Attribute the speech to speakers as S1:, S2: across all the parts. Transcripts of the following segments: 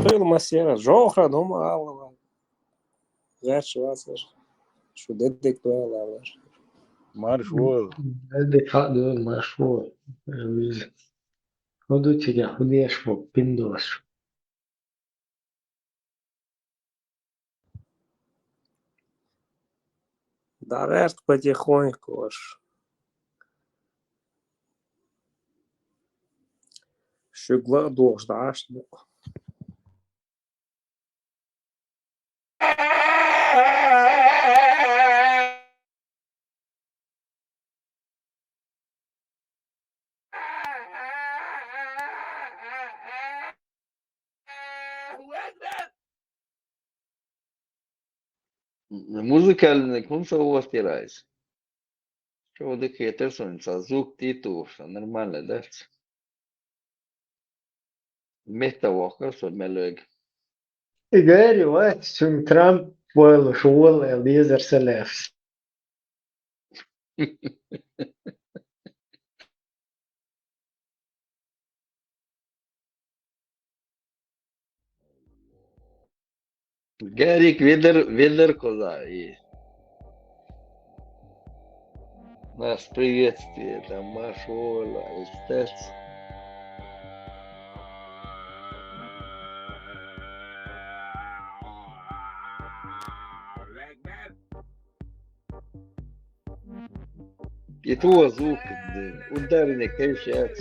S1: Filmas ir ar Žohranu Malava. Gerçi var. Şu dedik böyle var.
S2: مشهور.
S3: هذا هذا مشهور. هذا تيجي هذا شو بندوس.
S1: Дарерт потихоньку аж. Şügla doğuşda açtı.
S2: Muzikāli cum să o aspiraiți? Ce o de că e trebuie să zuc titul, să normale, da? Meta walker så melög.
S3: Игорь, вот сум Трамп был шел Элизер Селефс.
S2: Гарик Ведер Коза и нас приветствие, там Машола, Эстец. И то звук, ударник, сейчас.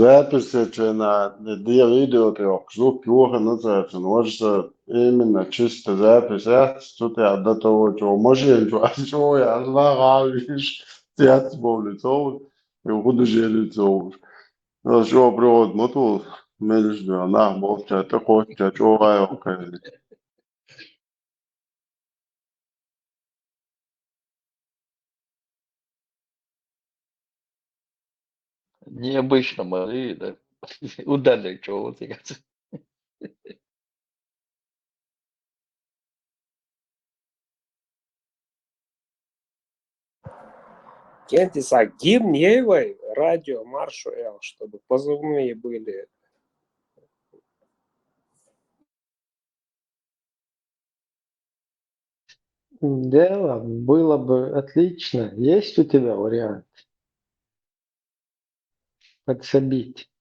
S4: Записи на dio videoteoks звук juohenotājs un ožsa именно чисто запись тут до того, что машин, что я знаю, театр был лицо, и художие лицо. Но что провод мотор, между на молча, то хочет, что я окей.
S2: Необычно, Мария, да? Ударник, чего вот я.
S1: Кентиса гимн Евой, радио Маршу Эл, чтобы позывные были.
S3: Дело было бы отлично. Есть у тебя вариант? Подсобить.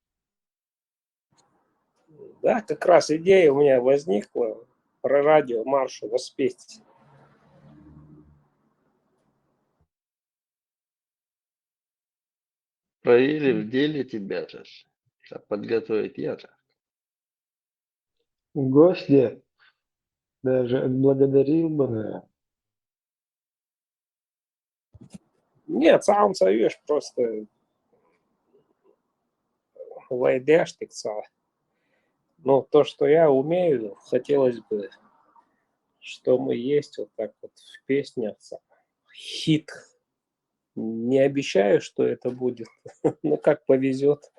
S1: Да, как раз идея у меня возникла про радио Маршу воспеть.
S2: Проверили в деле тебя же. Подготовить я-то.
S3: Гости даже отблагодарил бы, наверное.
S1: Нет, сам совешь просто войдешь, так сказать. Но то, что я умею, хотелось бы, что мы есть вот так вот в песнях. Хит. Не обещаю, что это будет, но как повезет.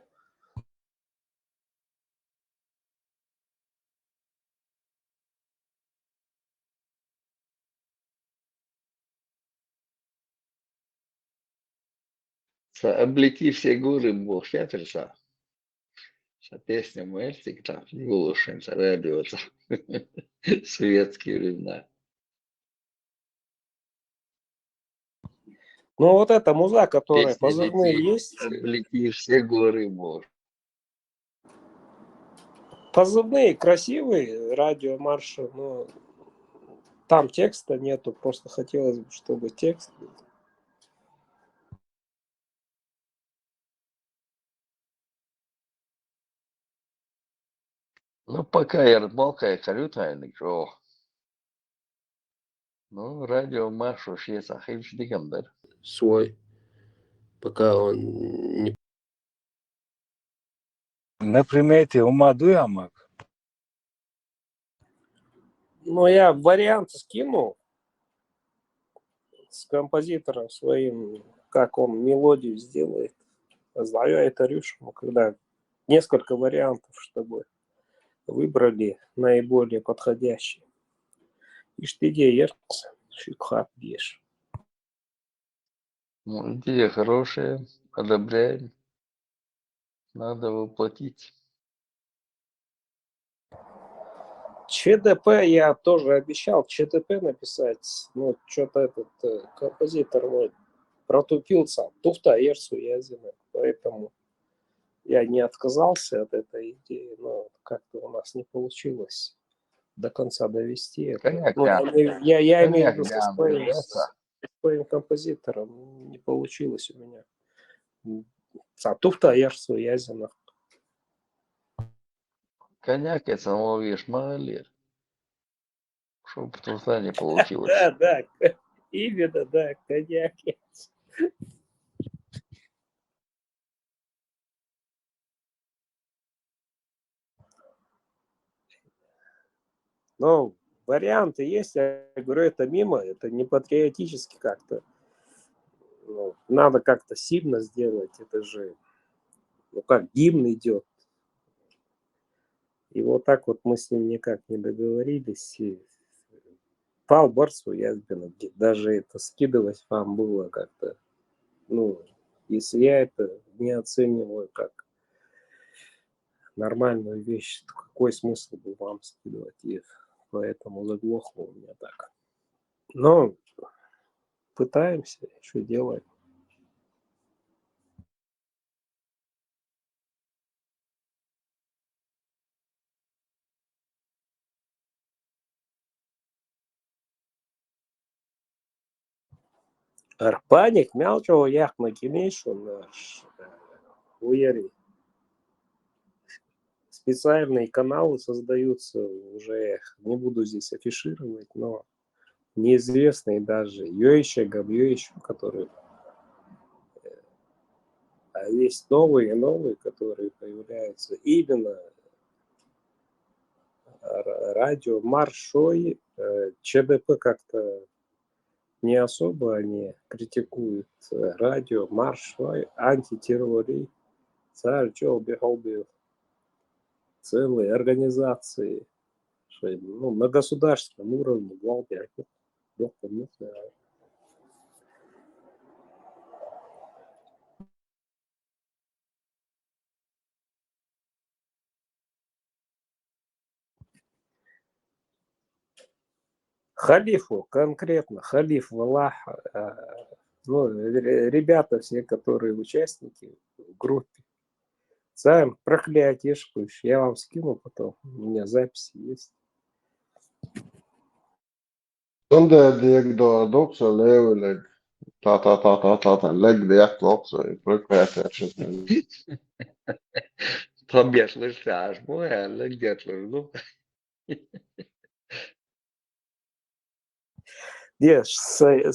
S2: Облети все горы, Бог, шатерса. Песня мальчик там, глушим, радио, советские времена.
S1: Ну, вот эта муза, которая
S2: Песни
S1: позывные
S2: лети,
S1: есть.
S2: облетишь все горы мор.
S1: Позывные красивые, радиомарши, но там текста нету. Просто хотелось бы, чтобы текст был.
S2: Ну, пока я рыбалка, я калютайник, что. Ну, радио маршу шесть ахимш дигамбер.
S5: Свой, пока он не...
S6: На примете ума дуямак.
S1: Но я варианты скинул с композитором своим, как он мелодию сделает. Знаю это Рюшему, когда несколько вариантов, чтобы выбрали наиболее подходящий. İşte yersin, şükhat diyor.
S2: Ну, идея хорошая, одобряем. Надо воплотить.
S1: ЧДП я тоже обещал ЧДП написать, но что-то этот композитор мой протупился, туфта ерсу язина, поэтому я не отказался от этой идеи, но как-то у нас не получилось до конца довести это.
S2: Коньяк,
S1: Ну,
S2: да.
S1: я имею в
S2: Коньяк,
S1: виду
S2: да,
S1: со своим композитором, не получилось у меня. Туфта ерсу язина.
S2: Коньяк, я самого вишь, малер. Чтоб туфта не получилось.
S1: Да, именно, да, коньяк. Ну, варианты есть, я говорю, это мимо, это не патриотически как-то. Ну, надо как-то сильно сделать, это же, ну как, гимн идет. И вот так вот мы с ним никак не договорились. И пал Барсу Язбина, даже это скидывать вам было как-то, ну, если я это не оцениваю как нормальную вещь, то какой смысл был вам скидывать? И поэтому заглохло у меня так. Но пытаемся, что делаем. Арпаник мялчого яхма кимейшу наш уери. Специальные каналы создаются уже, не буду здесь афишировать, но неизвестные даже Йойщегом, которые а есть новые и новые, которые появляются именно радио маршой, ЧДП как-то не особо они критикуют радио маршой, антитеррори, царь Чолби целые организации, ну, на государственном уровне, главное, халифу, конкретно, халиф Валах, ну, ребята все, которые участники в группе, сам проклятишку, я вам скину потом, у меня записи есть.
S4: Den där diagdad också lever lägg det hjärtat också i brukvätet.
S2: Там я слышал, мой, а где-то, ну.
S1: Нет,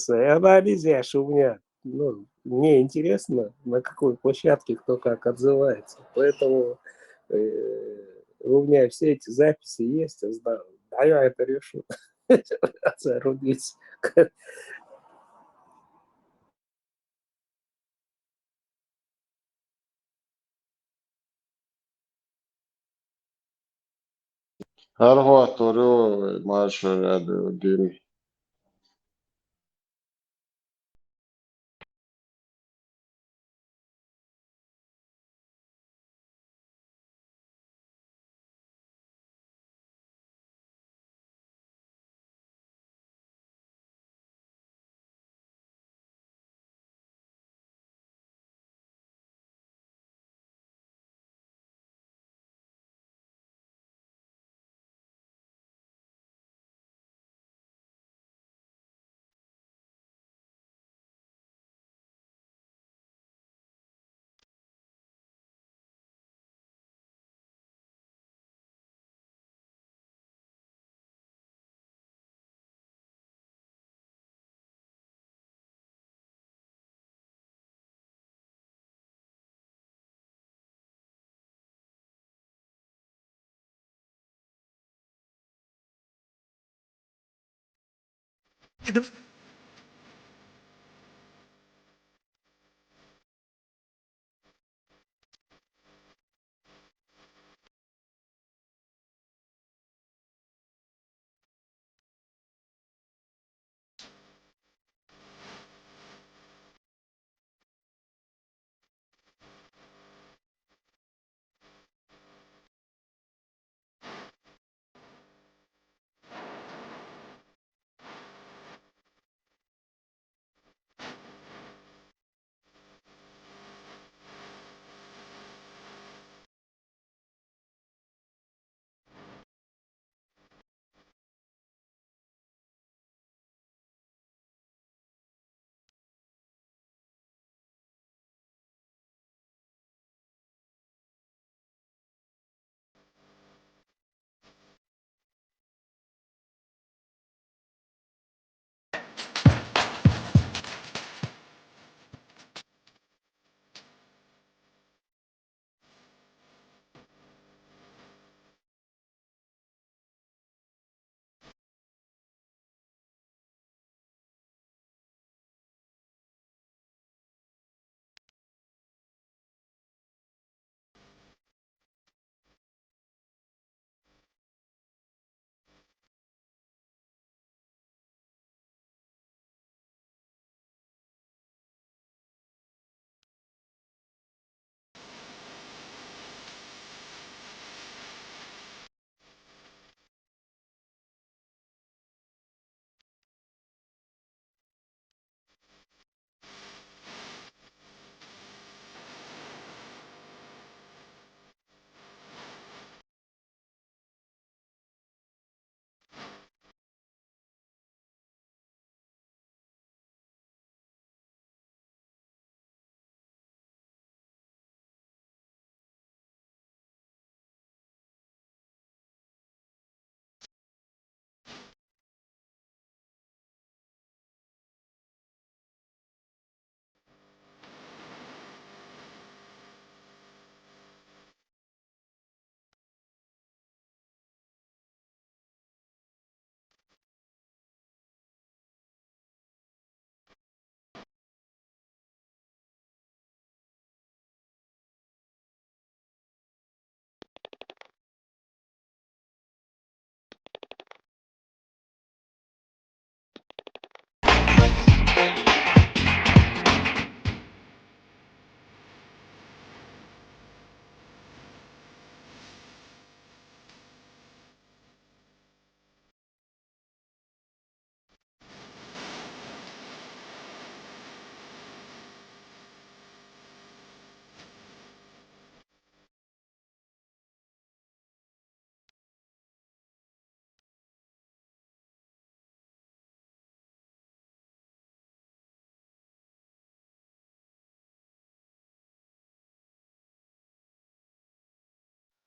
S1: анализиаш у меня, ну, мне интересно, на какой площадке кто как отзывается. Поэтому у меня все эти записи есть, я знаю. Да я это решу. Зарубить.
S4: Här har du marschade din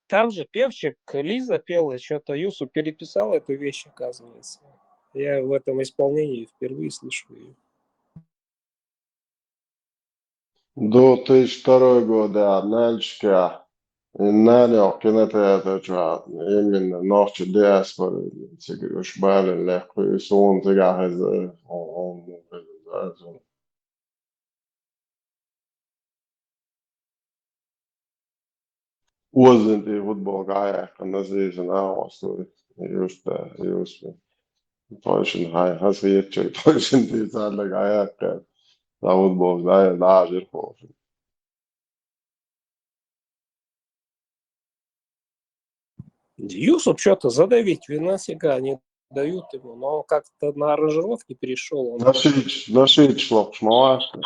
S1: Там же певчик Лиза пела, что-то Юсу переписал эту вещь, оказывается. Я в этом исполнении впервые слышу ее.
S4: До 2002 года Нальчика Nano kinoteater именно Norte Diaspora, уж бален легко, и сон тягает uusinti futbolkajääkana season aastoi just toisin has rietsui toisin tiisalle kajääkkä ta futbol laajir hoofi.
S1: Юсуп что-то задавить Винасика не дают ему, но он как-то на аранжировке перешел. Он...
S4: Nasic loks maasta.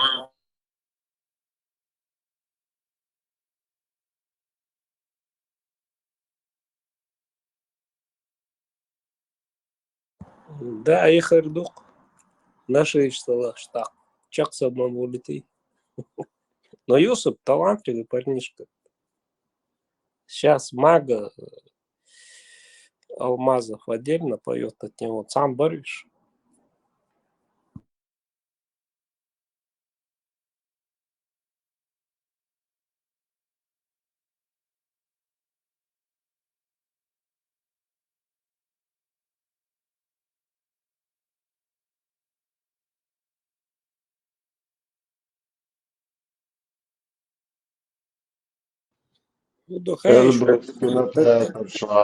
S1: Да, Ихардук. Наши что так. Чак с одном улеты. Но Юсуп талантливый парнишка. Сейчас Мага Алмазов отдельно поет от него. Сам Бориш.
S4: Elbette kinotēkuršā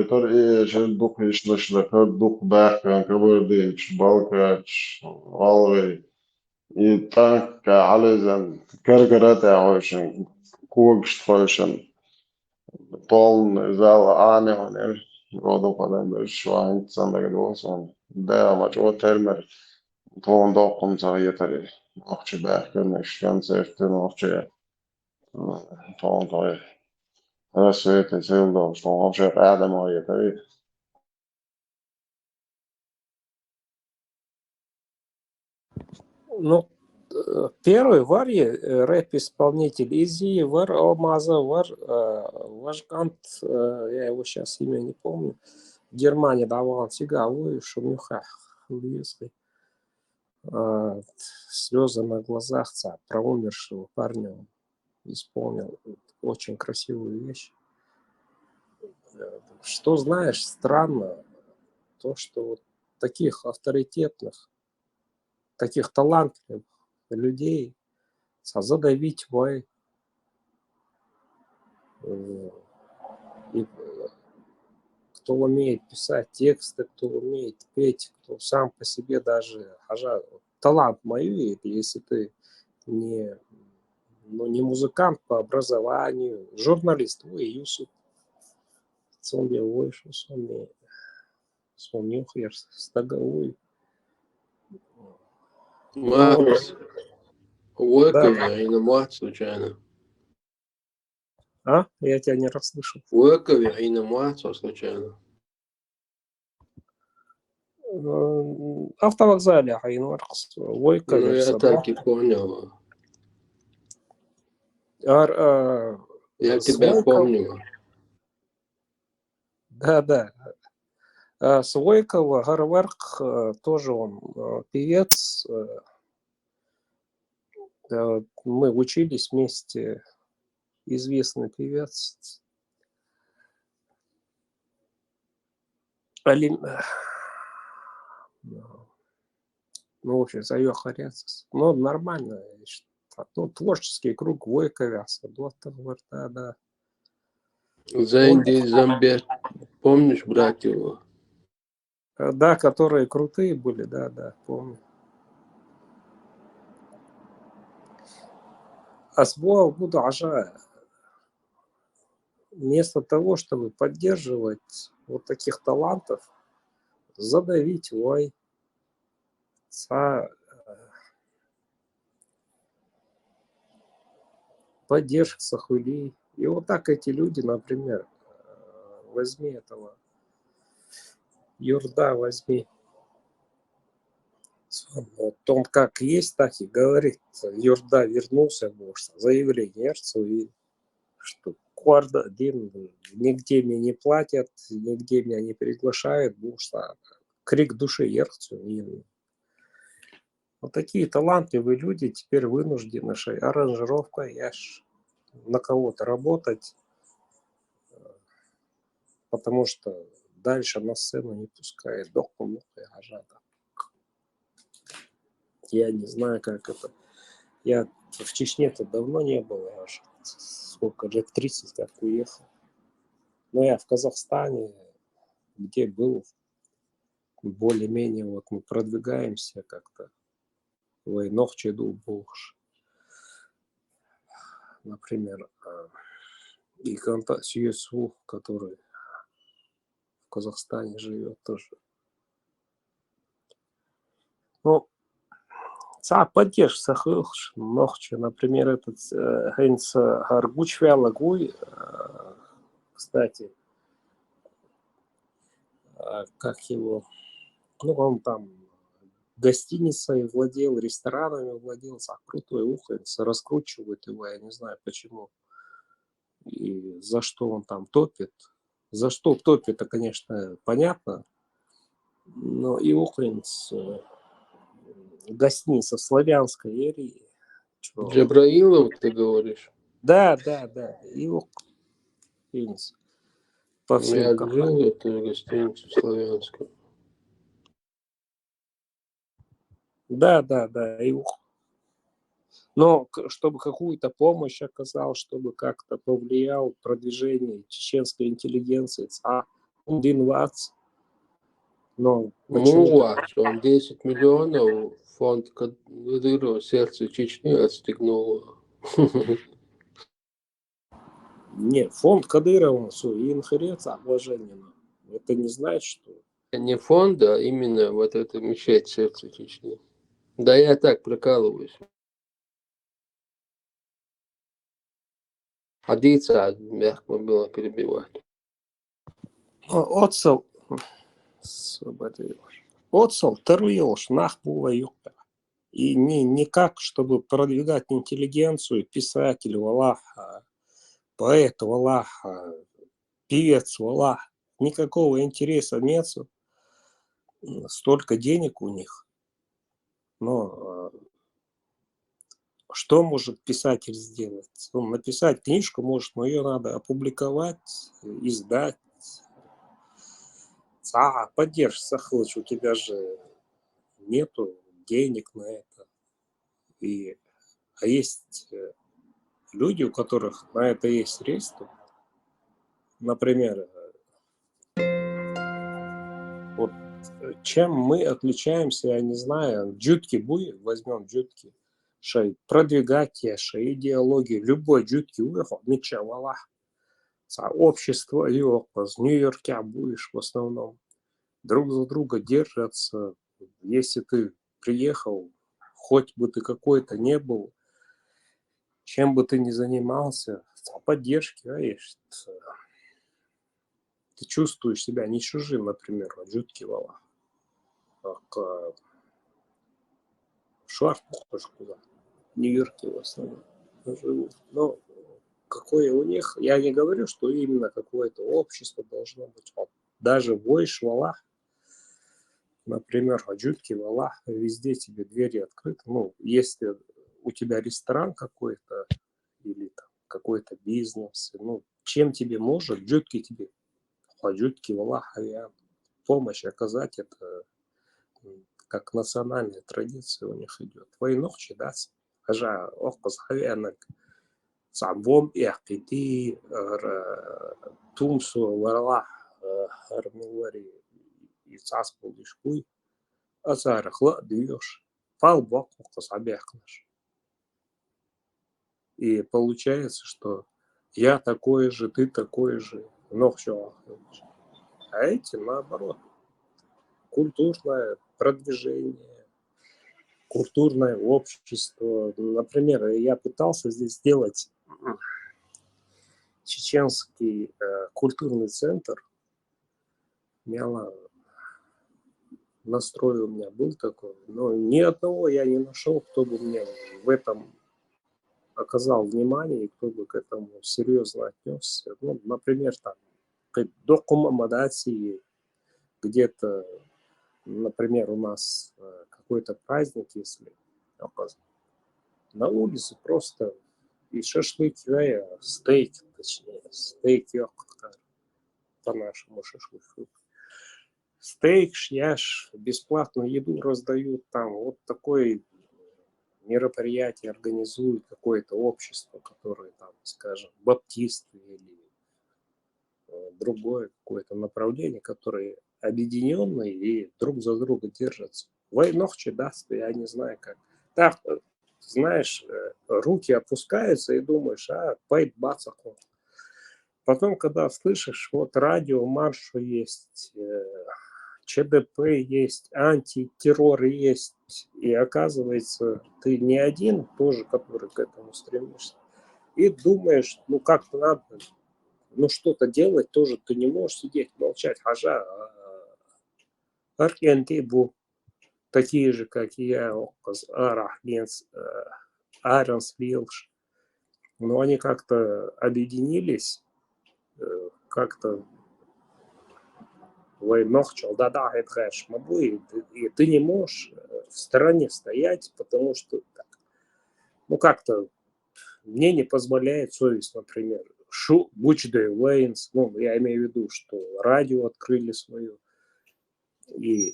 S4: tur ieši duhišlašla, kad duhu bēhkan, kabardīņš, balkāč, valvei. I tanka alizan, kargarate hošan, kogšthošan, poln zala ānehoņer, rodu padēm švaņt, sandagados, un dēlamač otermer, poln dokum savu ietari, nohči bēhkan, nešķancēšti, nohči, poln to ir. Sveitais Ildovs, no apšēt ēdamo ietari.
S1: Ну, первый вар рэп-исполнитель Изи, вар Алмаза, вар Вашгант, я его сейчас имя не помню. В Германии давал сигару, шумюха, если слезы на глазах про умершего парня он исполнил очень красивую вещь. Что знаешь, странно, то, что вот таких авторитетных, таких талантливых людей задавить вой. И кто умеет писать тексты, кто умеет петь, кто сам по себе даже талант мою, если ты не музыкант по образованию, журналист, ой, Юсуп, цомби, ой, что сомби, сомнюхер, стаговой.
S5: Макс, Уэкове и на мат случайно.
S1: А? Я тебя не расслышал.
S5: Уэкове и на мат случайно.
S1: Автовокзале Айнваркс, Войкове.
S5: Ну, я так и понял.
S1: Я
S5: тебя помню.
S1: Да. Свойкова, Гарварк, тоже он певец. Мы учились вместе, известный певец. Ну, в общем, Зайох Арецис. Ну, нормально. Ну, творческий круг Войковяса. Да.
S5: Зэнди, Замбет. Помнишь, брать его?
S1: Да, которые крутые были, да, помню. Асбуа буду ажа. Вместо того, чтобы поддерживать вот таких талантов, задавить вой. Поддержка сахули. И вот так эти люди, например, возьми этого Юрда, возьми. Вот он как есть, так и говорит. Юрда вернулся, может, заявление и что Кварда нигде мне не платят, нигде меня не приглашают, может, крик души ерцу. Вот такие талантливые люди теперь вынуждены аранжировкой на кого-то работать, потому что дальше на сцену не пускает. Я не знаю, как это. Я в Чечне-то давно не был, я аж сколько, лет 30 как уехал. Но я в Казахстане, где был, более-менее вот мы продвигаемся как-то. Войнох иду больше. Например, и контакт Сьюсву, который в Казахстане живет тоже. Ну, поддержка нохче, например, этот Хейнс Гаргучвялагуй, кстати, как его, ну, он там гостиницей владел, ресторанами владел, крутой Ухайнс, раскручивает его, я не знаю почему. И за что он там топит. За что топит, это, конечно, понятно. Но и Ухайнс, гостиница в славянской эре.
S5: Джабраилов, ты говоришь?
S1: Да. И Ухайнс. По всем
S5: Я жил в этой гостинице славянской.
S1: Да. Но чтобы какую-то помощь оказал, чтобы как-то повлиял в продвижении чеченской интеллигенции, один вац, но почему-то...
S5: Он 10 миллионов, фонд Кадырова сердце Чечни отстегнуло.
S1: Не, фонд Кадырова, и инхеренция обложения. Это не значит, что...
S5: Не фонд, а именно вот эта мечеть сердце Чечни. Да я так прикалываюсь. Адица мягко было перебивать.
S1: Отцел, отцел, тервилш, нах было юкта. И не как, чтобы продвигать интеллигенцию, писатель, валах, поэт, валах, певец, валах. Никакого интереса нет, столько денег у них. Но что может писатель сделать? Он написать книжку может, но ее надо опубликовать, издать. Поддержь, Сахлыч, у тебя же нету денег на это. А есть люди, у которых на это есть средства. Например, вот чем мы отличаемся, я не знаю, джутки буй, возьмем джутки, шей продвигать я, шей идеологии, любой джутки уехал, ничего, Аллах. Общество с Нью-Йорке будешь в основном друг за друга держатся. Если ты приехал, хоть бы ты какой-то не был, чем бы ты ни занимался, поддержки, знаешь, ты чувствуешь себя не чужим, например, джутки вала. Шварт тоже куда. В Нью-Йорке в основном живут. Но какое у них, я не говорю, что именно какое-то общество должно быть. Даже войш валах, например, аджутки валах, везде тебе двери открыты. Ну, если у тебя ресторан какой-то или там какой-то бизнес, ну, чем тебе может, джутки тебе, аджутки валах, помощь оказать, это как национальная традиция у них идет. Войнохчи, да, ажа охказ хавянак, самбом эхкити, тумсу варлах, армилари и цаспул дишкуй, азарахла движ, пал бок охказ абяхнаш. И получается, что я такой же, ты такой же, нохчо. А эти наоборот. Культурное продвижение, культурное общество. Например, я пытался здесь сделать чеченский культурный центр. Настрой у меня был такой, но ни одного я не нашел, кто бы мне в этом оказал внимание и кто бы к этому серьезно отнесся. Ну, например, там, документации где-то, например, у нас какой-то праздник, если на улице просто и шашлык, стейк, точнее, стейк, по-нашему шашлык. Стейк, шьяш, бесплатную еду раздают там. Вот такое мероприятие организует какое-то общество, которое там, скажем, баптисты или другое какое-то направление, которые объединенные и друг за друга держатся. Войнохчи даст, я не знаю как. Так, знаешь, руки опускаются и думаешь, пайт бацаку. Потом, когда слышишь, вот радио, маршу есть, ЧДП есть, антитеррор есть, и оказывается, ты не один тоже, который к этому стремишься. И думаешь, ну как-то надо, ну что-то делать тоже, ты не можешь сидеть, молчать, хажа. Аркенты бу, такие же, как и я, Аренс Вилш. Но они как-то объединились, как-то войнохчал, да-да, это шмабы, и ты не можешь в стороне стоять, потому что, ну, как-то мне не позволяет совесть, например, Бучдей Вейнс, ну, я имею в виду, что радио открыли свое, и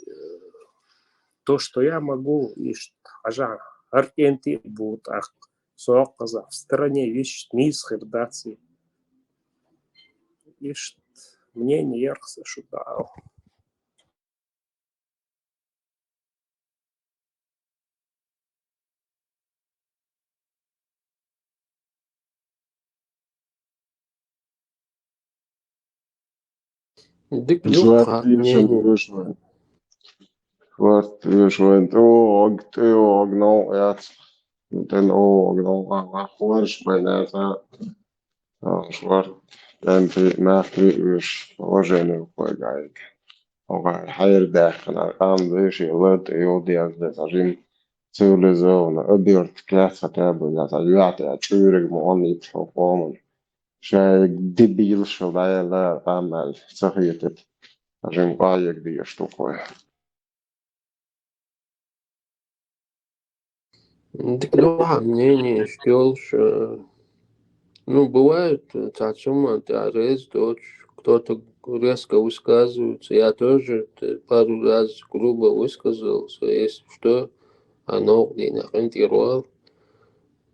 S1: то, что я могу, и ажа, аркенты будут, соққаза в стороне вещь мисс хердаци. И мне не яркся шутал.
S5: Дык
S4: Zwart
S5: лёгко
S4: is een
S5: мнение.
S4: Rusland. Zwart is een oog, nou, ja. Den oog, nou, maar hoors bijna, zwart. Dan maakt is origineel voor gelijk. Ook hij dagen, aan deze lot, die als dat azim civilization, absurd klasse hebben, dat uit natuurlijk maar niet voorkomen. Zij debiel zullen aan zeg je het. Azim qaayek die stukken.
S5: Дык лёгко мнение, штёлш. Ну, бывает, цацума, рез, кто-то резко высказывается. Я тоже пару раз грубо высказался. Если что, оно где-то ориентировал.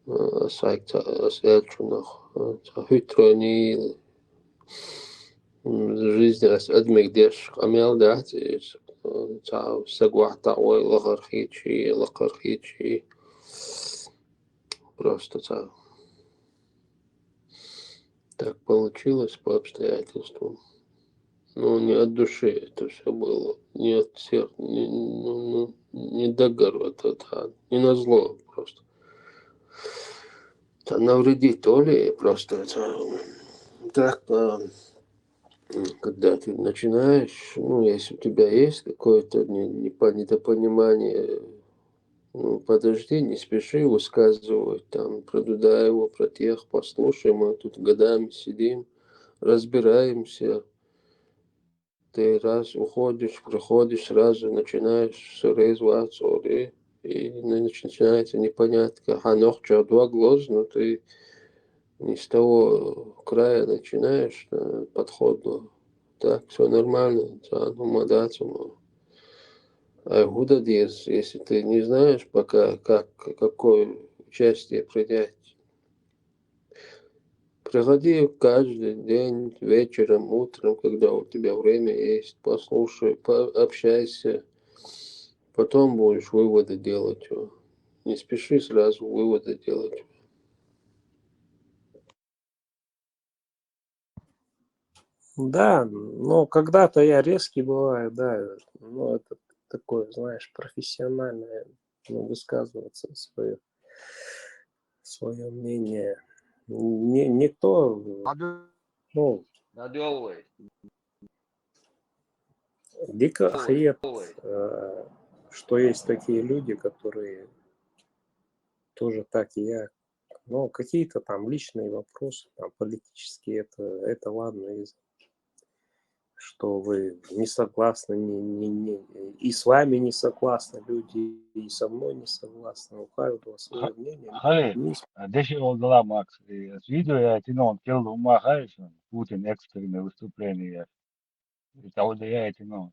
S5: Sagt еще noch, Hütroni, жизнь раз адмигдеш, амел дать, сагвахта, ой, лахархичи, просто так получилось по обстоятельствам. Ну, не от души это все было, не от сердца, не до горла, не на зло просто. Навредить то ли просто так, когда ты начинаешь, ну, если у тебя есть какое-то недопонимание, ну, подожди, не спеши высказывать там про Дудаева, про тех, послушай, мы тут годами сидим, разбираемся, ты раз уходишь, приходишь, сразу начинаешь резваться, и начинается непонятно, ханох чадуа глаз, но ты не с того края начинаешь подход, так, все нормально, ну, мадаться, а гуда диес, если ты не знаешь пока, какое участие принять, приходи каждый день, вечером, утром, когда у тебя время есть, послушай, пообщайся, потом будешь выводы делать, не спеши сразу выводы делать.
S1: Да, но когда-то я резкий бываю, да, ну, это такое, знаешь, профессиональное, ну, высказываться свое мнение. Никто, ну, дико охует, что есть такие люди, которые тоже так и я. Ну, какие-то там личные вопросы, там, политические, это ладно, что вы не согласны, и с вами не согласны люди, и со мной не согласны, у каждого свое мнение.
S6: Хали, деши oldular Макс. С видео я тянул, кел ума хайшен, Путин экстренное выступление. Это вот я тянул.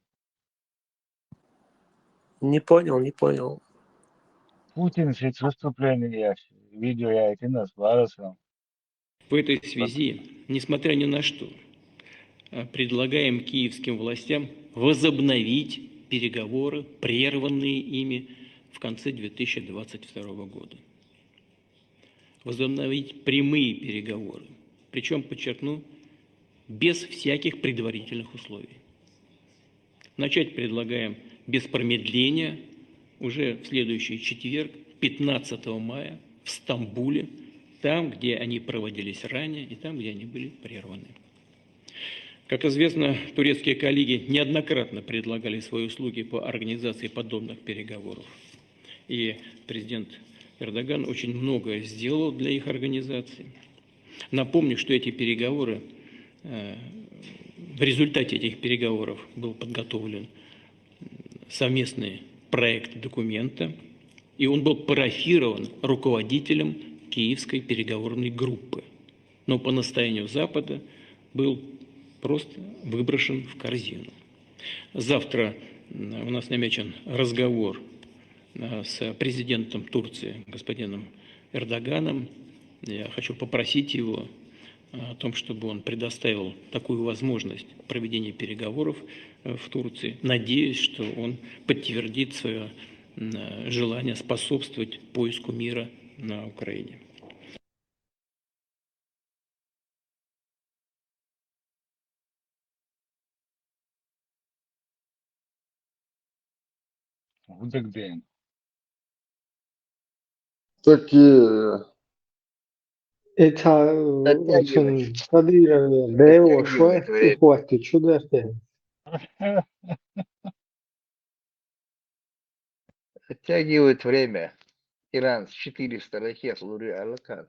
S1: Не понял.
S6: Путин шит выступление, видео я тянул с Варасом.
S7: В этой связи, несмотря ни на что, предлагаем киевским властям возобновить переговоры, прерванные ими в конце 2022 года. Возобновить прямые переговоры, причем, подчеркну, без всяких предварительных условий. Начать предлагаем без промедления уже в следующий четверг, 15 мая, в Стамбуле, там, где они проводились ранее, и там, где они были прерваны. Как известно, турецкие коллеги неоднократно предлагали свои услуги по организации подобных переговоров. И президент Эрдоган очень многое сделал для их организации. Напомню, что эти переговоры, в результате этих переговоров был подготовлен совместный проект документа, и он был парафирован руководителем Киевской переговорной группы. Но по настоянию Запада был просто выброшен в корзину. Завтра у нас намечен разговор с президентом Турции, господином Эрдоганом. Я хочу попросить его о том, чтобы он предоставил такую возможность проведения переговоров в Турции. Надеюсь, что он подтвердит свое желание способствовать поиску мира на Украине.
S6: Удагден.
S4: Такие.
S3: Это очень Кадыров Део
S2: Оттягивает
S3: и
S2: время.
S3: хватит чудо.
S2: Оттягивает время. Иран с 400 ракет Лури Алакан.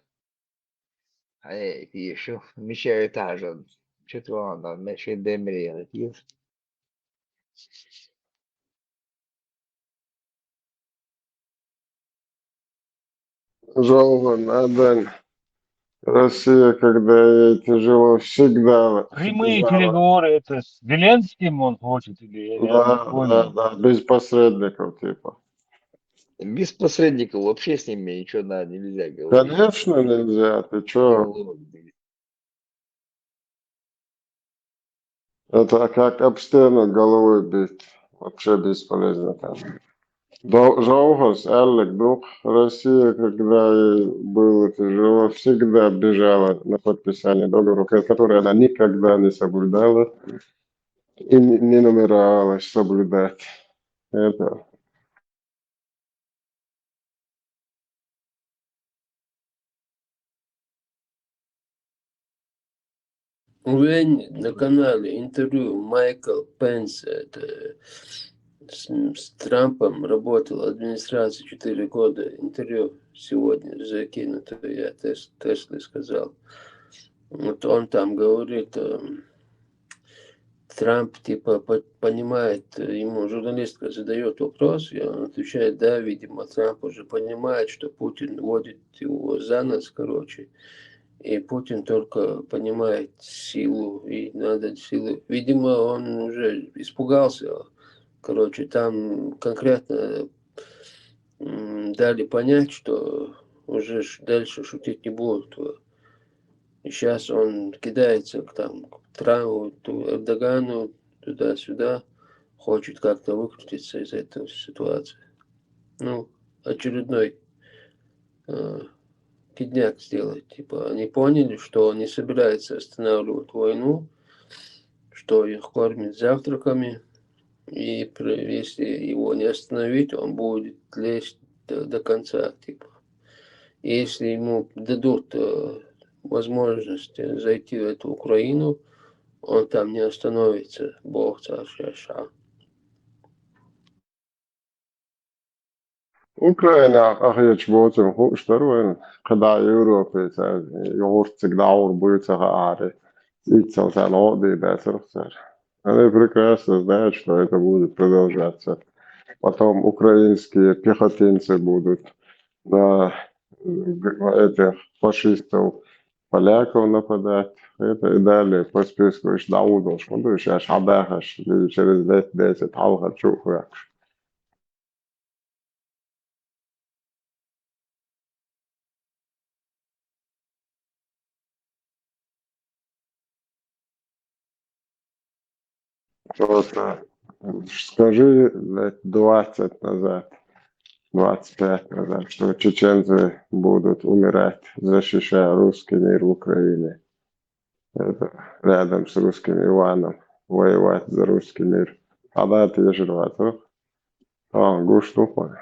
S2: А эти еще мечают ажен. Что-то он там мечает демри.
S4: Жалко, надо. Россия, когда ей тяжело, всегда
S6: Прямые
S4: бежала.
S6: переговоры, это с Зеленским он хочет, или я не понял.
S4: Да, без посредников, типа.
S2: Без посредников вообще с ними ничего нельзя говорить.
S4: Конечно, нельзя. Ты чё?
S2: Диалог.
S4: Это как об стену головой бить. Вообще бесполезно там. Жалко, Алек, друг, Россия, когда ей было тяжело, всегда бежала на подписание договора, который она никогда не соблюдала и не намеревалась соблюдать. Это.
S5: У Вени на канале интервью Майкл Пенс, это с Трампом работал администрация 4 года. Интервью сегодня закинуто, я Тесле сказал. Вот он там говорит, Трамп типа понимает, ему журналистка задает вопрос, и он отвечает, да, видимо, Трамп уже понимает, что Путин водит его за нос, короче. И Путин только понимает силу, и надо силу. Видимо, он уже испугался. Короче, там конкретно дали понять, что уже дальше шутить не будут. И сейчас он кидается к Трампу, Эрдогану, туда-сюда, хочет как-то выкрутиться из этой ситуации. Ну, очередной кидняк сделать. Типа они поняли, что он не собирается останавливать войну, что их кормят завтраками, и если его не остановить, он будет лезть до конца. Типа. И если ему дадут возможность зайти в эту Украину, он там не остановится. Бог царь Шаша.
S4: Ukraina ahjats būtu huštaroin, kada Eiropā juurtsik daur būtsaga ари. Itsel seal одибет рухсар. Они прекрасно знают, что это будет продолжаться. Потом украинские пехотинцы будут на этих фашистов, поляков нападать. Это и далее по списку Даудов. Ну, сейчас Абахаш через 10 Алхар Чухвакш. Просто скажи лет 20 назад, 25 назад, что чеченцы будут умирать, защищая русский мир в Украине. Это рядом с русским Иваном, воевать за русский мир. А да, ты ежерват, гуштупа.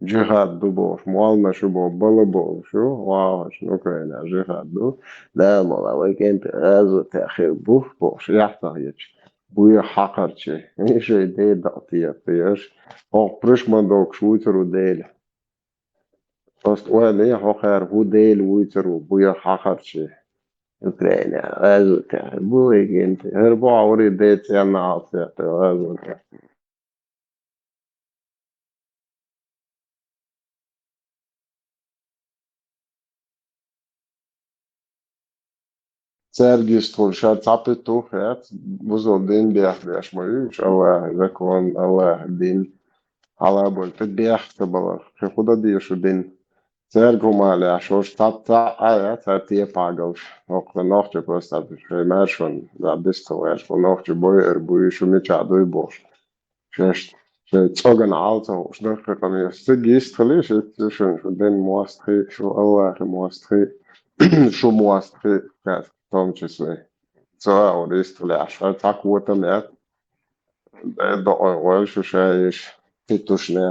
S4: Джихад дубов, муална шубов, балабов, шу, вауш, Украина, джихад ду. Да, мала, вайкент, азу, тахир, буф, бош, яхтагич. Буя хакарчи, еще идея далтия, пьешь. О, пришмандок, швуйтеру дель. Просто, ой, не, хохер, ху дель, вуйтеру, буя хакарчи. Украина, азу, тахир, буйкент, herbo аври дейт, я на алфет, азу, тахир. Sergis Tulshad Tapitu het buzul din biax moyuş Allah zakon Allah din ala bol tbiax tabala khuda di shu din Cerkumā, ja šos tā tie pagavši. Okla nohti posta mēršon, da bistovēš, ko nohti bojer, bujuši mičādu iboši. Šeit cogan auto, šdurkakam jūs cigi izstrali, šeit den mostri, šo alēri mostri, šo mostri, kā tom čisli. Caur izstrali, šeit takotam, ja, do oilšu šeit pitušnie.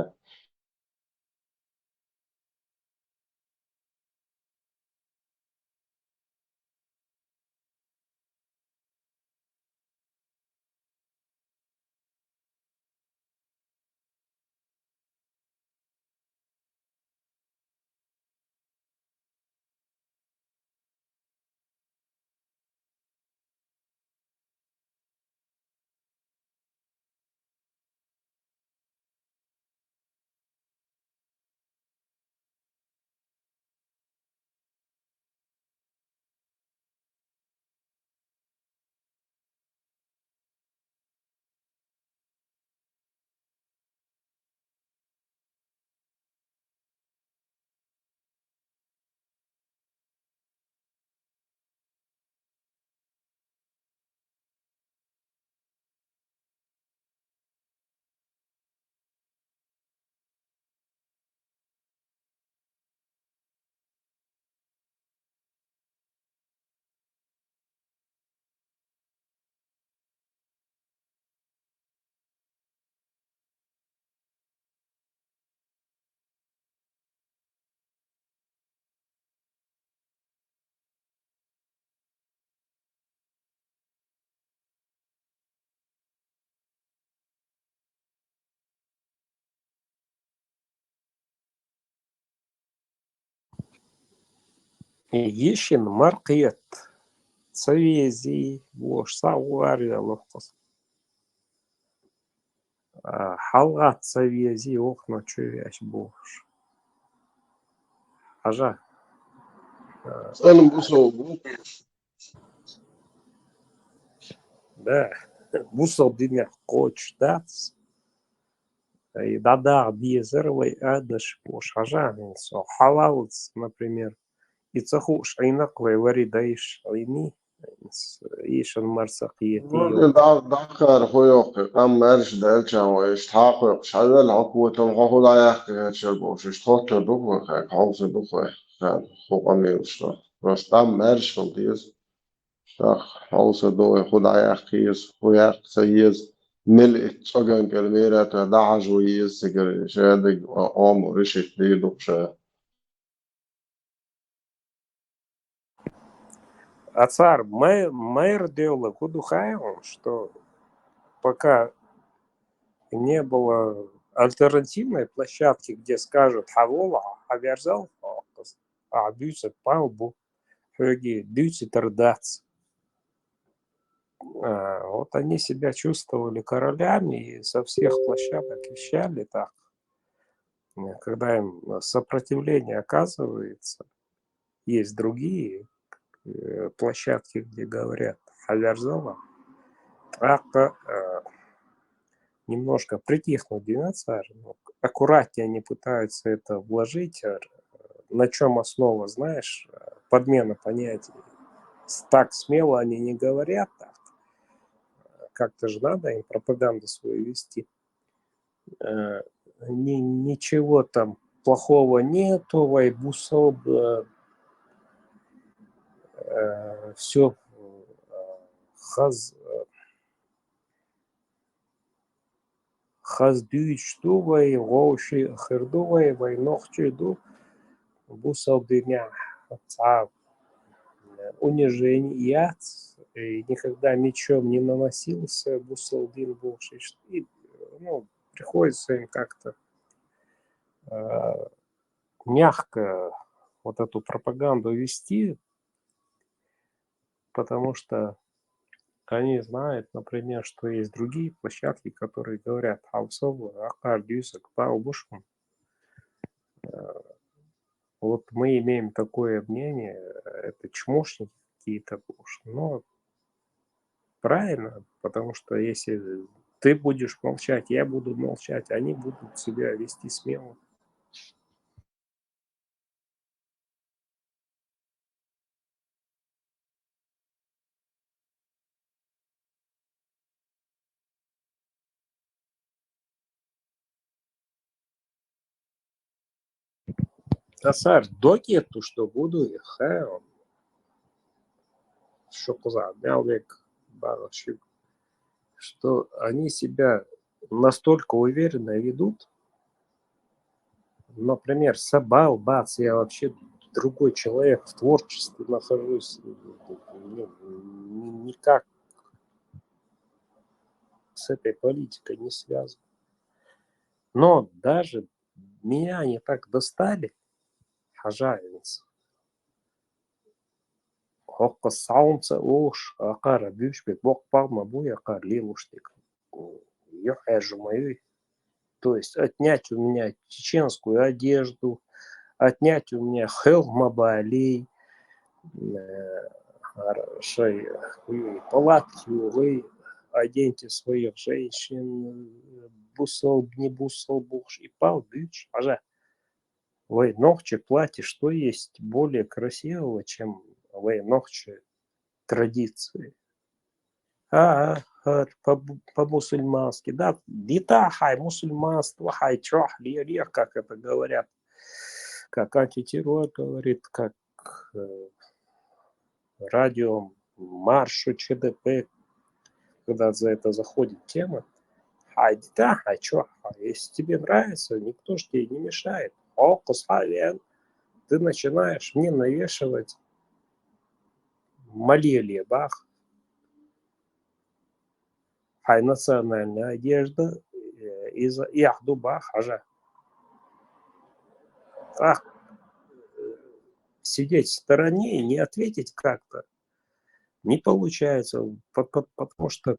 S1: Ешин маркет, цавези, бош, савария лохтас. Халгат цавези, окна чувяш бош. Ажа.
S4: Sen bu soğuk.
S1: Да. Бусал дымя коч, да? И да, диезеровый адаш бош. Ажа, халалц, например. И цахуш, айнаклай вари даиш, айни. Ишан марсақиети.
S4: Dakar hoyok kam mersh delchan ve isthaq shadal hakutum hoda yak chego shtot duko hause duko hokami usta rostam mersh von dies sag hause do hoda yak is hoyak sayis mil tsogan kelmera ta da'aj wa yis sigar shadig om rishit lido sha
S1: Ацар, мэр делал кудухаем, что пока не было альтернативной площадки, где скажут «Хавола, Аверзал, Дюсет Палбу, Хёги, Дюсет Рдац». Вот они себя чувствовали королями и со всех площадок вещали так. Когда им сопротивление оказывается, есть другие площадки, где говорят «Аверзала», так немножко притихнут динозавры, аккуратнее они пытаются это вложить. На чем основа, знаешь, подмена понятий. Так смело они не говорят, так. Как-то же надо им пропаганду свою вести. Ничего там плохого нету, вайбусов, все хаздуичтувай, воуши хердувай, вайнохчиду, бусов дымя, унижение, и никогда мечом не наносился, бусалдин бывший, и, приходится им как-то мягко вот эту пропаганду вести, потому что они знают, например, что есть другие площадки, которые говорят «Хаусову, Акар, Дюсак, Паубушку». Вот мы имеем такое мнение, это чмошники какие-то, но правильно, потому что если ты будешь молчать, я буду молчать, они будут себя вести смело. Асар докету, что буду их, что Мялвек Барашик, что они себя настолько уверенно ведут. Например, Сабал, бац, я вообще другой человек в творчестве нахожусь, никак с этой политикой не связан. Но даже меня они так достали, хожаинцы. Хоққа саумца уж, акара бюшбек, бог палма буя, акар лилуштик. То есть отнять у меня чеченскую одежду, отнять у меня хелмабалей, палатки, вы оденьте своих женщин, бусол, не бусол, буш, и пал, бюч, ажа. Вы ногче платье, что есть более красивого, чем вы ногче традиции. По-мусульмански, да, дита хай, мусульманство, хай, чох, лия, как это говорят, как антитеррор говорит, как радио, маршу, ЧДП, когда за это заходит тема, хай, дита, хай, чох, если тебе нравится, никто же тебе не мешает. Ты начинаешь мне навешивать молелье, бах, хай, национальная одежда, из яхду бах, ажа. Ах, сидеть в стороне и не ответить как-то не получается, потому что,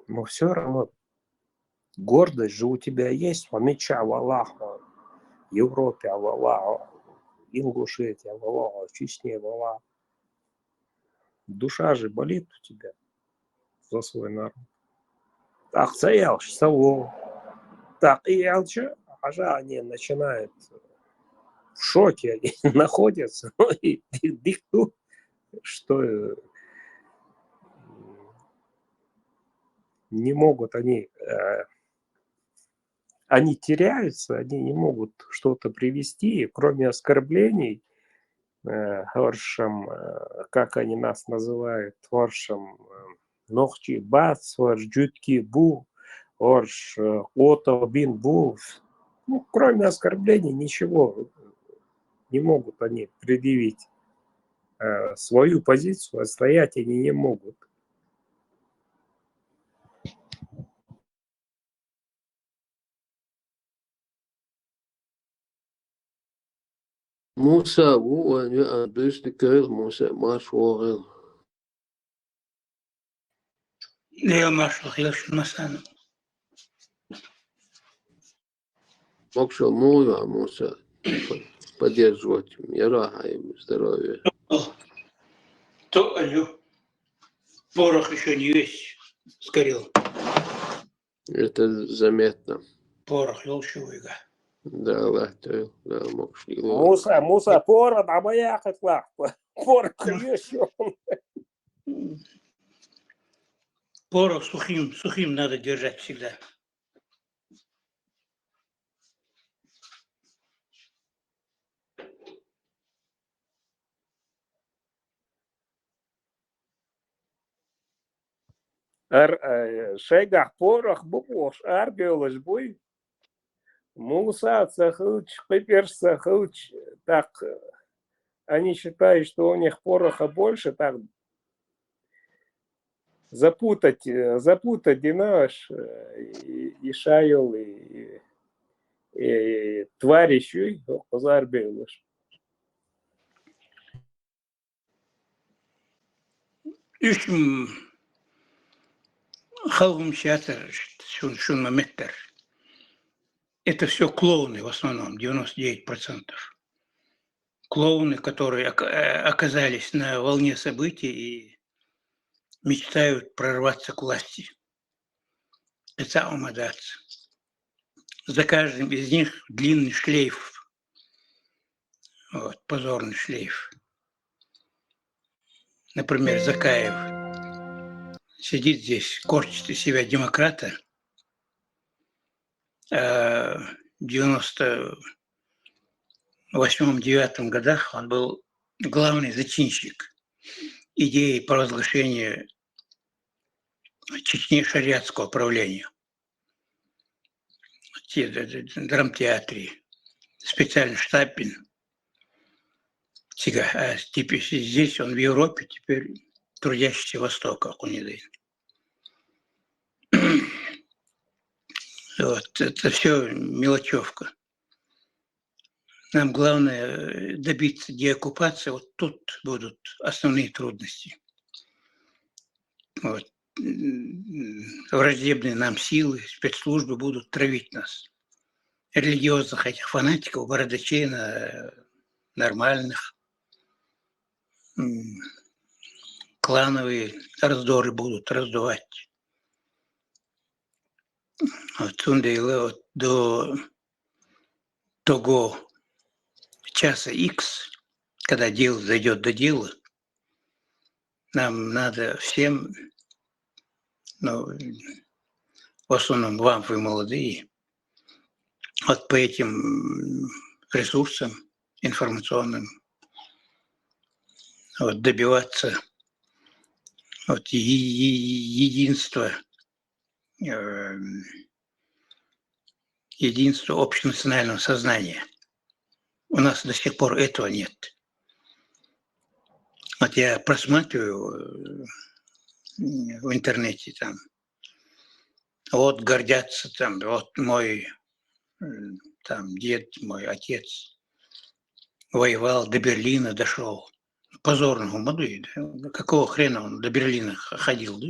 S1: ну, все равно гордость же у тебя есть, меча в Аллаху, в Европе в Аллаху, Ингушетии в Аллаху, в Чечне в Аллаху. Душа же болит у тебя за свой народ. Так, цеялш, саву. Так, и алча, ажа они начинают в шоке, они находятся, ну, и дикту, что не могут они теряются, они не могут что-то привести, кроме оскорблений, как они нас называют, ногти бац, джутки бу, ото бин бу. Ну, кроме оскорблений ничего не могут они предъявить. Свою позицию отстоять они не могут.
S5: Musa, wo an böste Girl, Musa, Marsch war.
S8: لا ماشي خلاص مثلا
S5: Мокшо муя, Musa, поддерживать мира и здоровья.
S8: то алло порох еще не весь сгорел.
S5: Это заметно.
S8: Порох лучшего.
S5: Да, лахтаю, да, мокшли.
S1: Муса, порох, а моя хотла. Порох еще.
S8: Порох сухим надо держать всегда.
S1: Шейгах порох бубош, аргелось буй. Муса цахуч, пиперс цахуч. Так, они считают, что у них пороха больше, так запутать Динаш и Шайол, и тварищу, позарбелыш.
S8: Ишм халгум театр, шун маметтер. Это все клоуны в основном, 99%. Клоуны, которые оказались на волне событий и мечтают прорваться к власти. Это умадаться. За каждым из них длинный шлейф. Вот, позорный шлейф. Например, Закаев сидит здесь, корчит из себя демократа, 90 в 8-9 годах он был главный зачинщик идеи провозглашения Чечни шариатского правления. В драмтеатре специальный штабин. А теперь здесь он в Европе, теперь трудящийся Востока. Вот, это все мелочевка. Нам главное добиться деоккупации. Вот тут будут основные трудности. Вот. Враждебные нам силы, спецслужбы будут травить нас. Религиозных этих фанатиков, бородачей, нормальных. Клановые раздоры будут раздувать. Вот до того часа X, когда дело дойдет до дела, нам надо всем, в основном вам, вы молодые, вот по этим ресурсам информационным добиваться единства общенационального сознания. У нас до сих пор этого нет. Вот я просматриваю в интернете там, вот гордятся там, вот мой там дед, мой отец воевал, до Берлина дошел. Позорного моды. Да? Какого хрена он до Берлина ходил? Да?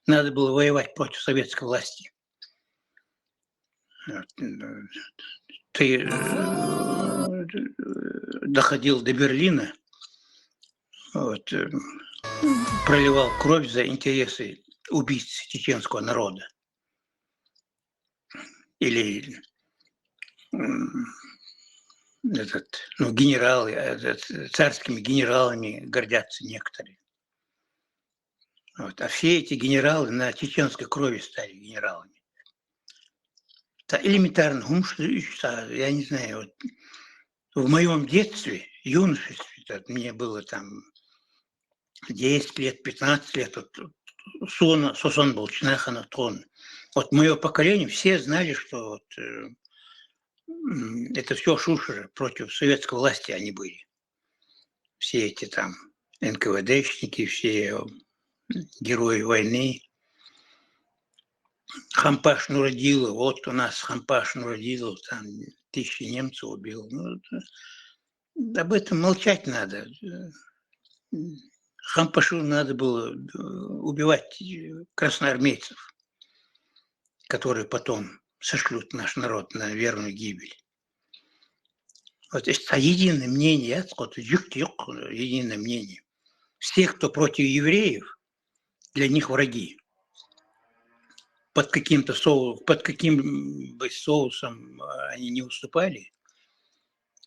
S8: Надо было воевать против советской власти. Ты доходил до Берлина, вот, проливал кровь за интересы убийц чеченского народа. Или генералы, царскими генералами гордятся некоторые. Вот. А все эти генералы на чеченской крови стали генералами. Это элементарно. Я не знаю, вот в моем детстве, юношестве, мне было там 10 лет, 15 лет, Сусон был Чинахана Тон. Вот мое поколение, все знали, что это все шушеры против советской власти они были. Все эти там НКВДшники, все герои войны. Хампаш Нуродилов, вот у нас Хампаш Нуродилов, там 1000 немцев убил. Об этом молчать надо. Хампашу надо было убивать красноармейцев, которые потом сошлют наш народ на верную гибель. Вот это единое мнение, единое мнение. Все, кто против евреев, для них враги. Под каким бы соусом они не уступали,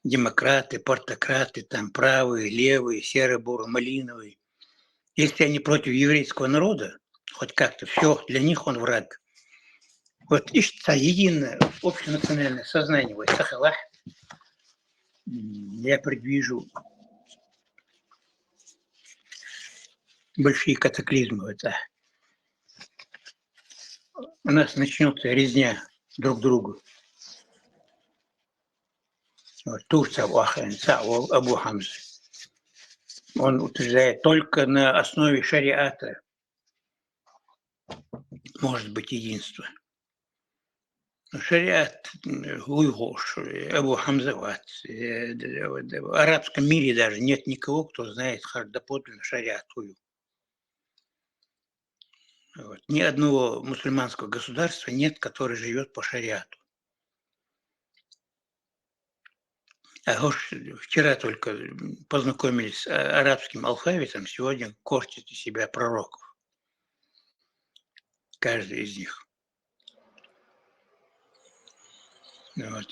S8: демократы, портократы, там правые, левые, серо-буро-малиновые, если они против еврейского народа, хоть как-то, все, для них он враг. Вот ишта единое общенациональное сознание, вот сахалах, я предвижу большие катаклизмы. У нас начнется резня друг другу. Турция Абу Хамза. Он утверждает, только на основе шариата может быть единство. Шариат, Уйгош, Абу Хамзават. В арабском мире даже нет никого, кто знает доподлинно шариат. Вот. Ни одного мусульманского государства нет, который живет по шариату. Вчера только познакомились с арабским алфавитом, сегодня корчат из себя пророков. Каждый из них. Вот,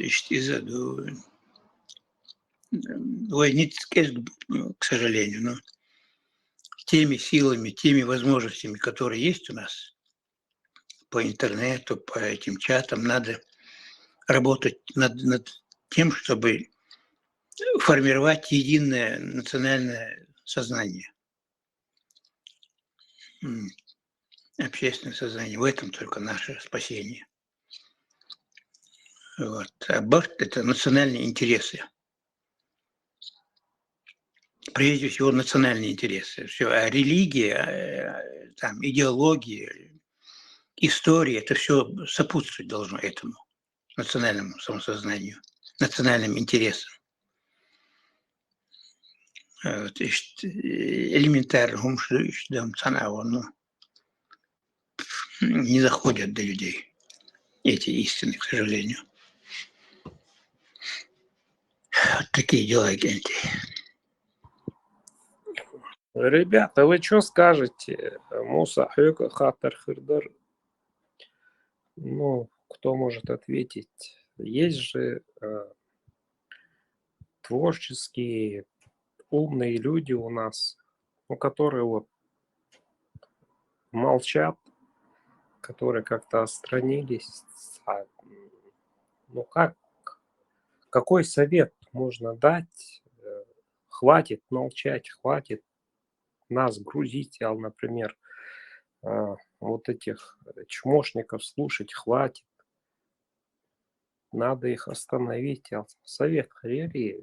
S8: к сожалению, но теми силами, теми возможностями, которые есть у нас по интернету, по этим чатам, надо работать над тем, чтобы формировать единое национальное сознание, общественное сознание. В этом только наше спасение. Вот. Аборт – это национальные интересы. Прежде всего, национальные интересы. Все. А религия, там, идеология, история – это все сопутствовать должно этому национальному самосознанию, национальным интересам. Вот. Элементарно, не заходят до людей эти истины, к сожалению. Вот такие дела, агенты.
S1: Ребята, вы что скажете? Муса Хёка Хатар Хырдар. Ну, кто может ответить? Есть же творческие, умные люди у нас, ну, которые вот молчат, которые как-то отстранились. Ну как? Какой совет можно дать? Хватит молчать, хватит нас грузить, например, вот этих чмошников слушать, хватит. Надо их остановить. Совет Харери.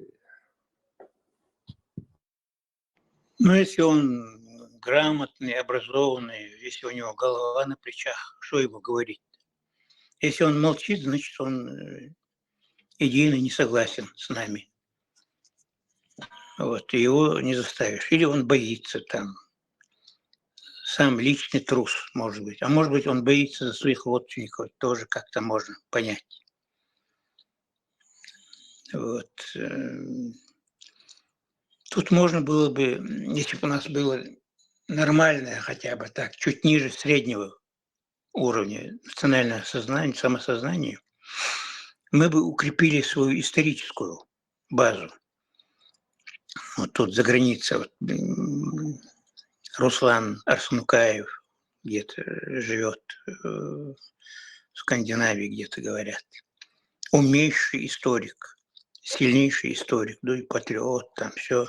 S8: Ну, если он грамотный, образованный, если у него голова на плечах, что ему говорить? Если он молчит, значит, он идейно не согласен с нами. Вот, и его не заставишь. Или он боится там, сам личный трус, может быть. А может быть, он боится за своих родственников, тоже как-то можно понять. Вот. Тут можно было бы, если бы у нас было нормальное, хотя бы так, чуть ниже среднего уровня национального сознания, самосознания, мы бы укрепили свою историческую базу. Вот тут за границей вот, Руслан Арсунукаев где-то живет, в Скандинавии где-то говорят. Умнейший историк, сильнейший историк, ну и патриот, там все.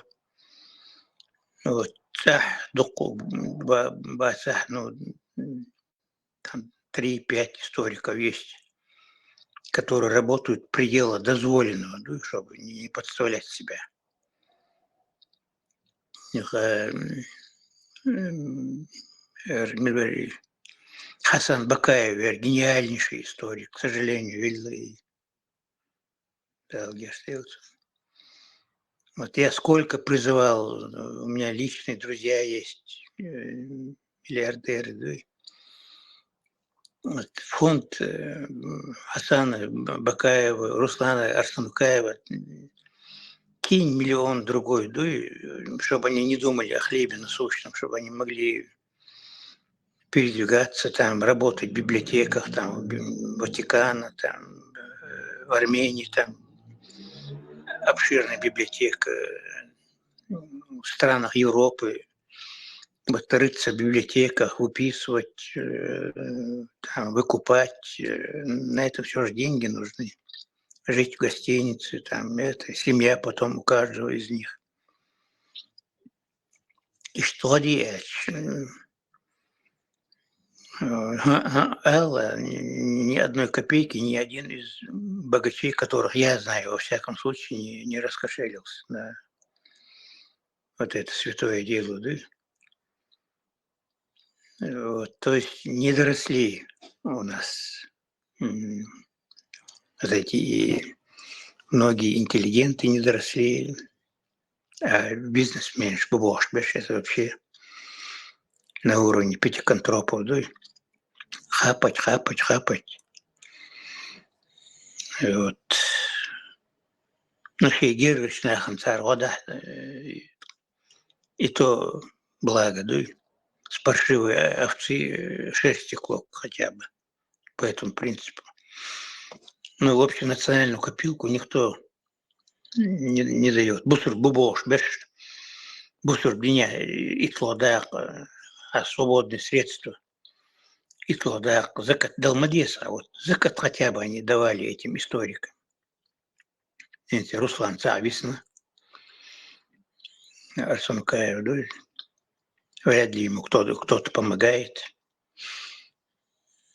S8: Вот. Ну, там 3-5 историков есть, которые работают предела дозволенного, ну, чтобы не подставлять себя. Хасан Бакаев, гениальнейший историк, к сожалению, вот я сколько призывал, у меня личные друзья есть, миллиардеры, да? Вот фонд Хасана Бакаева, Руслана Арсункаева, кинь миллион другой, да, чтобы они не думали о хлебе насущном, чтобы они могли передвигаться, там, работать в библиотеках, там, Ватикана, там, в Армении, там, обширная библиотека, в странах Европы, вот, рыться в библиотеках, выписывать, там, выкупать, на это все же деньги нужны. Жить в гостинице, там, это, семья потом у каждого из них. И что делать? Элла, ни одной копейки, ни один из богачей, которых я знаю, во всяком случае, не раскошелился на вот это святое дело, да? Вот, то есть не доросли у нас вот эти многие интеллигенты не доросли, а бизнесмен, бабош, это вообще на уровне пятиконтропов, да? Хапать. Вот. Ну, Хейгер, Шнахам, царь, вода, и то благо, да? С паршивой овцы шерсть стекло хотя бы по этому принципу. Ну, в общем, национальную копилку никто не дает. Бусур бубош, беш, бусур меня и тладак, а свободные средства. И тладак, закат Далмадес, а вот закат хотя бы они давали этим историкам. Знаете, Руслан Цависна, Арсункаев, да? Вряд ли ему кто-то помогает.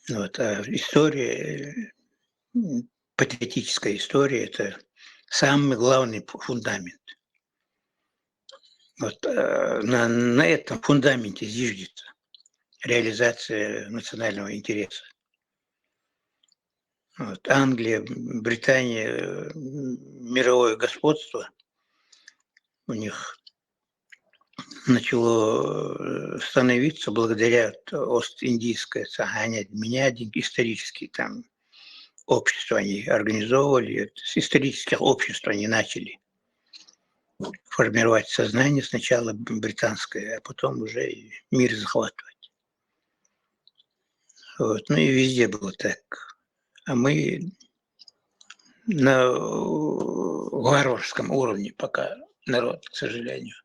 S8: Вот, а история, патриотическая история – это самый главный фундамент. Вот, на этом фундаменте зиждется реализация национального интереса. Вот, Англия, Британия, мировое господство у них начало становиться благодаря Ост-Индийское один исторический там общество они организовывали, с исторических обществ они начали формировать сознание сначала британское, а потом уже и мир захватывать. Вот. Ну и везде было так. А мы на варварском уровне пока народ, к сожалению.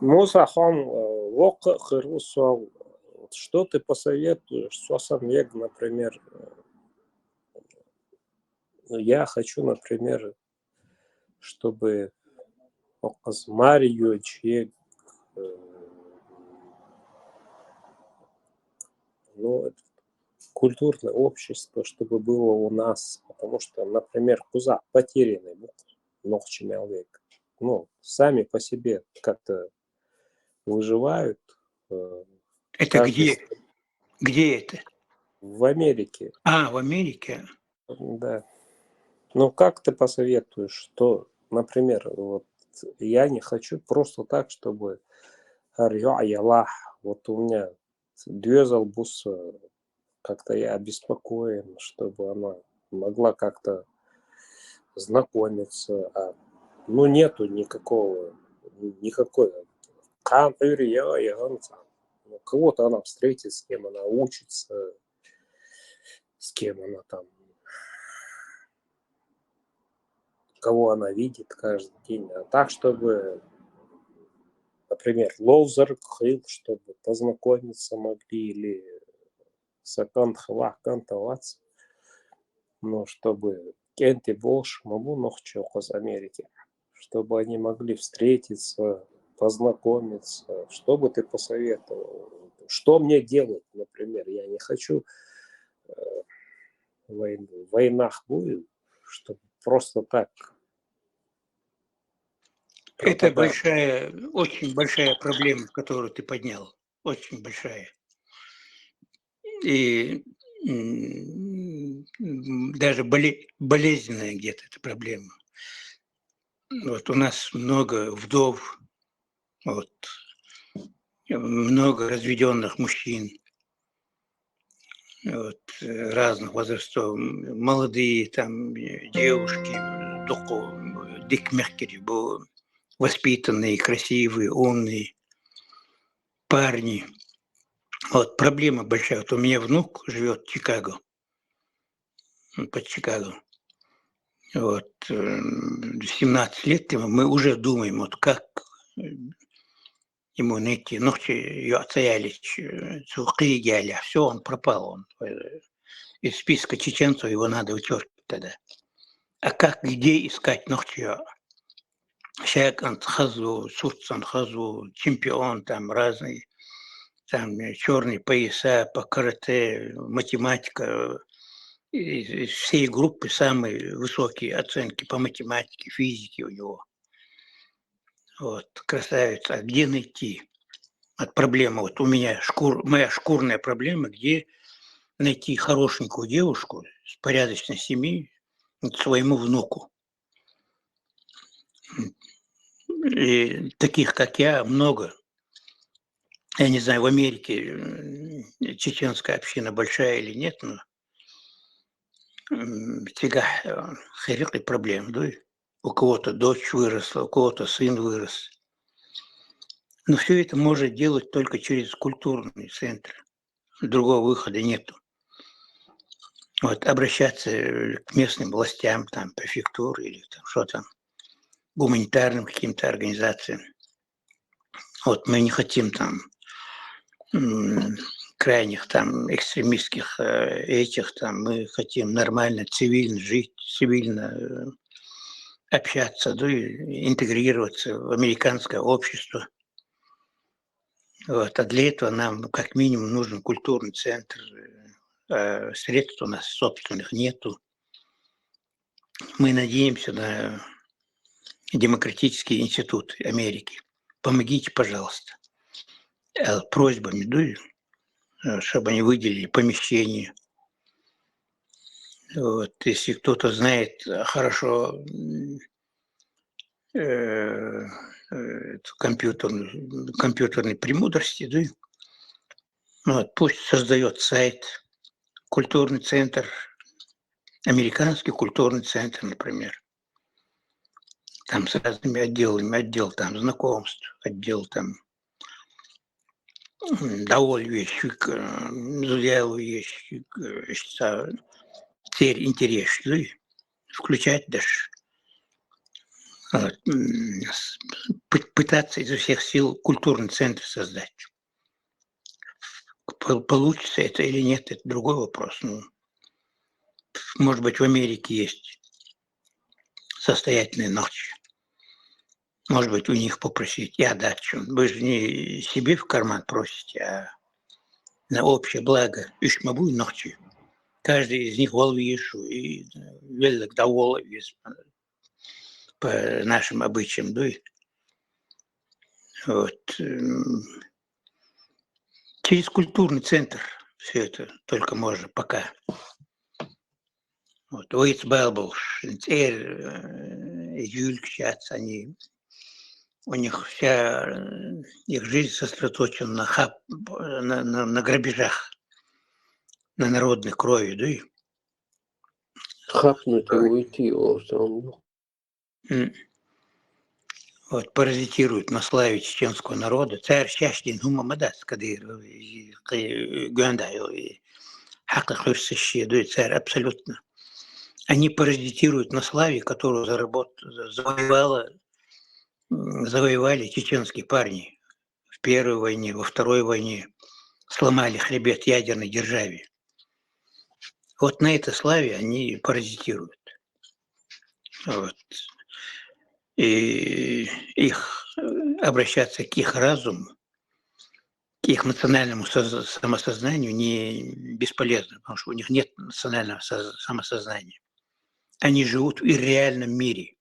S1: Мусахан Вока Хирусуал. Что ты посоветуешь? Сосамег, например. Я хочу, например, чтобы Марию Чек, ну, культурное общество, чтобы было у нас, потому что, например, Куза потерянный, век, ну, сами по себе как-то выживают.
S8: Это где? Где это?
S1: В Америке.
S8: А, в Америке?
S1: Да. Ну, как ты посоветуешь, что, например, вот я не хочу просто так, чтобы вот у меня Дюзел Бус, как-то я обеспокоен, чтобы она могла как-то знакомиться. Ну, нету никакой кого-то она встретит, с кем она учится, с кем она там, кого она видит каждый день. А так, чтобы, например, Лоузер Хилл, чтобы познакомиться могли, или Сакант Хвах Кантавац, но чтобы Кенти Болш, Маму Нохчоко из Америки, чтобы они могли встретиться, познакомиться. Что бы ты посоветовал? Что мне делать, например? Я не хочу в войнах будет, чтобы просто так.
S8: Это большая, очень большая проблема, которую ты поднял. Очень большая. И даже болезненная где-то эта проблема. Вот у нас много вдов, вот, много разведенных мужчин, вот, разных возрастов, молодые там девушки, Дик Меркери был воспитанные, красивые, умные парни. Вот проблема большая. Вот у меня внук живет в Чикаго, под Чикаго. Вот, 17 лет ему, мы уже думаем, вот как ему найти. Ночи ее отстоялись, все, он пропал. Он, из списка чеченцев его надо вычеркивать тогда. А как, где искать ночью? Человек, он хазу, сурцан хазу, чемпион там разный, там черные пояса по карате, математика. Из всей группы самые высокие оценки по математике, физике у него. Вот, красавец. А где найти? От проблемы. Вот у меня моя шкурная проблема, где найти хорошенькую девушку с порядочной семьей своему внуку. И таких, как я, много. Я не знаю, в Америке чеченская община большая или нет, но всегда херикли проблем, да? У кого-то дочь выросла, у кого-то сын вырос. Но все это может делать только через культурный центр. Другого выхода нету. Вот, обращаться к местным властям, там, префектуры или там, что там, гуманитарным каким-то организациям. Вот мы не хотим там крайних там экстремистских этих там, мы хотим нормально, цивильно жить, цивильно общаться, да, и интегрироваться в американское общество. Вот. А для этого нам как минимум нужен культурный центр. Средств у нас собственных нету. Мы надеемся на Демократический институт Америки. Помогите, пожалуйста, просьбами, да, чтобы они выделили помещение. Вот. Если кто-то знает хорошо компьютерной премудрости, да, вот, пусть создает сайт, культурный центр, американский культурный центр, например. Там с разными отделами, отдел там знакомств, отдел там довольствующих, зудявующих, теперь интересно, включать даже, вот, пытаться изо всех сил культурный центр создать. Получится это или нет, это другой вопрос. Ну, может быть, в Америке есть состоятельные ночи. Может быть, у них попросить и отдачу. Вы же не себе в карман просите, а на общее благо. Ищ мабу ночи. Каждый из них волвишу и велик довол по нашим обычаям. Да? Вот. Через культурный центр все это только можно пока. Вот. Уиц Белбуш, Юльк сейчас они... У них вся их жизнь сосредоточена на грабежах, на народной крови, да?
S5: Хапнуть и уйти, в основном.
S8: Вот, паразитируют на славе чеченского народа. Царь Щащин Хумамадас, Кадыр, Гюандай, Хакахурсащи, да, царь абсолютно. Они паразитируют на славе, которую завоевали чеченские парни в Первой войне, во Второй войне. Сломали хребет ядерной державе. Вот на этой славе они паразитируют. Вот. И их обращаться к их разуму, к их национальному самосознанию не бесполезно, потому что у них нет национального самосознания. Они живут в ирреальном мире,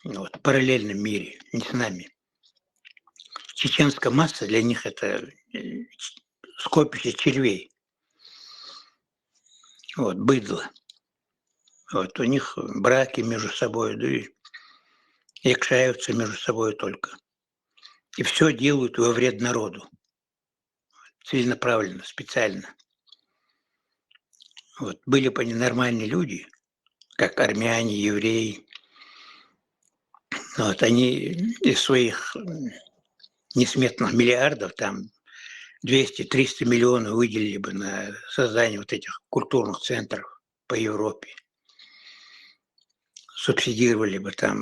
S8: вот, параллельном мире, не с нами. Чеченская масса для них это скопище червей. Вот, быдло. Вот, у них браки между собой, да и якшаются между собой только. И все делают во вред народу. Целенаправленно, специально. Вот, были бы они нормальные люди, как армяне, евреи. Вот, они из своих несметных миллиардов, там 200-300 миллионов выделили бы на создание вот этих культурных центров по Европе. Субсидировали бы там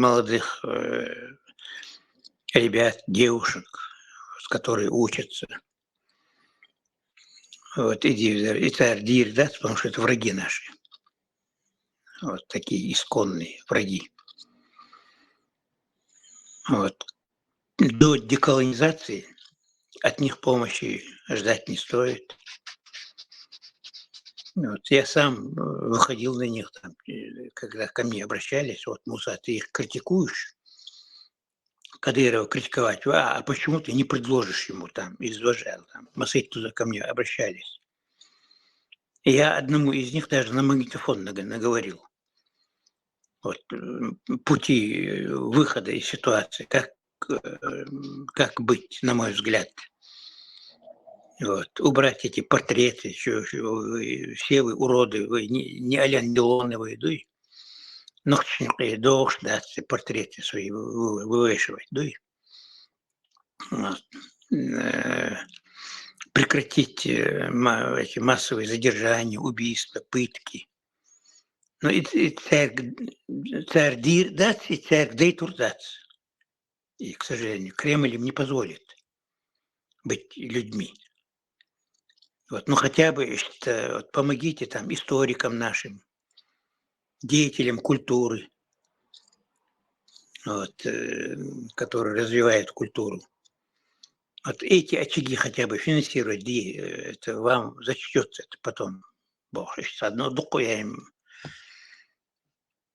S8: молодых ребят, девушек, которые учатся. Вот, и царь Дир, да, потому что это враги наши. Вот такие исконные враги. Вот. До деколонизации от них помощи ждать не стоит. Вот. Я сам выходил на них, там, когда ко мне обращались, вот, Муса, ты их критикуешь, Кадырова критиковать, а почему ты не предложишь ему там, из Вожал, там, Масыть туда ко мне обращались. И я одному из них даже на магнитофон наговорил. Вот, пути выхода из ситуации, как быть, на мой взгляд. Вот, убрать эти портреты, все вы уроды, вы не Алян Делоновы, да, ночные дождь, да, портреты свои вывешивать, да, вот. Прекратить эти массовые задержания, убийства, пытки. Ну и царь Дир дац, и царь Дейтур дац. И, к сожалению, Кремль им не позволит быть людьми. Вот, ну хотя бы вот, помогите там историкам нашим, деятелям культуры, вот, которые развивают культуру. Вот эти очаги хотя бы финансировать, это вам зачтется это потом. Бог, одно духу я им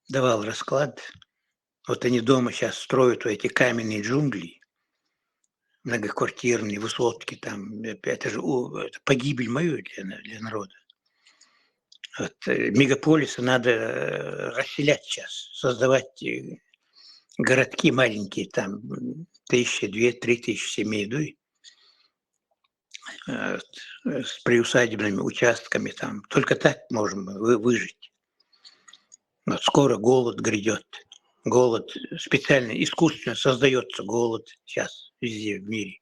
S8: давал расклад. Вот они дома сейчас строят эти каменные джунгли, многоквартирные высотки там. Это же это погибель мою для народа. Вот, мегаполисы надо расселять сейчас, создавать городки маленькие, там 1000, 2, 3 тысячи семей, с приусадебными участками. Там. Только так можем выжить. Вот скоро голод грядет. Голод специально, искусственно создается голод сейчас везде в мире.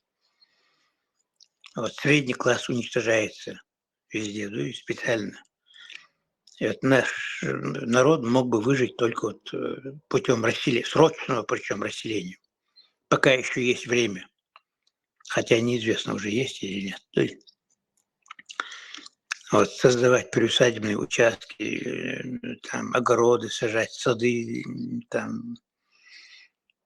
S8: Вот средний класс уничтожается везде, и специально. И вот наш народ мог бы выжить только вот путем расселения, срочного причем расселения. Пока еще есть время. Хотя неизвестно, уже есть или нет. Вот, создавать приусадебные участки, там, огороды сажать, сады, там,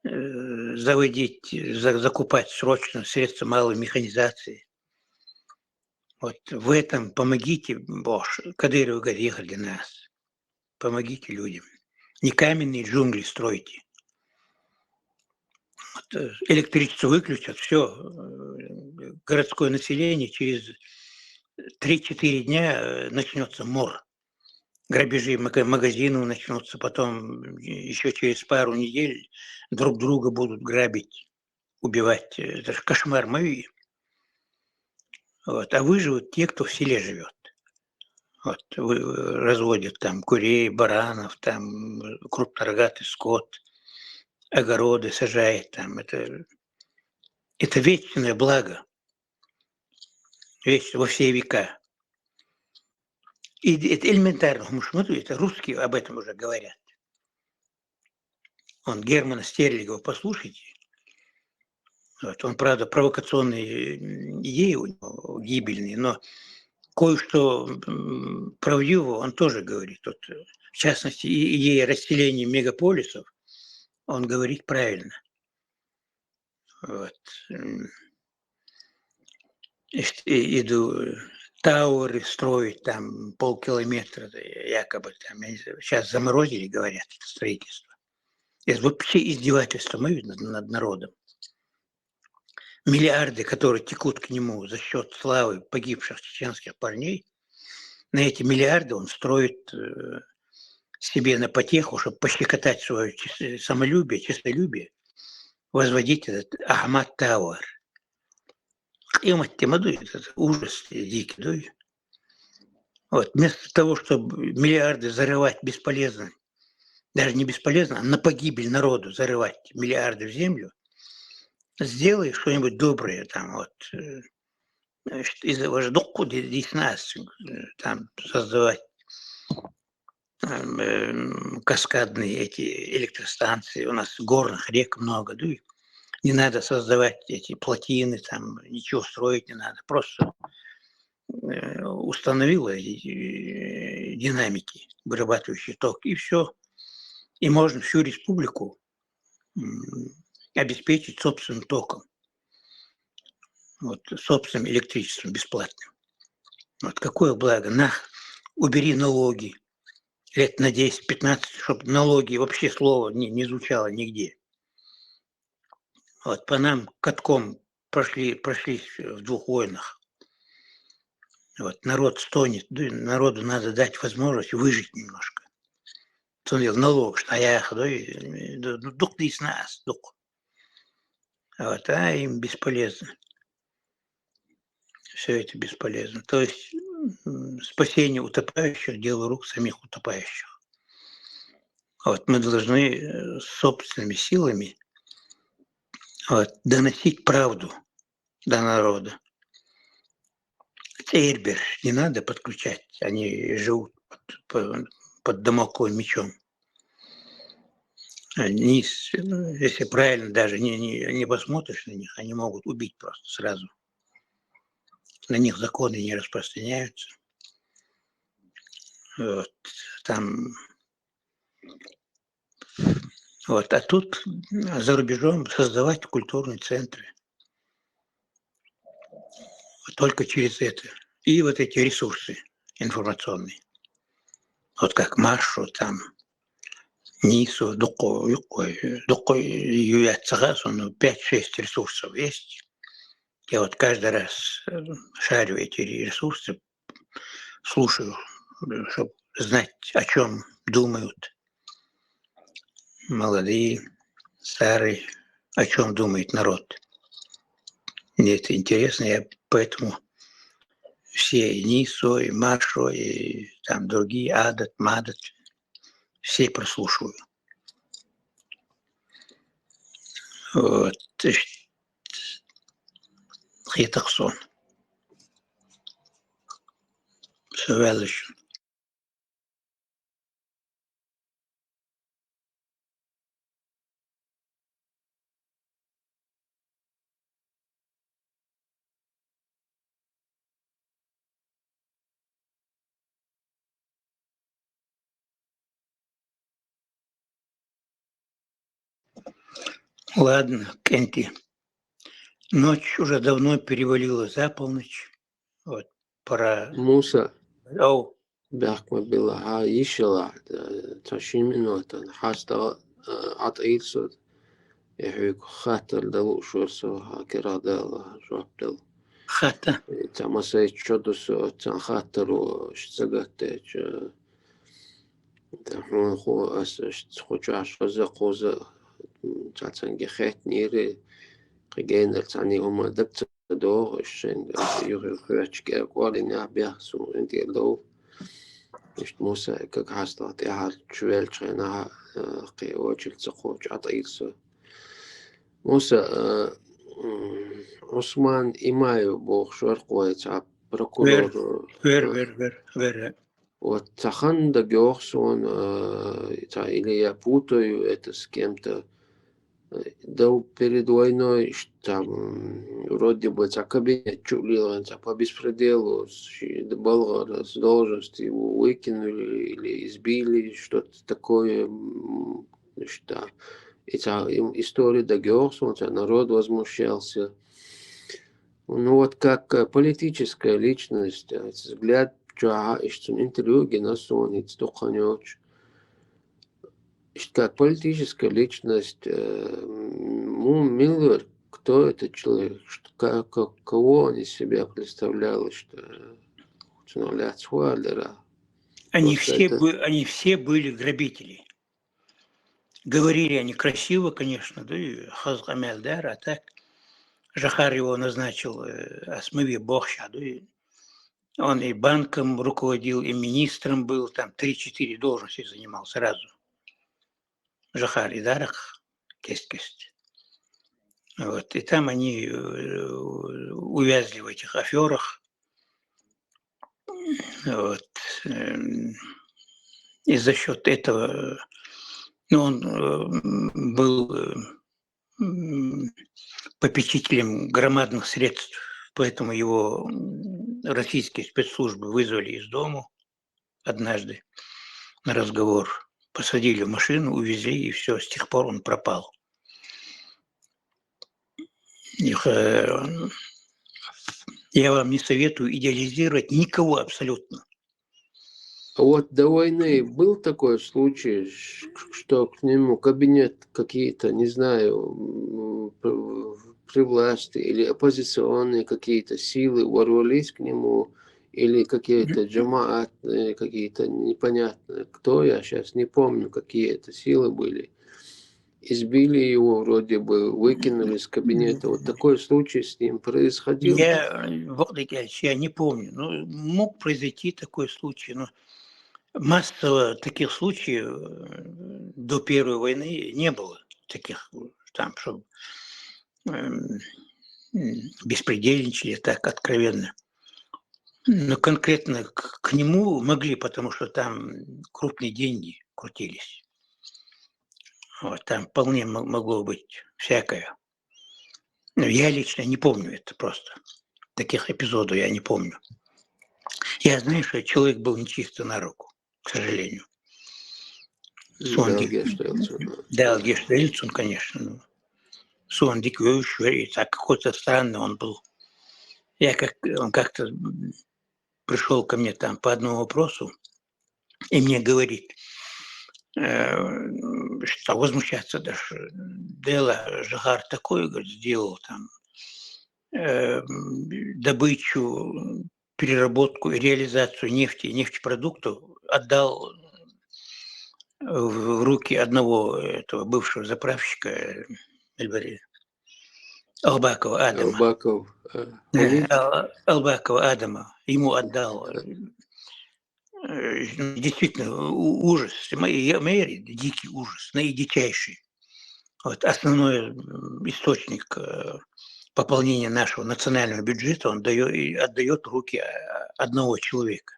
S8: заводить, закупать срочно средства малой механизации. Вот в этом помогите, Бог, Кадыров говорит для нас. Помогите людям. Не каменные джунгли стройте. Вот, электричество выключат, все, городское население через 3-4 дня начнется мор. Грабежи магазинов начнутся, потом еще через пару недель друг друга будут грабить, убивать. Это же кошмар мой. Вот. А выживут те, кто в селе живет. Вот. Разводят там курей, баранов, там крупнорогатый скот, огороды сажает там. Это вечное благо. Во все века. И это элементарно. Это русские об этом уже говорят. Он Германа Стерлигова, послушайте. Вот. Он, правда, провокационные идеи у него гибельные, но кое-что правдивого он тоже говорит. Вот, в частности, идея расселения мегаполисов, он говорит правильно. Вот. Иду тауры строить там полкилометра, якобы там, я не знаю, сейчас заморозили, говорят, это строительство. Это вообще издевательство мое над народом. Миллиарды, которые текут к нему за счет славы погибших чеченских парней, на эти миллиарды он строит себе на потеху, чтобы пощекотать свое самолюбие, честолюбие, возводить этот Ахмад Тауэр. Это ужас дикий. Вот. Вместо того, чтобы миллиарды зарывать бесполезно, даже не бесполезно, а на погибель народу зарывать миллиарды в землю, сделай что-нибудь доброе там вот. Из Вождоку здесь нас там создавать каскадные эти электростанции. У нас горных рек много, не надо создавать эти плотины, там ничего строить не надо. Просто установила динамики, вырабатывающие ток, и все. И можно всю республику обеспечить собственным током. Вот, собственным электричеством бесплатным. Вот какое благо. Убери налоги. Лет на 10-15, чтобы налоги вообще слово не звучало нигде. Вот по нам катком прошлись в 2 войнах. Вот, народ стонет, народу надо дать возможность выжить немножко. Смотрел налог, что я дух из нас, дух. Вот, а им бесполезно. Все это бесполезно. То есть спасение утопающих – дело рук самих утопающих. Вот, мы должны собственными силами доносить правду до народа. Эрбер не надо подключать, они живут под дамокловым мечом. Они, если правильно даже не посмотришь на них, они могут убить просто сразу. На них законы не распространяются. Вот. Там Вот. А тут за рубежом создавать культурные центры. Только через это. И вот эти ресурсы информационные. Вот как Машу, там, Нису, Дукой, Юяцагас, 5-6 ресурсов есть. Я вот каждый раз шарю эти ресурсы, слушаю, чтобы знать, о чем думают молодые, старые, о чем думает народ. Мне это интересно, я поэтому все Нису, и Машу, и там другие, Адат, Мадат, все прослушиваю. Вот. Хитахсон. Савелыч. Ладно, Кенти. Ночь уже давно перевалила за полночь. Вот, пора...
S5: Муса,
S8: Оу,
S5: бяхма била ха ишала, 20 минут, хаста عطيلسود يحويك خاطر دلو شو سو هاكرا دل جواب دل
S8: хата.
S5: تما سي تشدو سو تان خاطر وشتزقت تحون خو أس خو جاش خزا قوزا تاتسانجي خيت نيري قيجين التاني هما دكت دو الشين يغير خيرتش كير قوالي نعبيا سو انتي لو مش موسى كك حاستا تيها شويل تشينها قي وجل تقوج عطيلسو موسى عثمان إمايو بوخ شرق ويتعب بروكولور
S8: Вер.
S5: وتخن دا جوخسون تا إليا بوتو это с кем-то да перед войной там вроде бы за кабинет чулил по беспределу болгар с должности его выкинули или избили что-то такое что эта история до Георгсона, народ возмущался. Ну вот как политическая личность, взгляд, что интервью Генасон, как политическая личность, Миллер, кто этот человек, кого он из себя представлял, что
S8: Они все были грабители. Говорили они красиво, конечно, да, и Хазгамельдар, а так Жахар его назначил Асмави Бохша, да, и он и банком руководил, и министром был, там 3-4 должности занимал сразу. Жахар Идарах, Кесть. Вот, и там они увязли в этих аферах. Вот. И за счет этого он был попечителем громадных средств, поэтому его российские спецслужбы вызвали из дома однажды на разговор, посадили в машину, увезли, и все, с тех пор он пропал. Я вам не советую идеализировать никого абсолютно.
S5: Вот до войны был такой случай, что к нему кабинет какие-то, не знаю, при власти или оппозиционные какие-то силы ворвались к нему, или какие-то джамаат, какие-то непонятные, кто, я сейчас не помню, какие это силы были. Избили его, вроде бы, выкинули из кабинета. Вот такой случай с ним происходил.
S8: Я не помню. Ну, мог произойти такой случай, но массово таких случаев до Первой войны не было. Таких, там, чтобы беспредельничали так откровенно. Но конкретно к нему могли, потому что там крупные деньги крутились. Вот, там вполне могло быть всякое. Но я лично не помню это просто. Таких эпизодов я не помню. Я знаю, что человек был нечисто на руку, к сожалению. Далге Штельцун, конечно. Ну. Суандик Вёвишвери, так какой-то странный он был. Он как-то пришел ко мне там по одному вопросу и мне говорит, что возмущаться даже. Дело Жахар такое, говорит, сделал там добычу, переработку и реализацию нефти и нефтепродуктов отдал в руки одного этого бывшего заправщика Албакова Адама. Албакова Адама. Ему отдал. Действительно, ужас. Мэри, дикий ужас, наидичайший. Вот основной источник пополнения нашего национального бюджета он отдает в руки одного человека.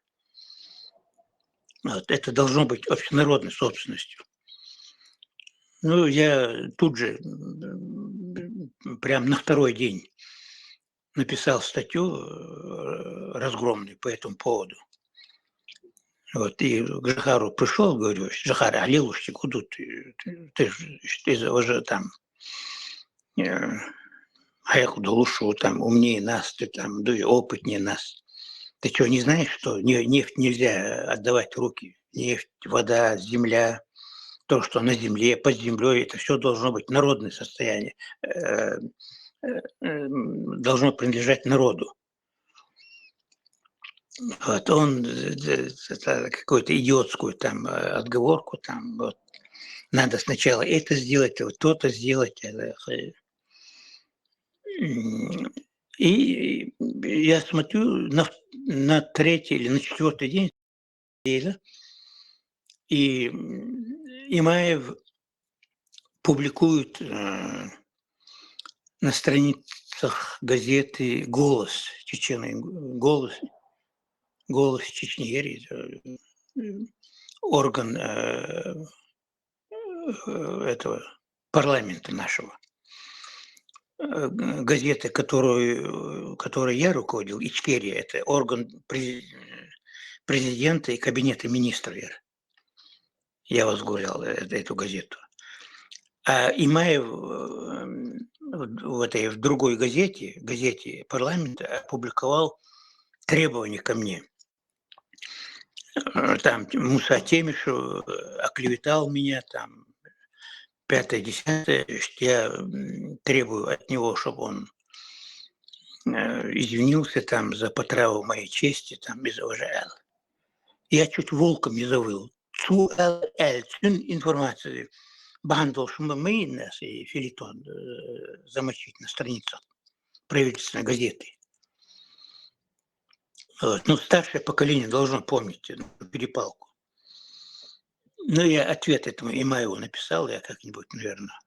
S8: Вот. Это должно быть общенародной собственностью. Ну, я тут же, прям на второй день, написал статью разгромную по этому поводу. Вот, и к Жахару пришел, говорю, Жахар, Алилушки, куда ты уже там, а я куда лучше, там, умнее нас, ты там, опытнее нас. Ты что, не знаешь, что нефть нельзя отдавать в руки? Нефть, вода, земля, то, что на земле, под землей, это все должно быть народное состояние, должно принадлежать народу. Вот он какую-то идиотскую там отговорку, там, вот, надо сначала это сделать, вот то-то сделать. И я смотрю на третий или на четвертый день, и Имаев публикует на страницах газеты «Голос» Чечены, «Голос Чечни», орган этого парламента нашего. Газета, которой я руководил, Ичкерия, это орган президента и кабинета министров. Я возглавлял эту газету. А Имаев в другой газете парламента, опубликовал требования ко мне. Там Муса Темишев оклеветал меня, там 5-10, что я требую от него, чтобы он извинился там за потраву моей чести, там, и зауважал. Я чуть волком не завыл. Цу информацию бандл, что мы нас и филитон замочить на страницах правительственной газеты. Вот. Ну, старшее поколение должно помнить перепалку. Ну, я ответ этому Имаеву написал, я как-нибудь, наверное,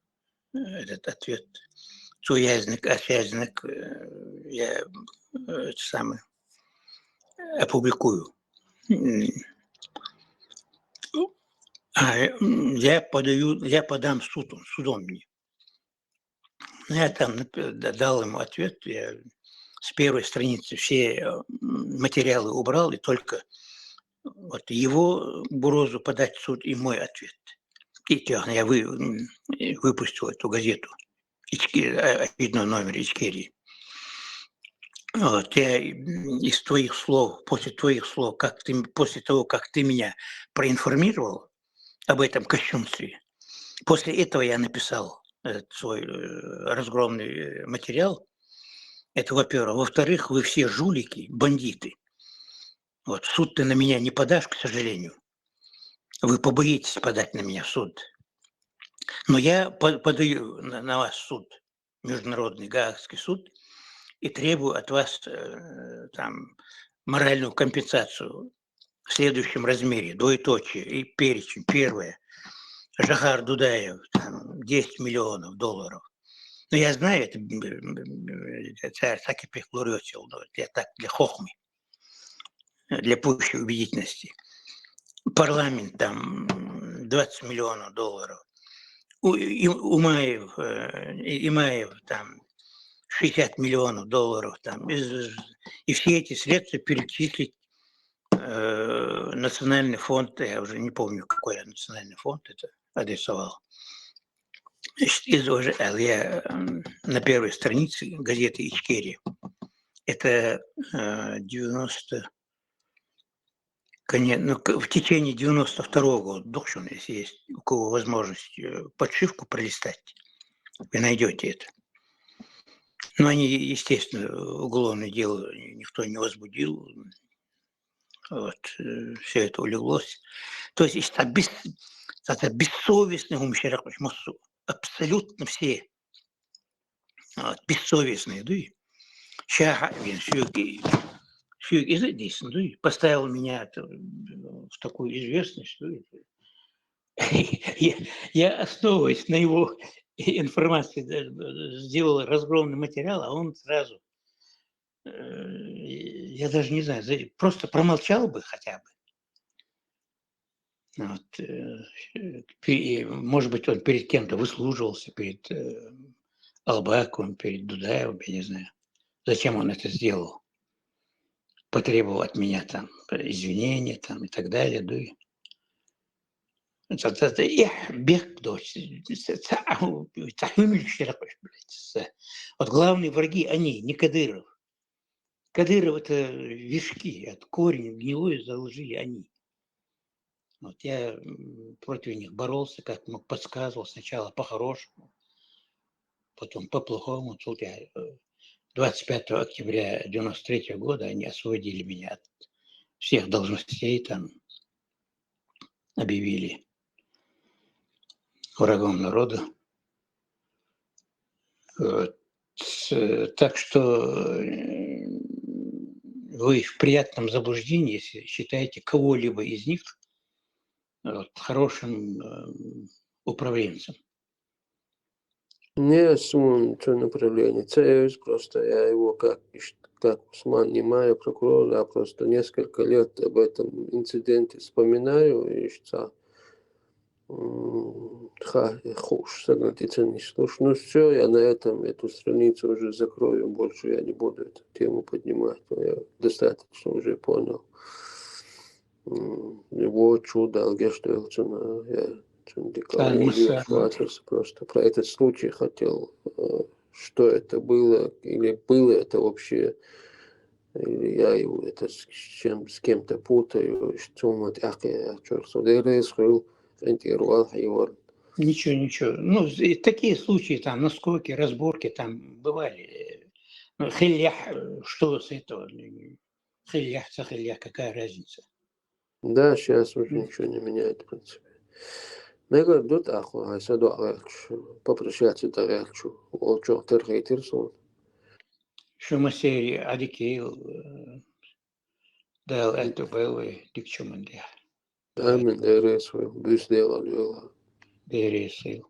S8: этот ответ. Цуязник, осязник, я самый опубликую. Я подам судом мне. Я там дал ему ответ, я с первой страницы все материалы убрал, и только вот его угрозу подать в суд и мой ответ. И я выпустил эту газету, очередной номер Ичкерии. Вот, я из твоих слов, после твоих слов, после того, как ты меня проинформировал об этом кощунстве, после этого я написал этот свой разгромный материал. Это, во-первых. Во-вторых, вы все жулики, бандиты. Вот, в суд ты на меня не подашь, к сожалению. Вы побоитесь подать на меня в суд. Но я подаю на вас в суд, Международный Гаагский суд, и требую от вас там моральную компенсацию в следующем размере, двоеточие и перечень. Первое. Жахар Дудаев, там, 10 миллионов долларов. Но я знаю, это царь так и пехлурётил, я так для хохмы, для пущей убедительности. Парламент там 20 миллионов долларов. Имаев там 60 миллионов долларов. Там, и все эти средства перечислить национальный фонд, я уже не помню, какой я национальный фонд это адресовал. Значит, я на первой странице газеты «Ичкерия». Это 90... в течение 92-го года, Духшин, если есть у кого возможность подшивку пролистать, вы найдете это. Но они, естественно, уголовное дело никто не возбудил. Вот, все это улеглось. То есть это бессовестные умщерах, абсолютно все вот, бессовестные, да, поставил меня в такую известность, я основываясь на его информации сделал разгромный материал, а он сразу, я даже не знаю, просто промолчал бы хотя бы. Вот, может быть, он перед кем-то выслуживался, перед Албаковым, перед Дудаевым, я не знаю. Зачем он это сделал? Потребовал от меня там извинения там, и так далее. Да. Вот главные враги они, не Кадыров. Кадыров это вишки, от корня гнилое заложили они. Вот я против них боролся, как мог, подсказывал сначала по-хорошему, потом по-плохому. Тут я 25 октября 1993 года они освободили меня от всех должностей, там объявили врагом народа. Так что вы в приятном заблуждении, если считаете кого-либо из них хорошим управленцем.
S5: Не сумму направление. Це просто я его как Усман Немаев, прокурор, я просто несколько лет об этом инциденте вспоминаю, и что ну все, я на этом эту страницу уже закрою, больше я не буду эту тему поднимать, я достаточно уже понял. Его чудо, я просто про этот случай хотел, что это было, или было это вообще, или я его это с кем-то путаю, что вот
S8: Ничего. Ну, такие случаи, там, наскоки, разборки там бывали. Хиллях, что с этого? Хиллях, какая разница?
S5: Да, сейчас уже ничего не меняет, в принципе. Я говорю, тут я сяду попрощаться, он что, терхейтерсон.
S8: Шумасери, Адикейл, дал это было, дикчуманде.
S5: Амин, свой, бюст делал.
S8: Бересил.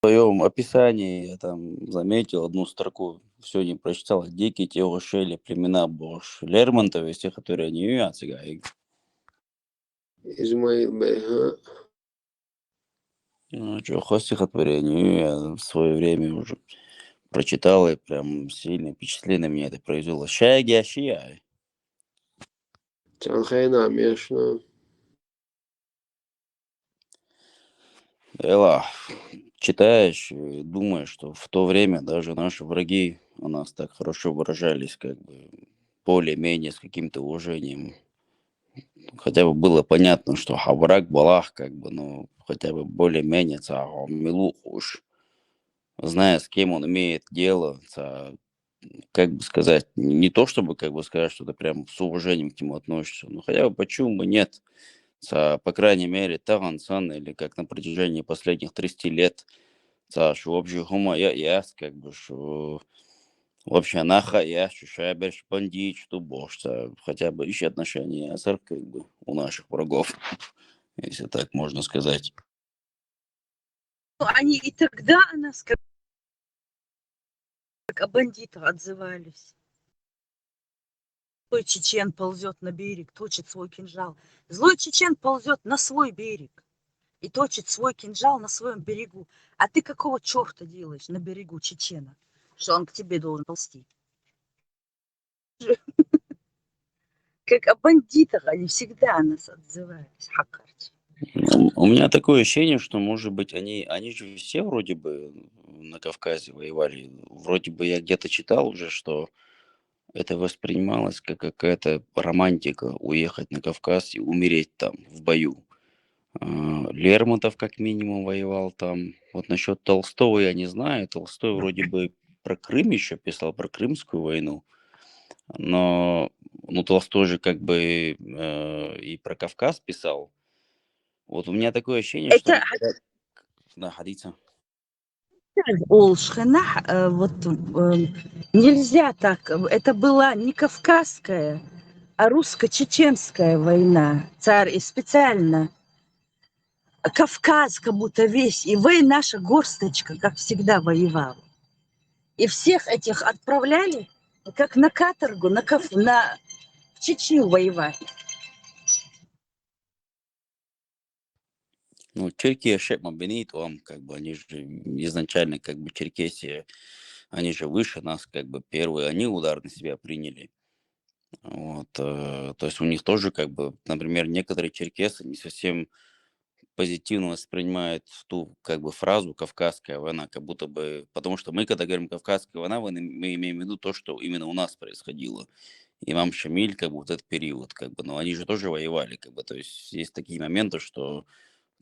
S9: В своем описании я там заметил одну строку, все не прочитал. Дикие телошели племена Бош Лермонтова, стихотворение Юяцига.
S5: Измаил Бейга.
S9: Ну, что, стихотворение я в свое время уже прочитал, и прям сильное впечатление на меня это произвело. Шая.
S5: Чанхайна, мешно.
S9: Эла, читаешь и думаешь, что в то время даже наши враги у нас так хорошо выражались, как бы более-менее с каким-то уважением. Хотя бы было понятно, что враг Балах, как бы, ну, хотя бы более-менее милух уж, зная, с кем он имеет дело, как бы сказать, не то чтобы, как бы сказать, что ты прям с уважением к нему относишься, но хотя бы почему бы нет, по крайней мере, Тагансан, или как на протяжении последних 30 лет, что вообще хума я, как бы, что вообще наха я ощущаю больше бандит, что бож, хотя бы еще отношения как бы у наших врагов, если так можно сказать.
S10: Они и тогда о нас как о бандитах отзывались. Злой чечен ползет на берег, точит свой кинжал. Злой чечен ползет на свой берег и точит свой кинжал на своем берегу. А ты какого черта делаешь на берегу чечена, что он к тебе должен ползти? Как о бандитах они всегда о нас отзывались. Хакарти.
S9: У меня такое ощущение, что, может быть, они же все вроде бы на Кавказе воевали. Вроде бы я где-то читал уже, что это воспринималось как какая-то романтика уехать на Кавказ и умереть там в бою. Лермонтов как минимум воевал там. Вот насчет Толстого я не знаю. Толстой вроде бы про Крым еще писал, про Крымскую войну. Но Толстой же как бы и про Кавказ писал. Вот у меня такое ощущение, что...
S10: Это
S9: Да, Хадица.
S10: Ол Шхенах, нельзя так. Это была не кавказская, а русско-чеченская война. Царь и специально Кавказ как будто весь, и вы, наша горсточка, как всегда, воевала. И всех этих отправляли, как на каторгу, в Чечню воевать.
S9: Черкия, Шепма, Бенит, как бы они же изначально, как бы Черкесия, они же выше нас, как бы первые, они удар на себя приняли. Вот, то есть у них тоже, как бы, например, некоторые черкесы не совсем позитивно воспринимают ту, как бы, фразу «Кавказская война», как будто бы, потому что мы, когда говорим «Кавказская война», мы имеем в виду то, что именно у нас происходило. Имам Шамиль, как бы, вот этот период, как бы, но они же тоже воевали, как бы, то есть есть такие моменты, что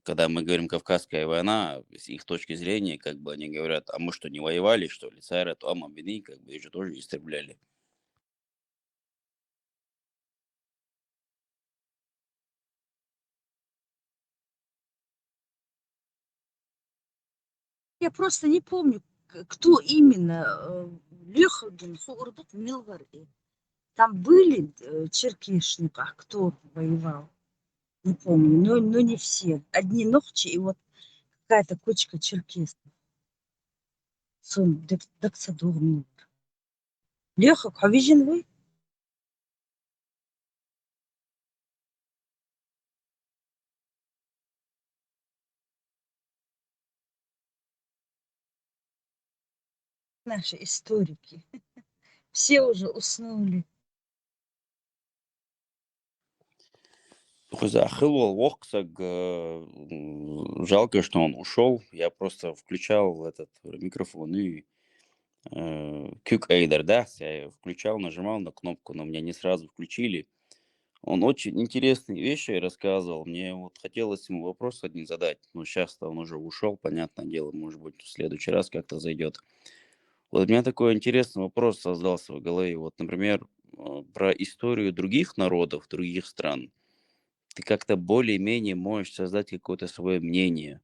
S9: когда мы говорим «Кавказская война», с их точки зрения, как бы, они говорят: а мы что, не воевали, что ли? Царь Туама Бени, как бы, их же тоже истребляли.
S10: Я просто не помню, кто именно. Лехагин, Хуурдут, Милварди. Там были черкешники, кто воевал. Не помню, но не все. Одни ногчи и вот какая-то кучка черкесов. Сон, доксадурный. Леха, Хавижин вы? Наши историки. Все уже уснули.
S9: Хызахыл Воксак, жалко, что он ушел. Я просто включал этот микрофон и Кюк Эйдер, да, я включал, нажимал на кнопку, но меня не сразу включили. Он очень интересные вещи рассказывал. Мне вот хотелось ему вопрос один задать, но сейчас-то он уже ушел, понятное дело, может быть, в следующий раз как-то зайдет. Вот у меня такой интересный вопрос создался в голове. Вот, например, про историю других народов, других стран. Ты как-то более-менее можешь создать какое-то свое мнение.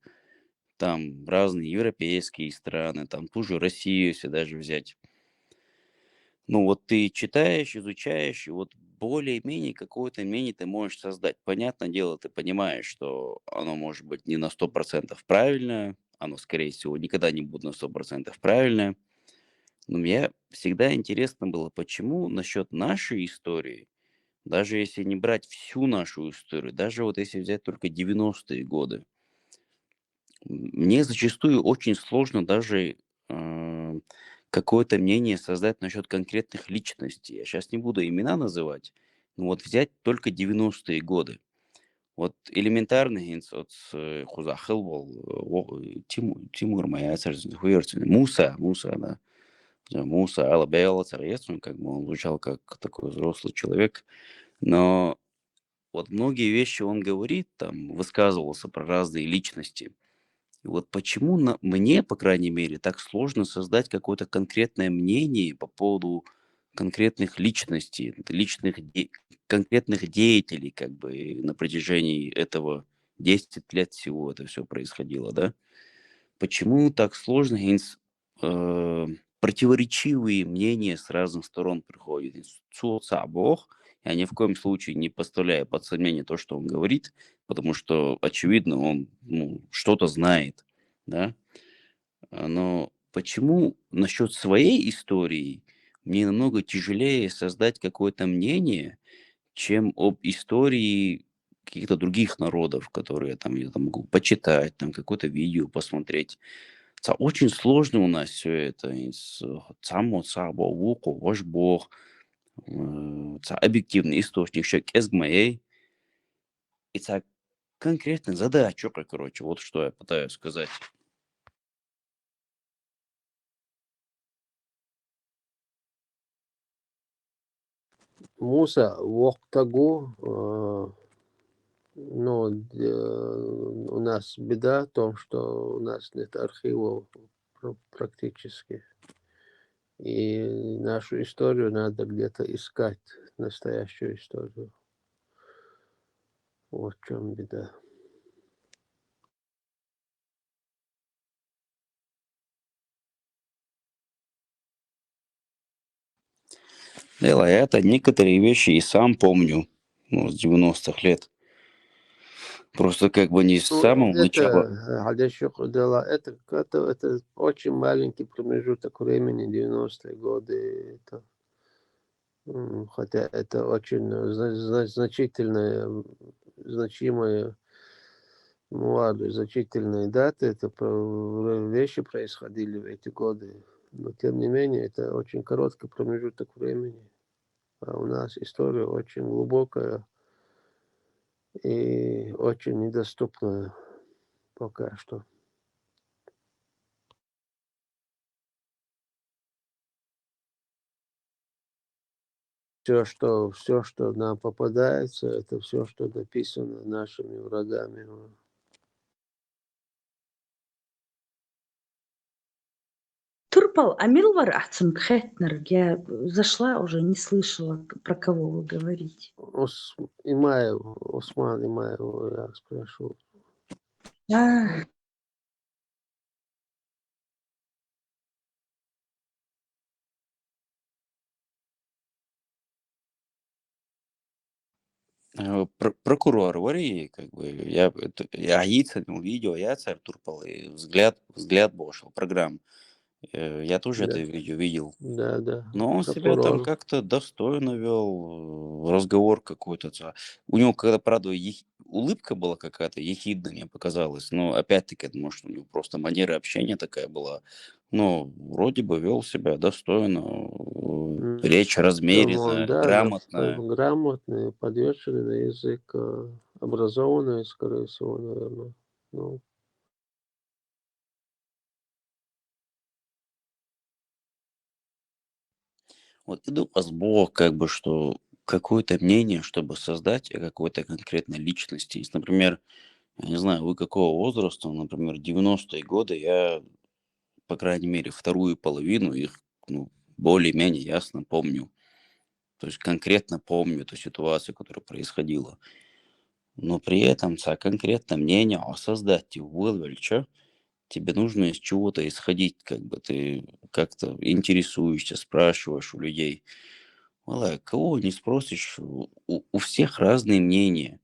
S9: Там разные европейские страны, там ту же Россию, если даже взять. Ну вот ты читаешь, изучаешь, и вот более-менее какое-то мнение ты можешь создать. Понятное дело, ты понимаешь, что оно может быть не на 100% правильное, оно, скорее всего, никогда не будет на 100% правильное. Но мне всегда интересно было, почему насчет нашей истории, даже если не брать всю нашу историю, даже вот если взять только 90-е годы, мне зачастую очень сложно даже какое-то мнение создать насчет конкретных личностей. Я сейчас не буду имена называть, но вот взять только 90-е годы. Вот элементарный инс от Хузахыл был, Тимур моя Муса, да. Муса Алабейла Царец, он как бы он звучал как такой взрослый человек, но вот многие вещи он говорит, там, высказывался про разные личности. И вот почему мне, по крайней мере, так сложно создать какое-то конкретное мнение по поводу конкретных личностей, конкретных деятелей, как бы на протяжении этого 10 лет всего это все происходило, да? Почему так сложно, противоречивые мнения с разных сторон приходят? Бог, я ни в коем случае не поставляю под сомнение то, что он говорит, потому что, очевидно, он что-то знает. да? Но почему насчет своей истории мне намного тяжелее создать какое-то мнение, чем об истории каких-то других народов, которые там я там могу почитать, там какое-то видео посмотреть. Очень сложно у нас все это. Ваш Бог, объективный источник, человек эзгмаэй, и конкретная задача, короче, вот что я пытаюсь сказать.
S5: Муса, Вохтагу, но у нас беда в том, что у нас нет архивов практически. И нашу историю надо где-то искать, настоящую историю. Вот в чем беда.
S9: Дело, это некоторые вещи и сам помню, с 90-х лет. Просто как бы не с самого начала.
S5: Это очень маленький промежуток времени, 90-е годы. Хотя это очень значительная, значимая, значительные даты, вещи происходили в эти годы. Но тем не менее, это очень короткий промежуток времени. А у нас история очень глубокая и очень недоступная пока что. Все, что нам попадается, это все, что написано нашими врагами.
S10: Турпал, а Милвар Ахцунгхетнер, я зашла уже, не слышала, про кого вы говорите.
S5: Осман Имаев, я спрошу.
S10: А,
S9: Прокурор вари, как бы, я яйцами видео, я царь Турпал, и взгляд бошел, программ. Я тоже это
S5: Да,
S9: видео видел.
S5: да,
S9: Но он себя там
S5: прокурор.
S9: как-то достойно вел, разговор какой-то. У него, когда, правда, улыбка была какая-то, ехидная, мне показалось. Но опять-таки, может, у него просто манера общения такая была. Но вроде бы вел себя достойно, речь
S5: Он,
S9: размеренная,
S5: да,
S9: грамотная.
S5: грамотный, подвешенный на язык, образованный, скорее всего, наверное. Ну,
S9: Вот иду по сбору, как бы, что какое-то мнение, чтобы создать о какой-то конкретной личности. Если, например, я не знаю, вы какого возраста, например, 90-е годы, я, по крайней мере, вторую половину их, более-менее ясно помню. То есть конкретно помню эту ситуацию, которая происходила. Но при этом конкретно мнение о создать Уэлвельча, тебе нужно из чего-то исходить, как бы ты как-то интересуешься, спрашиваешь у людей. Кого не спросишь, у всех разные мнения.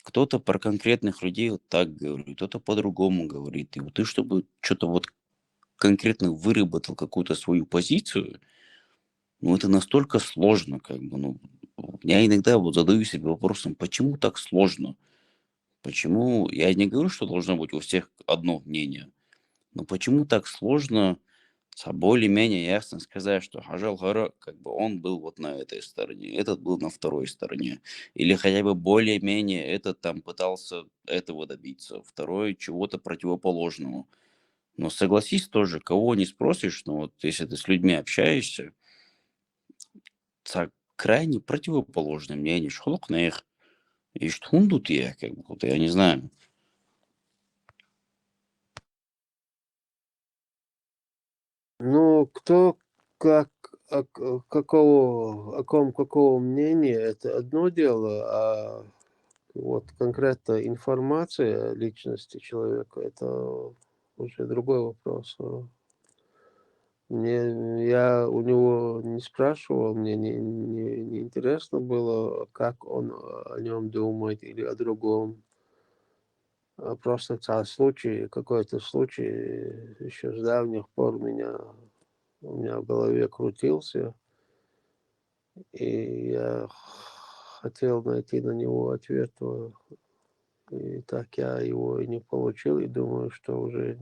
S9: Кто-то про конкретных людей вот так говорит, кто-то по-другому говорит. И вот ты, чтобы что-то вот конкретно выработал какую-то свою позицию, это настолько сложно, как бы, я иногда вот задаю себе вопросом, почему так сложно? Почему, я не говорю, что должно быть у всех одно мнение, но почему так сложно более-менее ясно сказать, что Хажал Гара, как бы он был вот на этой стороне, этот был на второй стороне. Или хотя бы более-менее этот там пытался этого добиться, второй чего-то противоположного. Но согласись тоже, кого не спросишь, вот если ты с людьми общаешься, крайне противоположное мнение, шхолок на их, и штундут я, как бы, вот я не знаю.
S5: кто какого мнения, это одно дело, а вот конкретно информация о личности человека, это уже другой вопрос. Я у него не спрашивал, мне не интересно было, как он о нем думает или о другом. просто случай, какой-то случай еще с давних пор у меня в голове крутился, и я хотел найти на него ответ, и так я его и не получил, и думаю, что уже,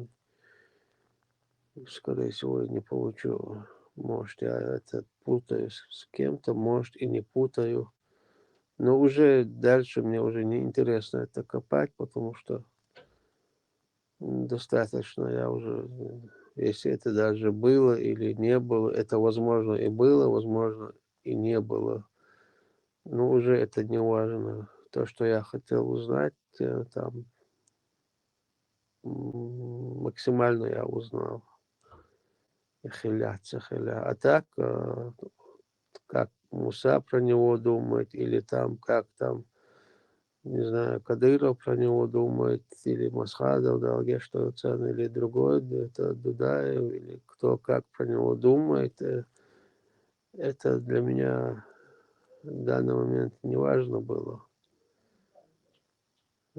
S5: скорее всего, и не получу. Может, я это путаю с кем-то, может, и не путаю. Но уже дальше мне уже не интересно это копать, потому что достаточно я уже, если это даже было или не было, это возможно и было, возможно и не было. Но уже это не важно. То, что я хотел узнать, там максимально я узнал. Хиля. А так, как Муса про него думает, или там, как там, не знаю, Кадыров про него думает, или Масхадов, Дагештовцан, или другой, это Дудаев, или кто как про него думает, это для меня в данный момент не важно было,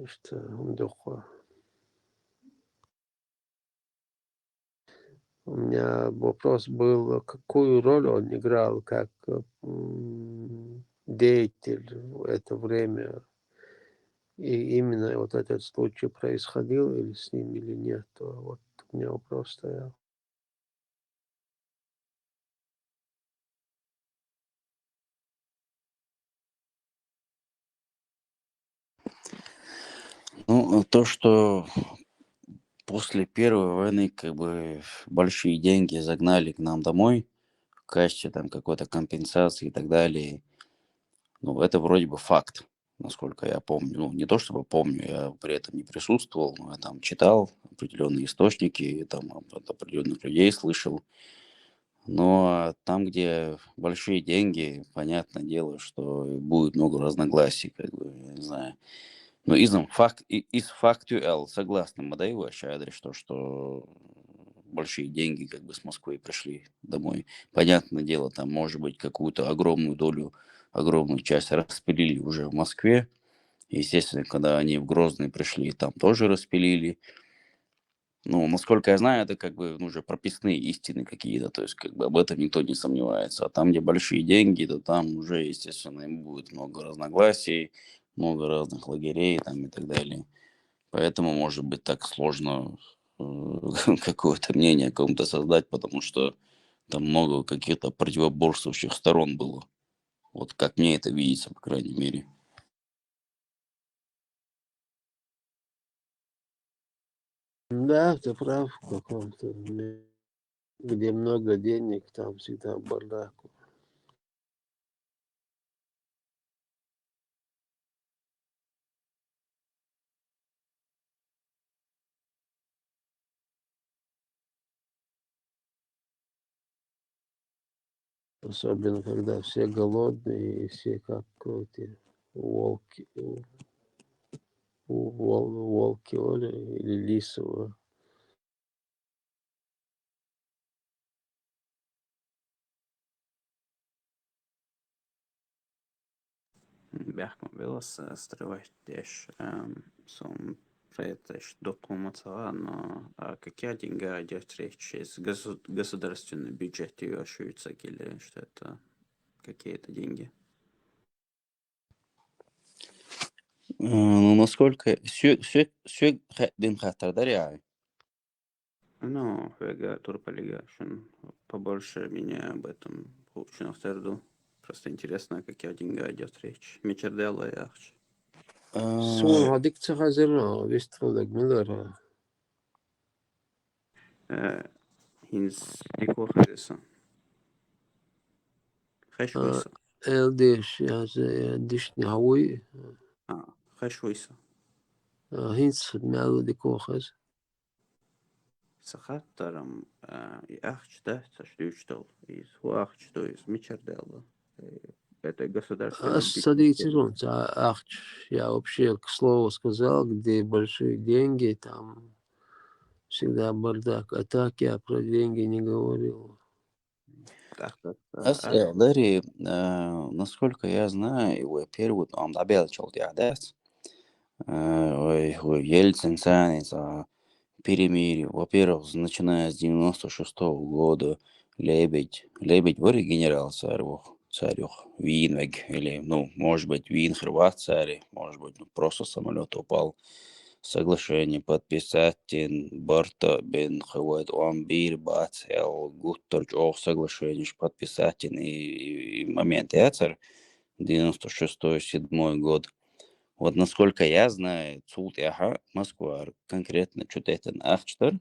S5: что он духо. У меня вопрос был, какую роль он играл как деятель в это время. И именно вот этот случай происходил или с ним, или нет. Вот у меня вопрос стоял.
S9: Ну, то, что после Первой войны как бы большие деньги загнали к нам домой в качестве там какой-то компенсации и так далее, ну, это вроде бы факт, насколько я помню. Ну, не то чтобы помню, я при этом не присутствовал, но я там читал определенные источники, там от определенных людей слышал. Но там, где большие деньги, понятное дело, что будет много разногласий, как бы, я не знаю. Но из фактуэл согласны Мадаева Щадрич, что большие деньги как бы с Москвы пришли домой. Понятное дело, там, может быть, какую-то огромную долю, огромную часть распилили уже в Москве. Естественно, когда они в Грозный пришли, там тоже распилили. Ну, насколько я знаю, это как бы уже прописные истины какие-то, то есть как бы об этом никто не сомневается. А там, где большие деньги, то там уже, естественно, им будет много разногласий, много разных лагерей там и так далее. Поэтому, может быть, так сложно какое-то мнение о ком-то создать, потому что там много каких-то противоборствующих сторон было. Вот как мне это видится, по крайней мере.
S5: Да, ты прав в каком-то, где много денег, там всегда бардак. Особенно, когда все голодные, и все как эти волки, волки Оля или лисы.
S9: Bjarkman Villas строить som проектаж документа, но о какие деньги идет речь из государственного бюджета увеличивается или что это какие-то деньги? Ну, насколько все дин хатардар я. Ну, я турполига, побольше меня об этом получено в Просто интересно, какие деньги идет речь. Мечердела и Ахч.
S5: Сумма адикция хазерна, вестфалдаг миллера.
S9: Хинс дикохайса. Хашвайса.
S5: Элдеш, я дишни хауи.
S9: Хашвайса.
S5: Хинс мял дикохаз.
S9: Сахаттарам и Ахч, да, сошлючтал. Из Хуахч, то есть Мечердела. Это государственный
S5: Смотрите,
S9: бюджет.
S5: Ахч, я вообще к слову сказал, где большие деньги, там всегда бардак. А так я про деньги не говорил.
S9: Дарья, насколько я знаю, его перевод он добавил что-то, Ой, Ельцин тянет перемирие. Во-первых, начиная с 96-го года Лебедь вори генерал царюх, Винвег, или, ну, может быть, Винхрват царь, может быть, ну, просто самолет упал. Соглашение подписать Барта бен Хавайт Уамбир Бацел Гутторч ох соглашение подписать и момент яцер 96-7 год. Вот насколько я знаю, Цулт Яха, Москва, конкретно что-то это Ахчтар,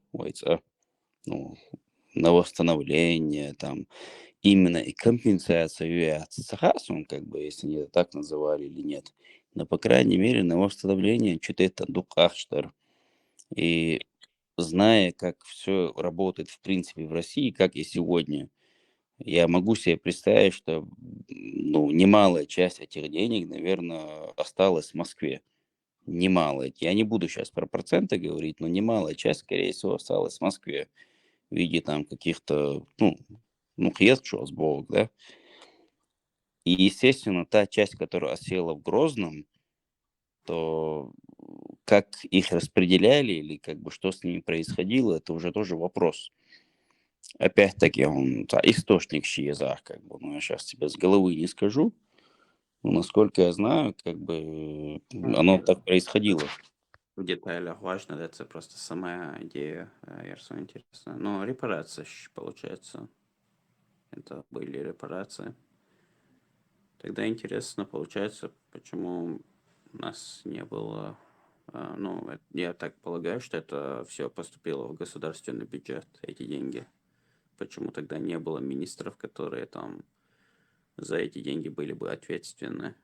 S9: ну, на восстановление, там, именно и компенсацию Сахасун, как бы, если они это так называли или нет. Но, по крайней мере, на восстановление что-то это Дук Ахчтар. И зная, как все работает, в принципе, в России, как и сегодня, я могу себе представить, что ну, немалая часть этих денег, наверное, осталась в Москве. Немалая. Я не буду сейчас про проценты говорить, но немалая часть, скорее всего, осталась в Москве в виде там каких-то, ну, Бог, да. И, естественно, та часть, которая осела в Грозном, то как их распределяли или как бы что с ними происходило, это уже тоже вопрос. Опять-таки, источник Шиезах, как бы, ну, я сейчас тебе с головы не скажу, но насколько я знаю, как бы оно так происходило. В деталях важно, это просто сама идея, Ярсу, интересно. Но репарация, получается, это были репарации. Тогда интересно, получается, почему у нас не было, ну, я так полагаю, что это все поступило в государственный бюджет, эти деньги. Почему тогда не было министров, которые там за эти деньги были бы ответственны?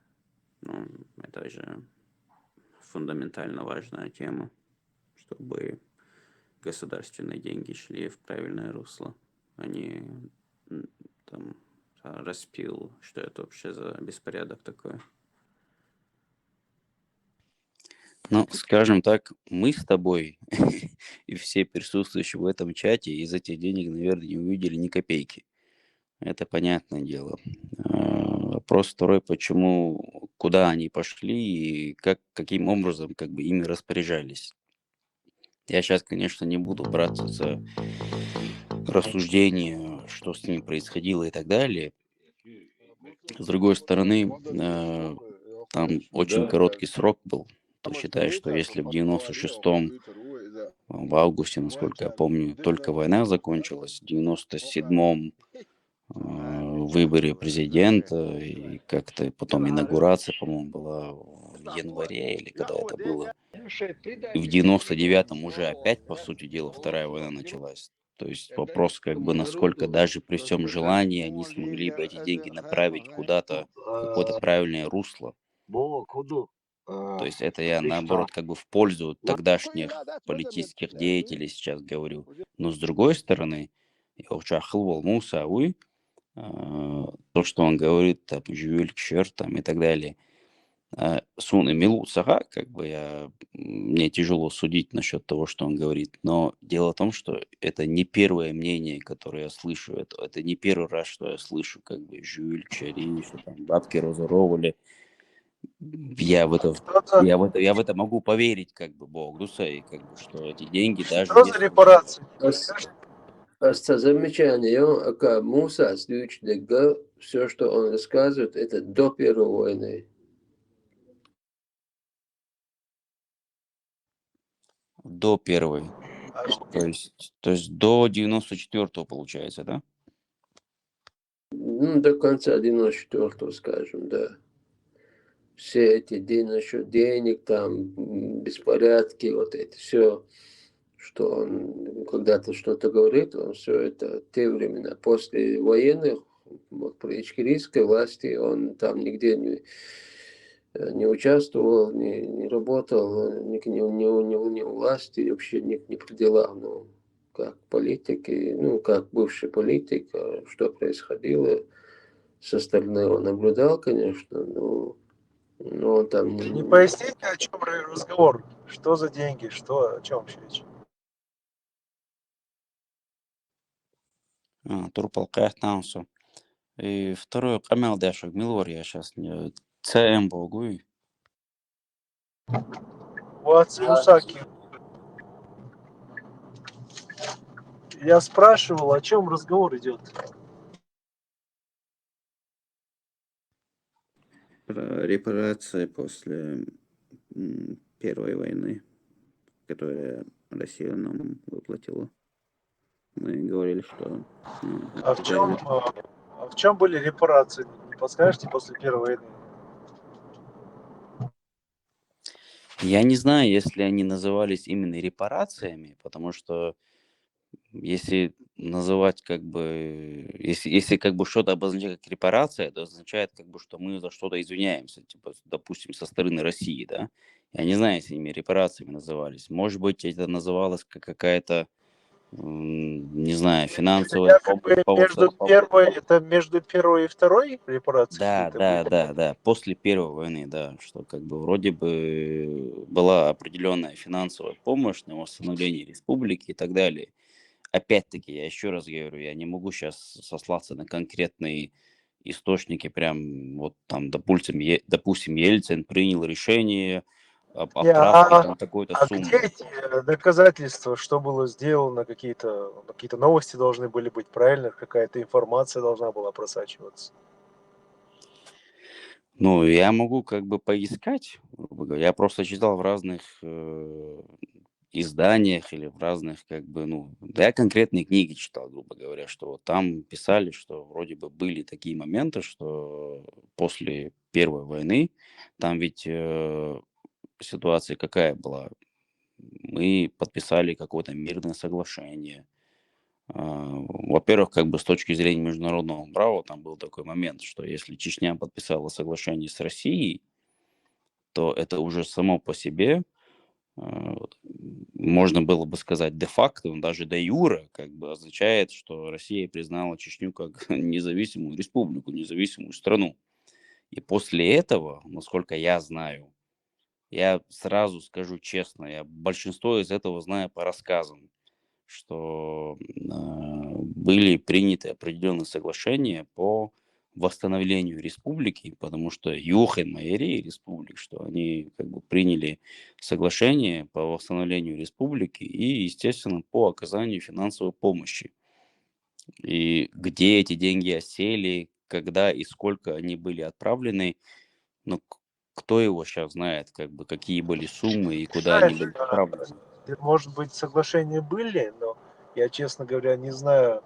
S9: Ну, это же фундаментально важная тема, чтобы государственные деньги шли в правильное русло, а не там распил, что это вообще за беспорядок такой. Ну, скажем так, мы с тобой и все присутствующие в этом чате из этих денег, наверное, не увидели ни копейки. Это понятное дело. Вопрос второй, почему, куда они пошли и каким образом как бы ими распоряжались. Я сейчас, конечно, не буду браться за рассуждение, что с ними происходило и так далее. С другой стороны, там очень короткий срок был. То считай, что если в 96-м, в августе, насколько я помню, только война закончилась, в 97-м выборе президента, и как-то потом инаугурация, по-моему, была в январе или когда это было. И в 99-м уже опять, по сути дела, вторая война началась. То есть вопрос, как бы, насколько даже при всем желании они смогли бы эти деньги направить куда-то, в какое-то правильное русло. То есть это я, наоборот, как бы в пользу тогдашних политических деятелей сейчас говорю. Но с другой стороны, то, что он говорит, там, Жюль Кшер, там, и так далее, Сун и Милу Сага, как бы мне тяжело судить насчет того, что он говорит, но дело в том, что это не первое мнение, которое я слышу, это не первый раз, что я слышу, как бы, Жюль, Кшери, что там, бабки Розоровали. Я в это могу поверить, как бы, Бог, и как бы, что эти деньги даже
S1: Что за
S9: если...
S1: репарации?
S5: Asta замечание, ака Муса Слючдега, все, что он рассказывает, это до Первой войны.
S9: До первой. То есть до 94-го, получается, да?
S5: Ну, до конца 94-го, скажем, да. Все эти насчет денег, там, беспорядки, вот это все, что он когда-то что-то говорит, он все это те времена. После военных, вот при ичкерийской власти, он там нигде не участвовал, не работал, не у власти, вообще не при делах, но как политик, ну, как бывший политик, что происходило со стороны, он наблюдал, конечно, но он там...
S1: Не поясните, о чем разговор? Что за деньги? Что, о чем вообще речь?
S9: Турпалка Тансу. И второй Камел Дэшек Милор, я сейчас не ЦМ Богуй.
S11: Вац Мусаки. Я спрашивал, о чем разговор идет.
S9: Про репарации после Первой войны, которую Россия нам выплатила. Мы говорили, что
S11: А в чем были репарации? Не подскажете после Первой войны?
S9: я не знаю, если они назывались именно репарациями, потому что если называть как бы, если как бы что-то обозначать как репарация, это означает как бы, что мы за что-то извиняемся, типа, допустим, со стороны России, да. Я не знаю, если ими репарациями назывались. Может быть, это называлось как какая-то, не знаю,
S11: Это
S9: финансовая помощь
S11: якобы между первой и второй репарации
S9: Да,
S11: какие-то были?
S9: да, да, да. После Первой войны, да, что как бы вроде бы была определенная финансовая помощь на восстановление республики и так далее. Опять-таки, я еще раз говорю, я не могу сейчас сослаться на конкретные источники, прям вот там, допустим, Ельцин принял решение об
S11: Не,
S9: отправке там такой-то
S11: а где
S9: суммы.
S11: эти доказательства, что было сделано, какие-то новости должны были быть, правильно? Какая-то информация должна была просачиваться.
S9: Ну, я могу как бы поискать, грубо говоря. Я просто читал в разных изданиях или в разных, как бы, ну, да, я конкретные книги читал, грубо говоря, что вот там писали, что вроде бы были такие моменты, что после Первой войны, там ведь ситуация какая была? Мы подписали какое-то мирное соглашение. Во-первых, как бы с точки зрения международного права, там был такой момент, что если Чечня подписала соглашение с Россией, то это уже само по себе можно было бы сказать де-факто, даже де-юре, как бы означает, что Россия признала Чечню как независимую республику, независимую страну. И после этого, насколько я знаю, я сразу скажу честно, я большинство из этого знаю по рассказам, что были приняты определенные соглашения по восстановлению республики, потому что Юхен Майери республик, что они как бы приняли соглашение по восстановлению республики и, естественно, по оказанию финансовой помощи. И где эти деньги осели, когда и сколько они были отправлены, ну, кто его сейчас знает, как бы, какие были суммы и куда они были отправлены.
S11: Может быть, соглашения были, но я, честно говоря, не знаю,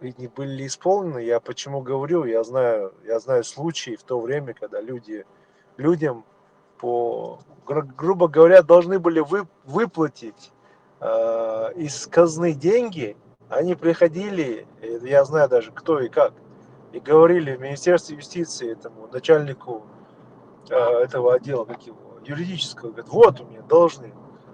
S11: ведь не были ли исполнены. Я почему говорю, я знаю случаи в то время, когда людям грубо говоря, должны были выплатить из казны деньги. Они приходили, я знаю даже кто и как, и говорили в Министерстве юстиции этому начальнику этого отдела, как его, юридического, говорит, вот у меня должны.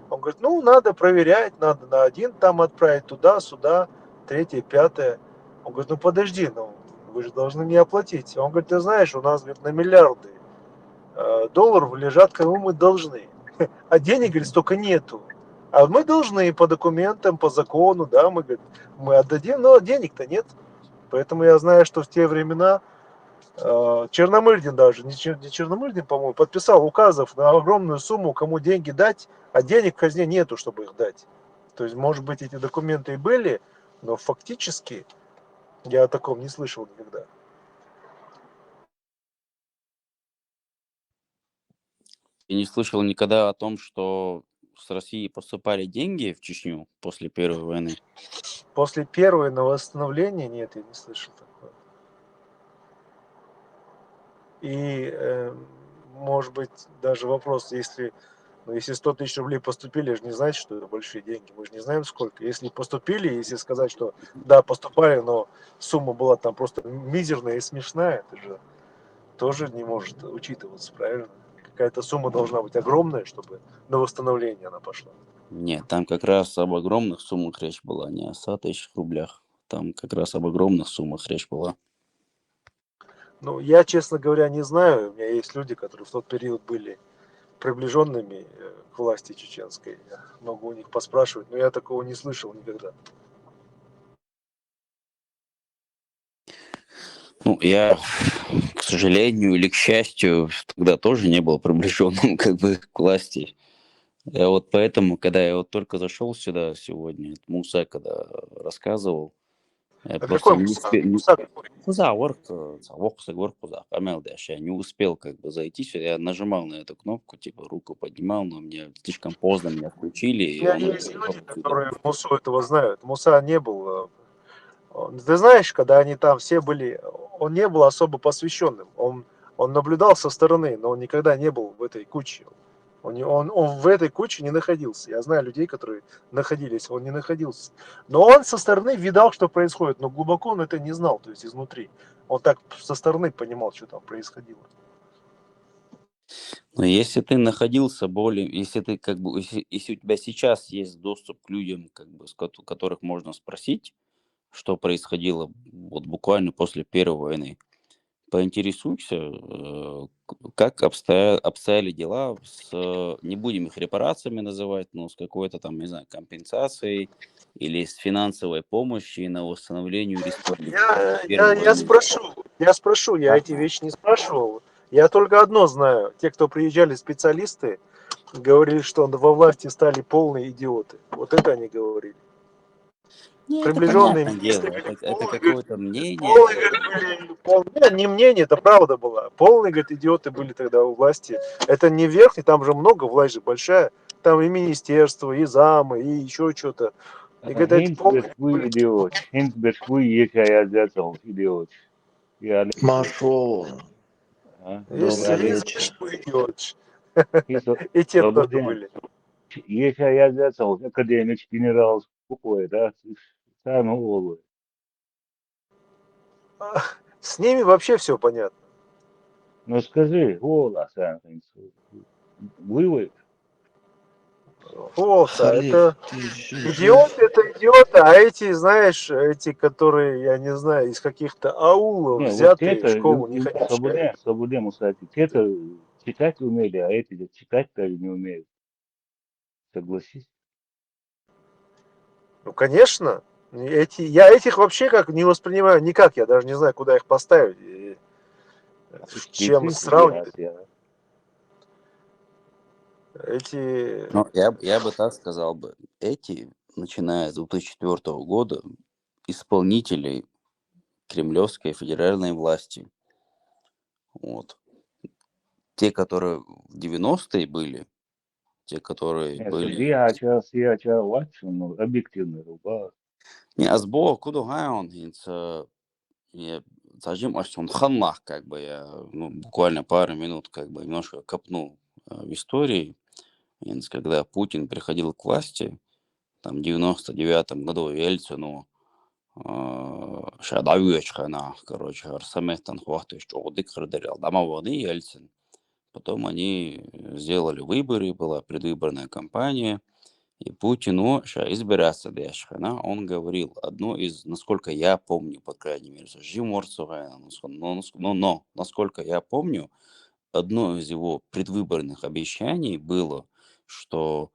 S11: Он говорит, ну, надо проверять, надо на один там отправить, туда, сюда, третье, пятое. Он говорит, ну, подожди, ну, вы же должны мне оплатить. Он говорит, ты знаешь, у нас, говорит, на миллиарды долларов лежат, кому мы должны. А денег, говорит, столько нету. А мы должны по документам, по закону, да, мы отдадим, но денег-то нет. Поэтому я знаю, что в те времена Черномырдин даже, не Черномырдин, по-моему, подписал указов на огромную сумму, кому деньги дать, а денег в казне нету, чтобы их дать. То есть, может быть, эти документы и были, но фактически я о таком не слышал никогда.
S9: Я не слышал никогда о том, что с России поступали деньги в Чечню после Первой войны.
S11: После первой на восстановление нет, я не слышал такого. И, может быть, даже вопрос, если 100 тысяч рублей поступили, же не значит, что это большие деньги. Мы же не знаем сколько. Если поступили, если сказать, что да, поступали, но сумма была там просто мизерная и смешная, это же тоже не может учитываться, правильно? Какая-то сумма должна быть огромная, чтобы на восстановление она пошла.
S9: Нет, там как раз об огромных суммах речь была, не о 100 тысяч рублях. Там как раз об огромных суммах речь была.
S11: Ну, я, честно говоря, не знаю. У меня есть люди, которые в тот период были приближенными к власти чеченской. Я могу у них поспрашивать, но я такого не слышал никогда.
S9: Ну, я, к сожалению или к счастью, тогда тоже не был приближенным как бы к власти. Я вот поэтому, когда я вот только зашел сюда сегодня, Муса, когда рассказывал, я
S11: Это
S9: просто
S11: какой
S9: не
S11: Муса?
S9: успел,
S11: Муса какой?
S9: я не успел как бы зайти сюда, я нажимал на эту кнопку, типа руку поднимал, но мне слишком поздно меня включили,
S11: У
S9: и
S11: меня
S9: он
S11: есть
S9: уже
S11: люди,
S9: отсюда.
S11: которые Мусу этого знают. Муса не был. Ты знаешь, когда они там все были, он не был особо посвященным. Он наблюдал со стороны, но он никогда не был в этой куче. Он в этой куче не находился. Я знаю людей, которые находились, он не находился. Но он со стороны видал, что происходит, но глубоко он это не знал, то есть изнутри. Он так со стороны понимал, что там происходило.
S9: Но если ты находился более, если ты как бы, если у тебя сейчас есть доступ к людям, как бы, которых можно спросить, что происходило вот буквально после Первой войны, поинтересуйся, как обстояли дела с, не будем их репарациями называть, но с какой-то там, не знаю, компенсацией или с финансовой помощью на восстановлению республики после Первой
S11: Я
S9: войны.
S11: спрошу, я эти вещи не спрашивал. Я только одно знаю. Те, кто приезжали специалисты, говорили, что во власти стали полные идиоты. Вот это они говорили.
S9: Не, это
S11: Приближенные
S9: понятное
S11: министры
S9: дело,
S11: говорят,
S9: это
S11: полные,
S9: какое-то мнение,
S11: полные, нет, не мнение, это правда было. Полные, говорит, идиоты были тогда у власти. Это не верхний, там же много, власть же большая. Там и министерство, и замы, и еще что-то. И говорит, эти полные
S6: Hinsberg
S11: были.
S6: idiot. Hinsberg yaşayacak idiot. Yani
S12: Маршал,
S11: Если
S12: добрый
S11: есть
S12: вечер.
S11: идиот.
S6: hiç
S11: И те тоже
S6: свободен.
S11: были.
S6: Yaşayacak akademik general bukvой, да, сам голову.
S11: С ними вообще все понятно.
S6: Но скажи, голос, вывод.
S11: Волца,
S12: Халиф,
S11: это
S12: ты еще
S11: идиоты,
S12: жив?
S11: это идиоты, а эти, знаешь, эти, которые, я не знаю, из каких-то аулов
S6: Не, вот
S11: взятые,
S6: это,
S11: школу не ходящие.
S6: свободен, кстати, те-то читать умели, а эти читать даже не умеют. Согласись?
S11: Ну, конечно, я этих вообще как не воспринимаю никак, я даже не знаю, куда их поставить, и с чем
S6: Специалисты,
S11: сравнивать. Эти,
S9: но я бы так сказал бы, эти, начиная с 2004 года, исполнителей кремлевской федеральной власти, вот, те, которые в 90-е были, те, которые
S6: нет,
S9: были...
S6: я очень, ну, объективно руба.
S9: Не, а сбоку, куда он, я зажим аж он ханлах, как бы я, ну, буквально пару минут, как бы немножко копнул в истории, когда Путин приходил к власти, там, в 99-м году Ельцину, шадавючхана, короче, Арсаместан хватает, что одык радарил, домоводы Ельцин. Потом они сделали выборы, была предвыборная кампания, и Путину сейчас избираться дешхана, он говорил одно из, насколько я помню, по крайней мере, но, насколько я помню, одно из его предвыборных обещаний было, что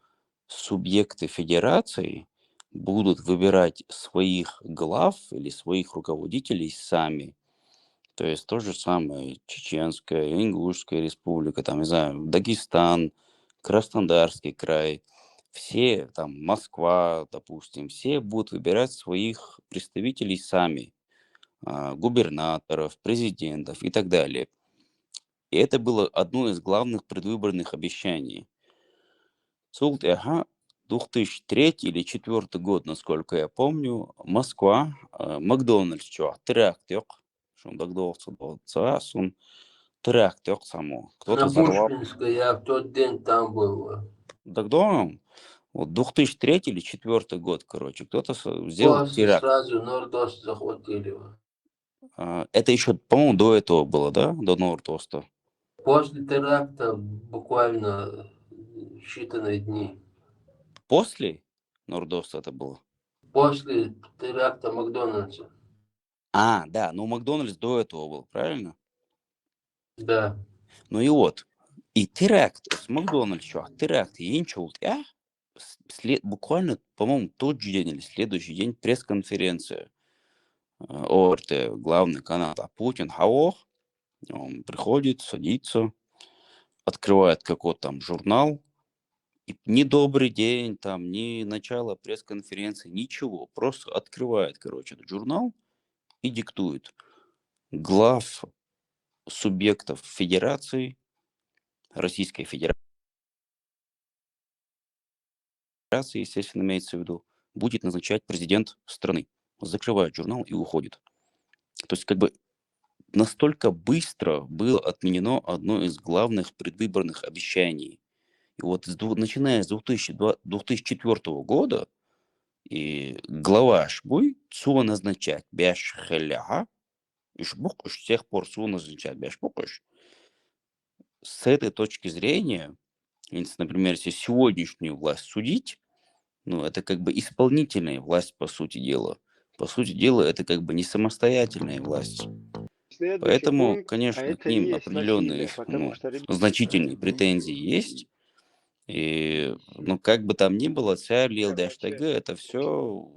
S9: субъекты федерации будут выбирать своих глав или своих руководителей сами. То есть то же самое Чеченская, Ингушская республика, там, не знаю, Дагестан, Краснодарский край, все, там, Москва, допустим, все будут выбирать своих представителей сами, губернаторов, президентов и так далее. И это было одно из главных предвыборных обещаний. Султ, ага, 2003 или 2004 год, насколько я помню, Москва, Макдональдс, что, теракт yok. Шундагдо он теракт yok само. Кто-то
S5: На
S9: взорвал.
S5: Пушкинской я в тот день там был.
S9: Дагдо, вот 2003 или 2004 год, короче, кто-то сделал
S5: После
S9: теракт.
S5: сразу Нордост захватили.
S9: Это еще, по-моему, до этого было, да? До Нордоста.
S5: После теракта буквально считанные дни.
S9: После Нордоста это было?
S5: После теракта Макдональдса.
S9: Да, ну Макдональдс до этого был, правильно?
S5: Да.
S9: Ну и вот, и теракт с Макдональдс, что, теракт, енчулт, буквально, по-моему, тот же день или следующий день пресс-конференция ОРТ, главный канал, а Путин, хавох, Он приходит, садится, открывает какой-то там журнал, и ни добрый день, там, ни начало пресс-конференции, ничего. Просто открывает, короче, этот журнал и диктует глав субъектов Федерации, Российской Федерации, естественно, имеется в виду, будет назначать президент страны. Закрывает журнал и уходит. То есть, как бы, настолько быстро было отменено одно из главных предвыборных обещаний. И вот начиная с 2004 года и глава Шбуй Цуа назначать бяш хеляга, и Шбукуш с тех пор Цуа назначать бяш Букуш. С этой точки зрения, например, если сегодняшнюю власть судить, ну, это как бы исполнительная власть, по сути дела. По сути дела, это как бы не самостоятельная власть.
S3: Следующий
S9: Поэтому,
S3: пункт, а
S9: конечно, к
S3: это и
S9: ним
S3: есть
S9: определенные,
S3: насилие, потому что
S9: значительные претензии есть. И, ну, как бы там ни было, царь ЛДШТГ, это все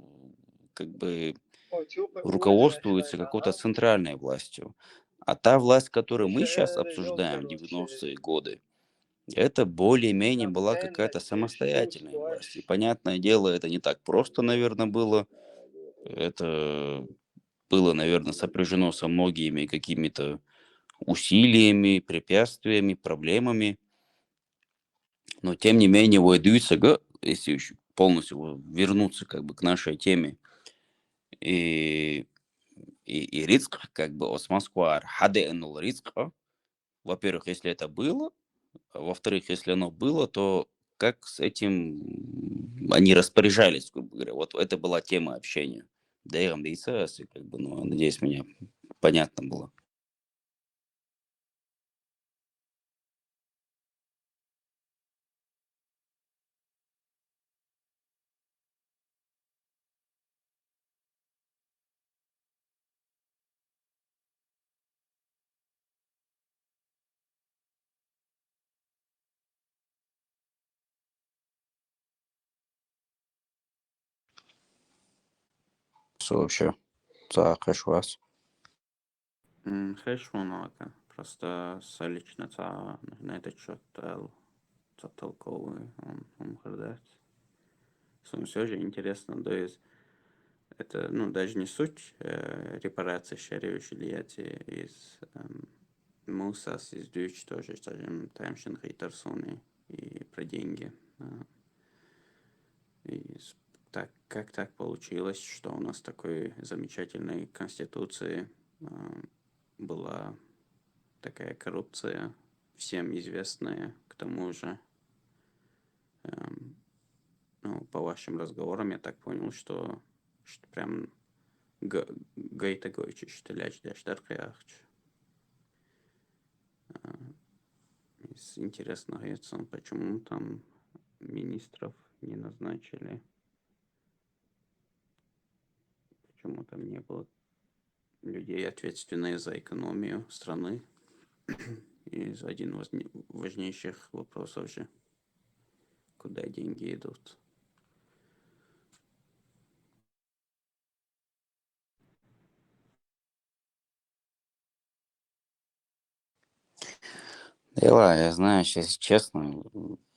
S9: как бы руководствуется какой-то центральной властью. А та власть, которую мы сейчас обсуждаем, 90-е годы, это более-менее была какая-то самостоятельная власть. И, понятное дело, это не так просто, наверное, было. Это было, наверное, сопряжено со многими какими-то усилиями, препятствиями, проблемами. Но, тем не менее, ВДЮСГ, если еще полностью вернуться как бы к нашей теме, и риск, как бы, османскуар, хаде энул риск, во-первых, если это было, а во-вторых, если оно было, то как с этим они распоряжались, грубо говоря. Вот это была тема общения. Да, и как бы, ну, надеюсь, меня понятно было. Что вообще? За хэшвас.
S12: Хэшвунока. Просто лично на этот счет толковый он хардать. Все же интересно, то есть это, ну, даже не суть репарации шаривающей лияти из Мусас, из Дюч тоже, скажем, Таймшин Хейтерсоны и про деньги. И так, как так получилось, что у нас такой замечательной конституции была такая коррупция, всем известная, к тому же, ну, по вашим разговорам я так понял, что прям гайта гойчи, что ляч даштаркаяхч. Интересно, почему там министров не назначили, почему там не было людей, ответственных за экономию страны. И один из важнейших вопросов же, куда деньги идут.
S9: Дела, я знаю, если честно,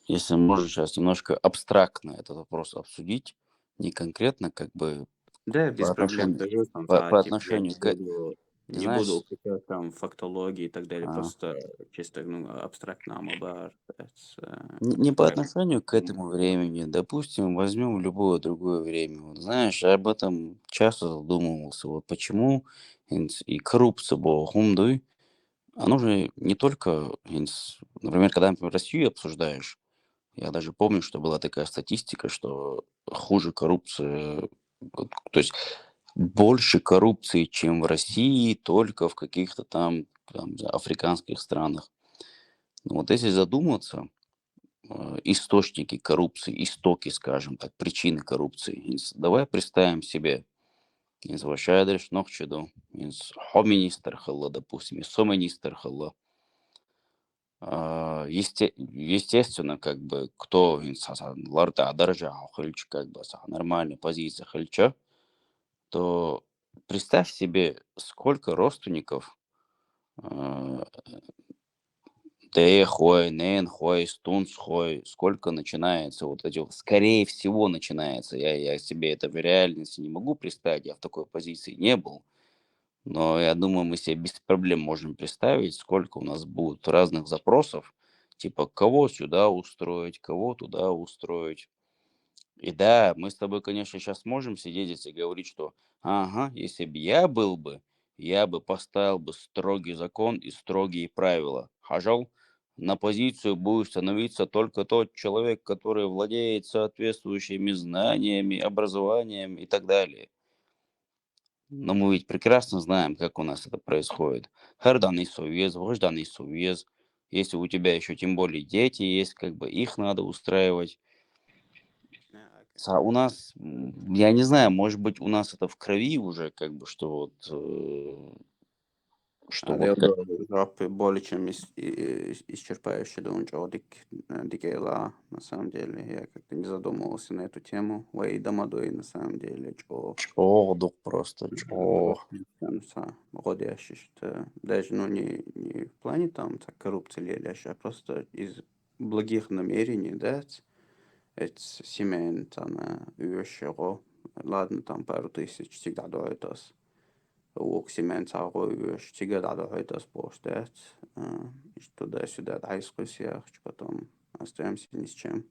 S9: если можно сейчас немножко абстрактно этот вопрос обсудить, не конкретно как бы
S12: Да,
S9: по
S12: без проблем.
S9: отношению,
S12: Скажу там,
S9: по
S12: типа, я
S9: отношению к, ты
S12: не
S9: знаешь,
S12: буду упоминать там фактологии и так далее,
S9: а,
S12: просто чисто, ну, абстрактно амабар.
S9: не по
S12: Как
S9: отношению к этому времени, допустим, возьмем любое другое время. Вот знаешь, я об этом часто задумывался. Вот почему и коррупция была хумдуй, оно же не только, например, когда, например, Россию обсуждаешь, я даже помню, что была такая статистика, что хуже коррупция, то есть больше коррупции, чем в России, только в каких-то там не знаю, африканских странах. Но вот если задуматься, источники коррупции, истоки, скажем так, причины коррупции, давай представим себе, Вашадриш Нохчеду, Хо-министр Халла, допустим, Со-министр Халла. Естественно, как бы, кто ларда дорожа хальч, как бы, нормальная позиция хальча, то представь себе, сколько родственников Т хой, нен хой, стунц хой, сколько начинается вот эти, скорее всего, начинается. Я себе это в реальности не могу представить, я в такой позиции не был. Но я думаю, мы себе без проблем можем представить, сколько у нас будет разных запросов, типа кого сюда устроить, кого туда устроить. И да, мы с тобой, конечно, сейчас можем сидеть здесь и говорить, что ага, если бы я бы поставил бы строгий закон и строгие правила. Хажал, на позицию будет становиться только тот человек, который владеет соответствующими знаниями, образованием и так далее. Но мы ведь прекрасно знаем, как у нас это происходит. Харданный совет, вожданный совет. Если у тебя еще тем более дети есть, как бы их надо устраивать. А у нас, я не знаю, может быть, у нас это в крови уже, как бы, что вот, что вот как...
S12: Дроп более чем исчерпающий думаю, Дикейла, на самом деле. Я как-то не задумывался на эту тему. Вей Дамадой, на самом деле,
S9: Чё, просто, чё.
S12: Годящий, что даже, ну, не в плане там так, коррупции лелящей, а просто из благих намерений, да, это семейно там ующего. Ладно, там пару тысяч всегда дают us. وكسيمان تاغو штига да это споштет, туда-сюда дайскуссиях, потом остаемся ни с чем.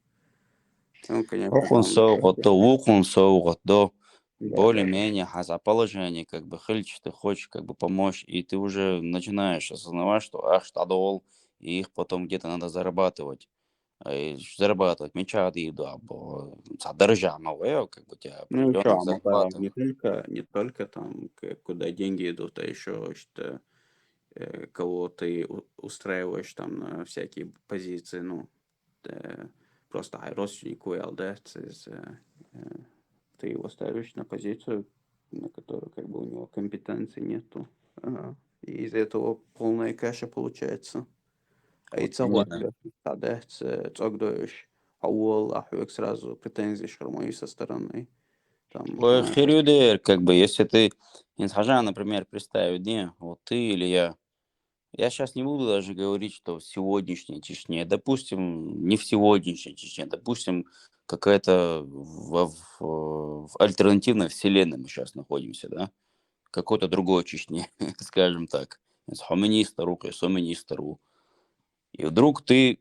S12: Ну, конечно,
S9: Охун
S12: там...
S9: соуготто, укун соуготто,
S12: Да.
S9: более-менее хаза положение, как бы хыльч, ты хочешь как бы помочь, и ты уже начинаешь осознавать, что ах, штадол, и их потом где-то надо зарабатывать. Зарабатывать мечады, да, содержамовые, как бы у тебя
S12: Ну, еще,
S9: определенных
S12: а
S9: зарплатах.
S12: не только там, куда деньги идут, а еще что кого ты устраиваешь там на всякие позиции, ну, просто родственнику ЛД, ты его ставишь на позицию, на которую как бы у него компетенции нету. И из-за этого полная каша получается. А и
S9: Вот
S12: целый
S9: именно.
S12: да, цогдаешь, ахуек сразу претензии шармой со стороны. Там,
S9: Ой, херюдер, как бы, если ты, инсхажа, например, представить, не, вот ты или я сейчас не буду даже говорить, что в сегодняшней Чечне, допустим, не в сегодняшней Чечне, допустим, какая-то в альтернативной вселенной мы сейчас находимся, да, какой-то другой Чечне, скажем так, соминистеру, соминистеру. И вдруг ты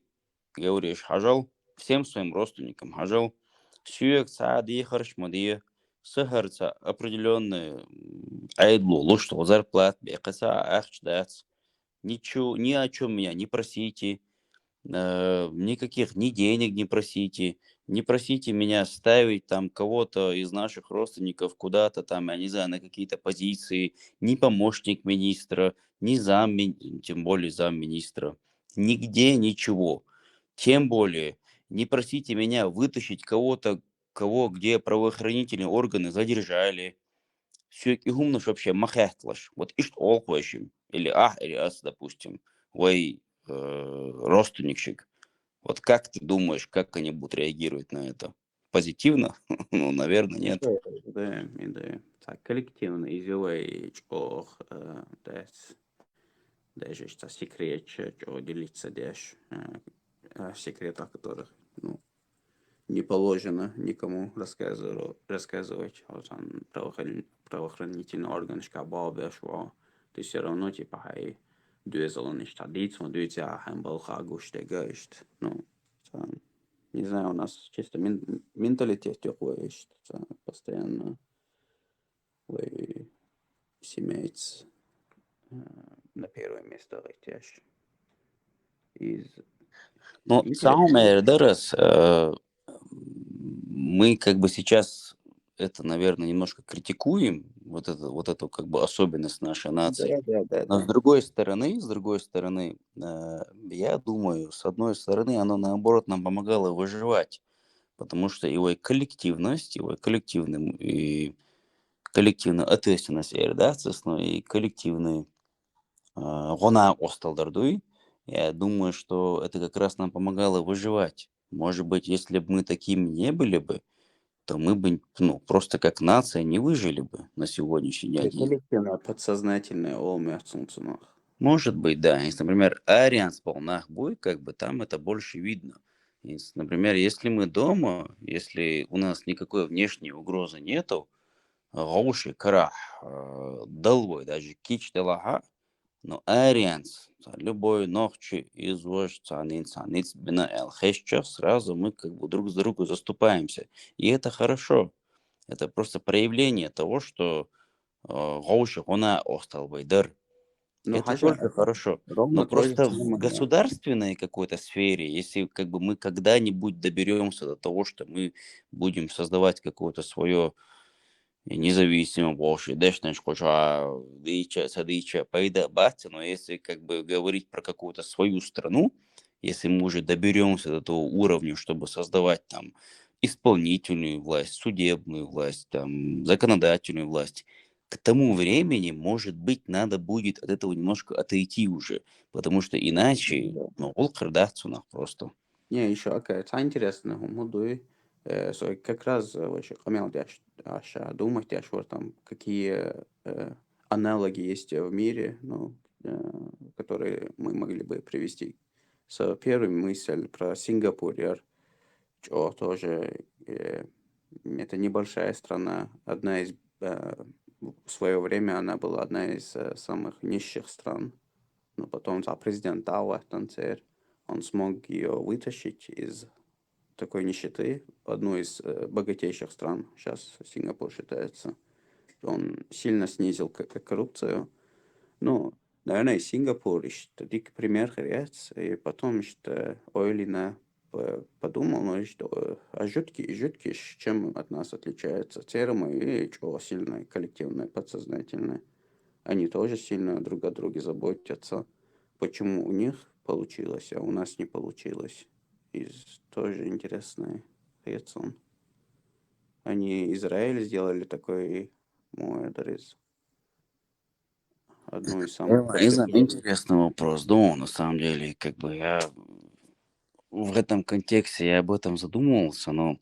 S9: говоришь, хажал, всем своим родственникам, хажал, сюек сади харшмадия, сахарца определенные айдлу, что зарплат, бекаса, ахчдац, ничего, ни о чем меня не просите, никаких ни денег не просите меня ставить там кого-то из наших родственников куда-то там, я не знаю, на какие-то позиции, ни помощник министра, ни тем более замминистра, нигде ничего. Тем более, не просите меня вытащить кого-то, где правоохранительные органы задержали. Sürekli hummuş вообще махахтлаш. Вот ишт олквашим. Или или ас, допустим. Вой родственникшик. Вот как ты думаешь, как они будут реагировать на это? Позитивно? Ну, наверное, нет.
S12: Да. Так, коллективно изюлей, даже что секрет, что делиться дешь, секрет, о которых, ну, не положено никому рассказывать, вот там правоохранительный орган, что ты все равно, типа, хай, дюзелон не штадит, он дюзя, хэмбал хагуш, тегашт, ну, там, не знаю, у нас чисто менталитет такой, что постоянно вы семейц на первое место летишь.
S9: Ну, самое раз, мы как бы сейчас это, наверное, немножко критикуем, вот эту как бы особенность нашей нации. Но с другой стороны, я думаю, с одной стороны, оно наоборот нам помогало выживать, потому что его и коллективность, его и коллективная ответственность, да, и коллективный гона осталдардуй, я думаю, что это как раз нам помогало выживать. Может быть, если бы мы такими не были бы, то мы бы, ну, просто как нация не выжили бы на сегодняшний день.
S12: Коллективное подсознательное олмерцунцунах.
S9: Может быть, да. Если, например, Арианс полнах будет, как бы там это больше видно. Например, если мы дома, если у нас никакой внешней угрозы нету, غوشي كراح долой даже кич делага, но Арианс любой ночи извож цаниц бина эл хэшча, сразу мы как бы друг с другом заступаемся. И это хорошо. Это просто проявление того, что غوشي она остал байдар.
S12: Ну,
S9: Это
S12: хажа,
S9: только
S12: это
S9: хорошо. Но
S12: ровно то же
S9: просто в
S12: самое.
S9: государственной какой-то сфере, если как бы мы когда-нибудь доберемся до того, что мы будем создавать какое-то свое независимое вообще, дешнеш хоча дича садича пайда бать, но если как бы говорить про какую-то свою страну, если мы уже доберемся до того уровня, чтобы создавать там исполнительную власть, судебную власть, там законодательную власть, к тому времени, может быть, надо будет от этого немножко отойти уже, потому что иначе,
S12: Да.
S9: ну, ол кырдаться у нас просто.
S12: Не, еще это интересно, мудой. Как раз вообще хамел аша думать, там какие аналоги есть в мире, ну, которые мы могли бы привести. Первая мысль про Сингапур, что тоже это небольшая страна, одна из в свое время она была одна из самых нищих стран, но потом за президент Тауа Танцер, он смог ее вытащить из такой нищеты, одну из богатейших стран, сейчас Сингапур считается. Он сильно снизил коррупцию. Ну, наверное, Сингапур, что дикий пример, и потом, что Ойлина подумал, ну, что жуткий, чем от нас отличается термы и что сильное коллективное, подсознательное. Они тоже сильно друг о друге заботятся. Почему у них получилось, а у нас не получилось? И тоже интересный реакцион. Они Израиль сделали такой муэдрис, одну из самых просветленных.
S9: Интересный вопрос. Да, на самом деле, как бы я в этом контексте я об этом задумывался, но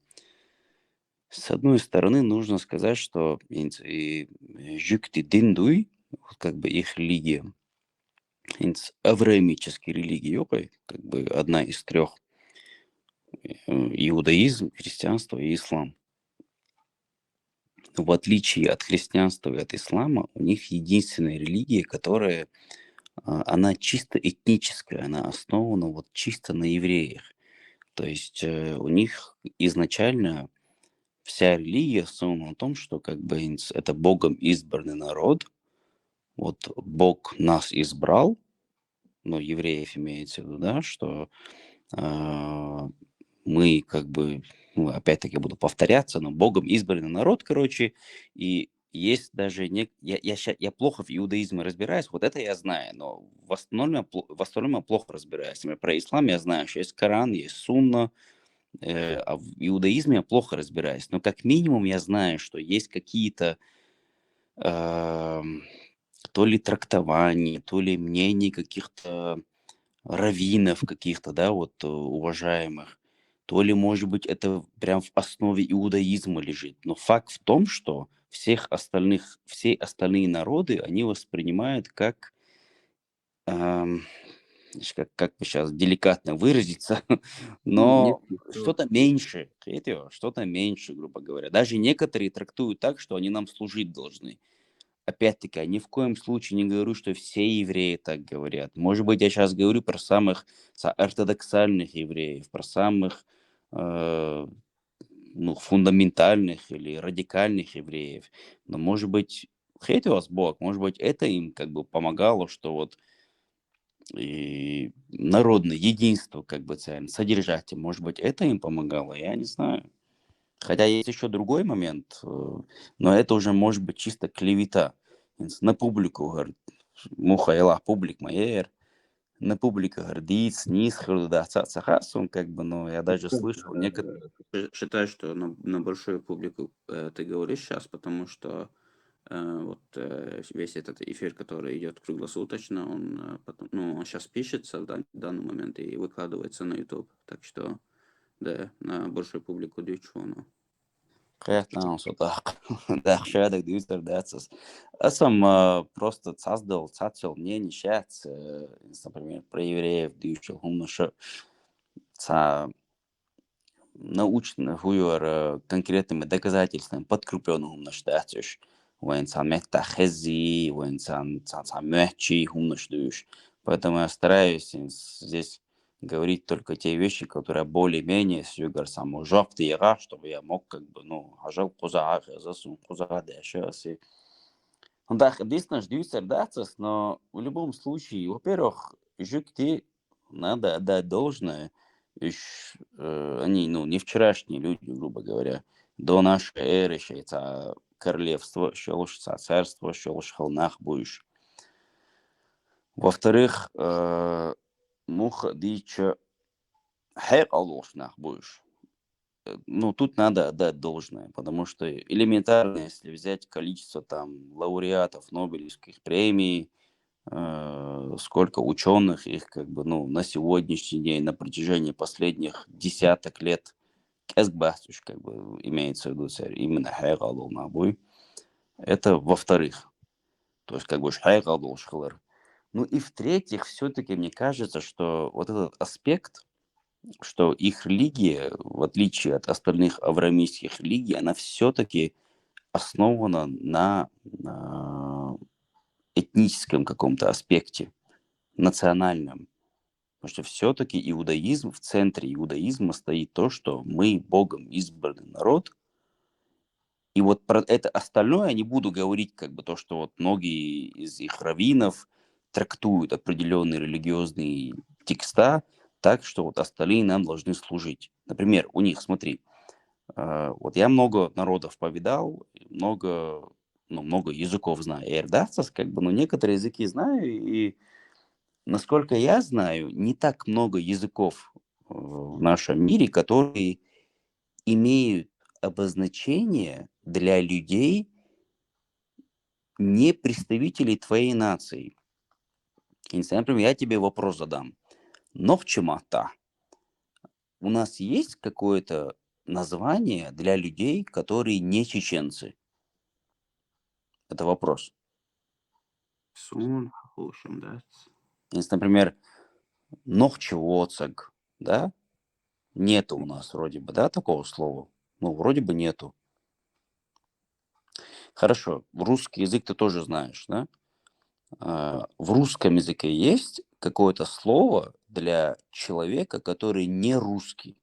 S9: с одной стороны нужно сказать, что и Жюкти Диндуй, вот как бы их религия, авраамические религии, как бы одна из трех, иудаизм, христианство и ислам. В отличие от христианства и от ислама, у них единственная религия, которая, она чисто этническая, она основана вот чисто на евреях. То есть у них изначально вся религия основана на том, что как бы это Богом избранный народ. Вот Бог нас избрал, ну, евреев имеется в виду, да, что мы как бы, ну, опять-таки буду повторяться, но Богом избранный народ, короче, и есть даже я плохо в иудаизме разбираюсь, вот это я знаю, но в остальном я плохо разбираюсь. Например, про ислам я знаю, что есть Коран, есть Сунна, а в иудаизме я плохо разбираюсь. Но как минимум я знаю, что есть какие-то то ли трактования, то ли мнений каких-то раввинов каких-то, да, вот уважаемых, то ли, может быть, это прям в основе иудаизма лежит. Но факт в том, что все остальные народы, они воспринимают как, как бы сейчас деликатно выразиться,
S12: Нет,
S9: но что-то меньше, что-то меньше, грубо говоря. Даже некоторые трактуют так, что они нам служить должны. Опять-таки, я ни в коем случае не говорю, что все евреи так говорят. Может быть, я сейчас говорю про самых ортодоксальных евреев, про самых ну, фундаментальных или радикальных евреев. Но, может быть, хейт вас Бог, может быть, это им как бы помогало, что вот и народное единство, как бы содержать, может быть, это им помогало, я не знаю. Хотя есть еще другой момент, но это уже может быть чисто клевета. На публику, говорит, мухайла публик майер, на публику гордится, низ, он как бы, ну, я даже слышал некоторые.
S12: Считаю, что на большую публику ты говоришь сейчас, потому что весь этот эфир, который идет круглосуточно, он, он сейчас пишется в данный момент и выкладывается на YouTube. Так что, да, на большую публику дичу.
S9: Приятно, что так. Да, шедок, дюстер, дацис. Сам просто создал, цацел мнение, сейчас, например, про евреев, дюшел, умнуша, научно, хуер, конкретными доказательствами, подкрепленным умнуштатиш. Уэнсан метахези, уэнсан мягчи, умнуштуш. Поэтому я стараюсь здесь говорить только те вещи, которые более-менее с югар саму жовтые, чтобы я мог как бы, ну, ажал кузаах, засун кузаде, шеси. Ну да, действительно, ждусь сердацас, но в любом случае, во-первых, жюкти надо отдать должное, они, ну, не вчерашние люди, грубо говоря, до нашей эры, считается, королевство, считается, царство, считается, холнах будешь. Во-вторых, муха дича хэр алошнах будешь. Ну, тут надо отдать должное, потому что элементарно, если взять количество там лауреатов Нобелевских премий, сколько ученых их как бы, ну, на сегодняшний день, на протяжении последних десяток лет, как бы имеется в виду именно хайгалул набой, это во-вторых. То есть как бы хайгалул шхалар. Ну и в-третьих, все-таки мне кажется, что вот этот аспект, что их религия, в отличие от остальных авраамийских религий, она все-таки основана на этническом каком-то аспекте, национальном. Потому что все-таки иудаизм, в центре иудаизма стоит то, что мы Богом избранный народ. И вот про это остальное я не буду говорить, как бы то, что вот многие из их раввинов трактуют определенные религиозные текста так, что вот остальные нам должны служить. Например, у них, смотри, вот я много народов повидал, много языков знаю. Эрдацас, как бы, но некоторые языки знаю, и насколько я знаю, не так много языков в нашем мире, которые имеют обозначение для людей, не представителей твоей нации. Например, я тебе вопрос задам. Нохчемата. У нас есть какое-то название для людей, которые не чеченцы? Это вопрос.
S12: Сун, хахушим, да.
S9: Если, например, Нохчевоцаг, да? Нету у нас вроде бы, да, такого слова? Ну, вроде бы нету. Хорошо, русский язык ты тоже знаешь, да? В русском языке есть какое-то слово для человека, который не русский?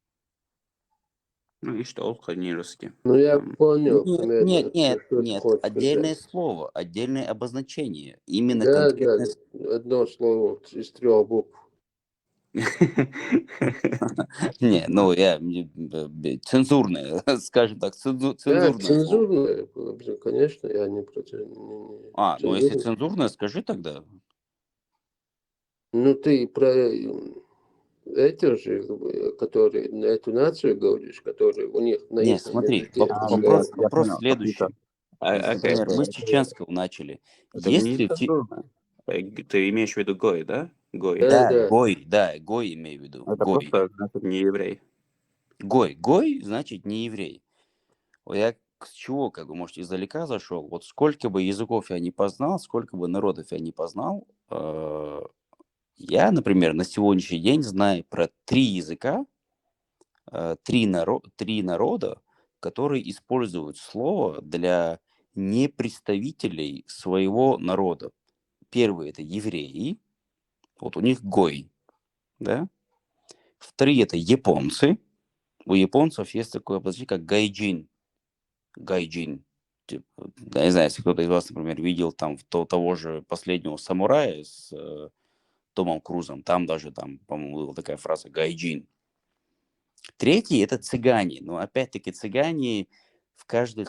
S12: Ну и что, не русский.
S5: Ну, я понял
S9: Нет,
S5: примерно,
S9: нет, нет,
S5: что ты
S9: нет.
S5: хочешь
S9: Отдельное
S5: сказать.
S9: слово, отдельное обозначение. Именно
S5: Да,
S9: конкретное...
S5: одно слово из 3 букв.
S9: Не, ну я цензурное, скажем так,
S5: Да,
S9: цензурное слово.
S5: цензурное, конечно, я не против.
S9: Ну если
S5: Цензурное.
S9: цензурное, скажи тогда.
S5: Ну, ты про эти же, которые, на эту нацию говоришь, которые у них на
S9: Нет,
S5: их
S9: смотри,
S5: языке это
S12: Я
S5: сказано.
S9: вопрос
S12: понял.
S9: следующий.
S12: Окей.
S9: Например, мы с чеченского начали.
S12: Это не
S9: Есть ли
S12: цензурно. Ты имеешь в виду Гой, да? Гой.
S5: Да.
S9: Гой имею в виду.
S12: Это
S9: Гой.
S12: просто значит не еврей.
S9: Гой значит не еврей. Вот я с чего, как бы, может, издалека зашел. Вот сколько бы языков я не познал, сколько бы народов я не познал, я, например, на сегодняшний день знаю про 3 языка, 3 народа, которые используют слово для непредставителей своего народа. Первый – это евреи, вот у них гой, да. Вторые – это японцы. У японцев есть такое обозначение, как гайджин. Гайджин. Я не знаю, если кто-то из вас, например, видел там того же последнего самурая с Томом Крузом, там даже, по-моему, была такая фраза «гайджин». Третий – это цыгане. Но опять-таки цыгане в каждой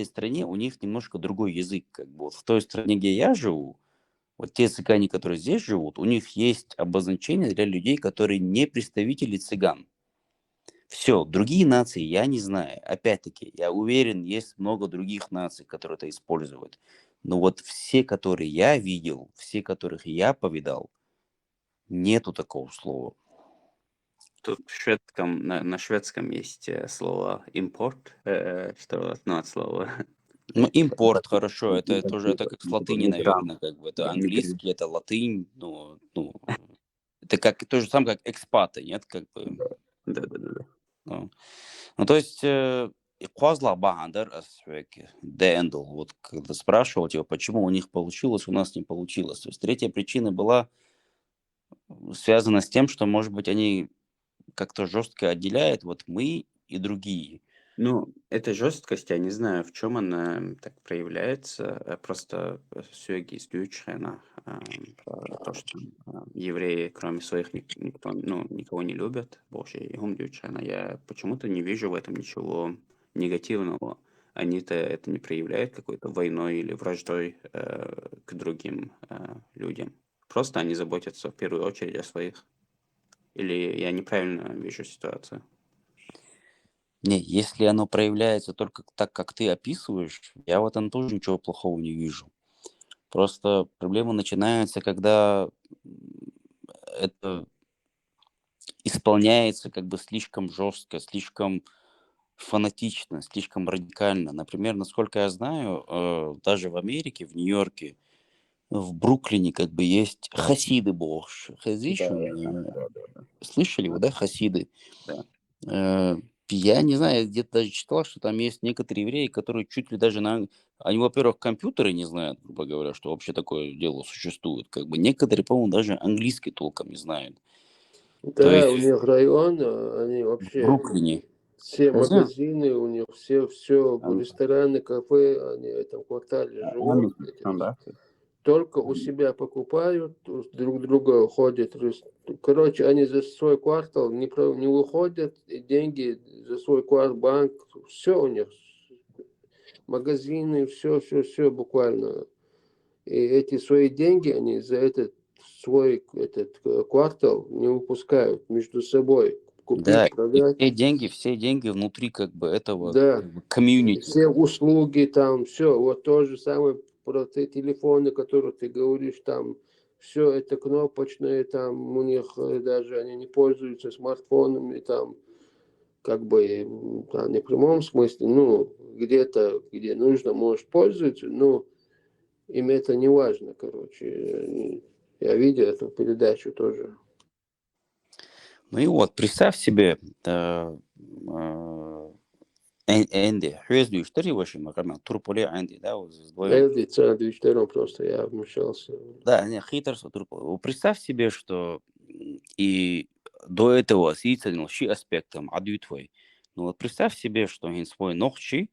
S9: стране у них немножко другой язык. Как бы вот в той стране, где я живу, вот те цыгане, которые здесь живут, у них есть обозначение для людей, которые не представители цыган. Все, другие нации я не знаю. Опять-таки, я уверен, есть много других наций, которые это используют. Но вот все, которые я видел, все, которых я повидал, нету такого слова.
S12: Тут в шведском, на шведском есть слово импорт, что от слова.
S9: Ну, импорт, хорошо, это тоже, это как с латыни,
S12: Мигрант.
S9: наверное, как бы, это
S12: Да, мигрант.
S9: английский, это латынь, ну, это как, то же самое, как экспаты, нет, как бы,
S12: Да.
S9: ну, то есть, Козла Бандер, Дэндл, вот когда спрашивал, типа, почему у них получилось, у нас не получилось. То есть третья причина была связана с тем, что, может быть, они как-то жестко отделяют вот мы и другие.
S12: Ну, эта жесткость, я не знаю, в чем она так проявляется. Просто Сёги из Дюйчхена, про то, что евреи, кроме своих, никого не любят, больше Игум Дюйчхена. Я почему-то не вижу в этом ничего негативного. Они-то это не проявляют какой-то войной или враждой к другим людям. Просто они заботятся в первую очередь о своих. Или я неправильно вижу ситуацию?
S9: Не, если оно проявляется только так, как ты описываешь, я в этом тоже ничего плохого не вижу. Просто проблема начинается, когда это исполняется как бы слишком жестко, слишком фанатично, слишком радикально. Например, насколько я знаю, даже в Америке, в Нью-Йорке, в Бруклине как бы есть хасиды богш. Слышали вы, да, хасиды?
S12: Да.
S9: Я не знаю, я где-то даже читал, что там есть некоторые евреи, которые чуть ли даже они, во-первых, компьютеры не знают, грубо говоря, что вообще такое дело существует. Как бы некоторые, по-моему, даже английский толком не знают. То
S5: Да,
S9: есть
S5: у них район, они
S9: в
S5: вообще,
S9: Бруклине.
S5: все
S9: Я знаю.
S5: магазины, у них все рестораны, кафе, они в этом квартале живут. Только у себя покупают, друг друга ходят. Короче, они за свой квартал не выходят, и деньги за свой квартал, банк, все у них. Магазины, все буквально. И эти свои деньги они за этот свой квартал не выпускают между собой. Купить,
S9: Да, и
S5: продать.
S9: все деньги внутри как бы этого
S5: Да.
S9: комьюнити.
S5: Все услуги там, все. Вот то же самое про те телефоны, которые ты говоришь, там все это кнопочное, там у них даже они не пользуются смартфонами, там как бы да, не в прямом смысле, ну где-то, где нужно, может пользоваться, но им это не важно, короче. Я видел эту передачу тоже.
S9: Ну и вот, представь себе, Энди, хвездую, что ли, вообще, макарна, турполе Энди, да, вот вдвоем.
S5: Элди, C2 просто я вмешался.
S9: Да, не, хитрство турполе. Представь себе, что и до этого сиценил щи аспектом, адю твой. Ну вот представь себе, что он свой ногчи,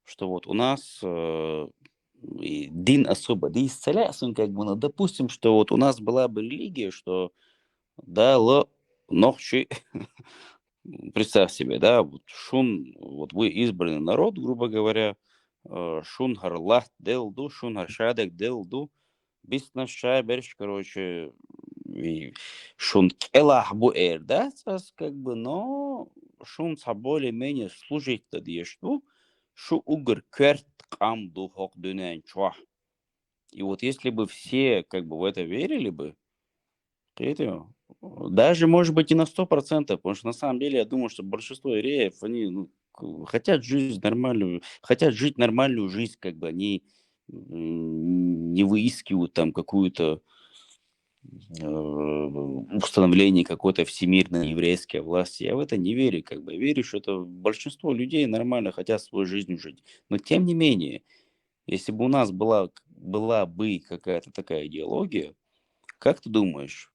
S9: что вот у нас дин особо, да исцеляется, как бы, ну, допустим, что вот у нас была бы религия, что да, ногчи, представь себе, да, вот шун, вот вы избранный народ, грубо говоря, шун харлах делду, шун харшадек делду, без нашай берешь, короче, и шун келах буэр, да, как бы, но шун са более-менее служить что шу угр кверт камду хок дюнен чуах. И вот если бы все как бы в это верили бы, даже, может быть, и на 100%, потому что на самом деле я думаю, что большинство евреев, они хотят жить нормальную жизнь, как бы они не выискивают там какую-то установление какой-то всемирной еврейской власти. Я в это не верю, как бы. Я верю, что это большинство людей нормально хотят свою жизнь жить. Но тем не менее, если бы у нас была бы какая-то такая идеология, как ты думаешь,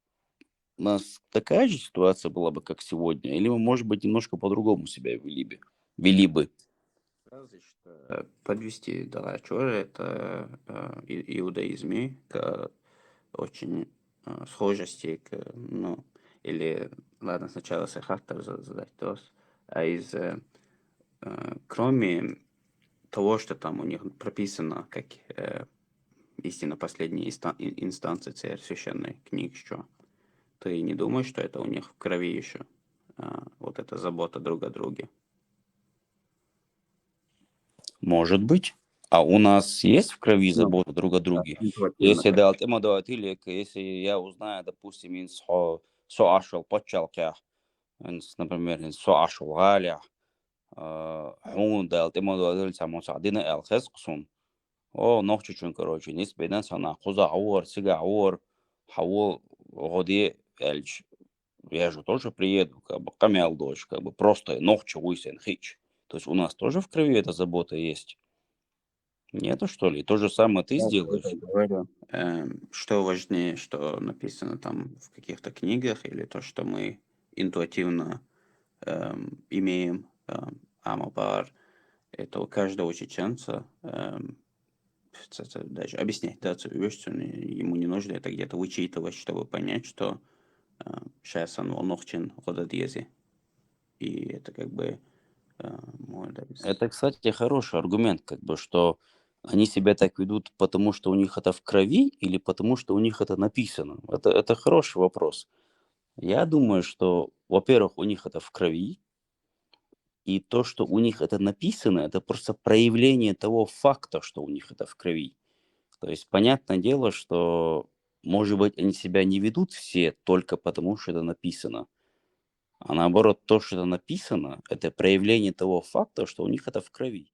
S9: у нас такая же ситуация была бы, как сегодня? Или мы, может быть, немножко по-другому себя вели бы?
S12: Подвести Далачора, это иудаизме, к очень схожести, или, ладно, сначала Сахартов задать вопрос, кроме того, что там у них прописано, как истинно последняя инстанция царь священной книги, что ты не думаешь, что это у них в крови еще, вот эта забота друг о друге?
S9: Может быть. А у нас есть в крови забота друг о друге? Если если я узнаю, допустим, соашал, почалках, например, سؤال غالي حون دال تما دال مساعدين الخصقصون نوخ чучун, короче, нисбедан сана хуза аур, сига аур, хау годи эльч. Я же тоже приеду, как бы, камел дочь, как бы, просто ногчу уйсен хич. То есть у нас тоже в крови эта забота есть. Нету, что ли? То же самое ты
S12: Я
S9: сделаешь.
S12: тоже говорю, что важнее, что написано там в каких-то книгах, или то, что мы интуитивно имеем, амапар, это у каждого чеченца, даже объяснять, да, ему не нужно это где-то вычитывать, чтобы понять, что сейчас он волнохчин ходадьези. И это как бы
S9: Это, кстати, хороший аргумент, как бы, что они себя так ведут, потому что у них это в крови или потому что у них это написано. Это хороший вопрос. Я думаю, что, во-первых, у них это в крови, и то, что у них это написано, это просто проявление того факта, что у них это в крови. То есть, понятное дело, что, может быть, они себя не ведут все только потому, что это написано. А наоборот, то, что это написано, это проявление того факта, что у них это в крови.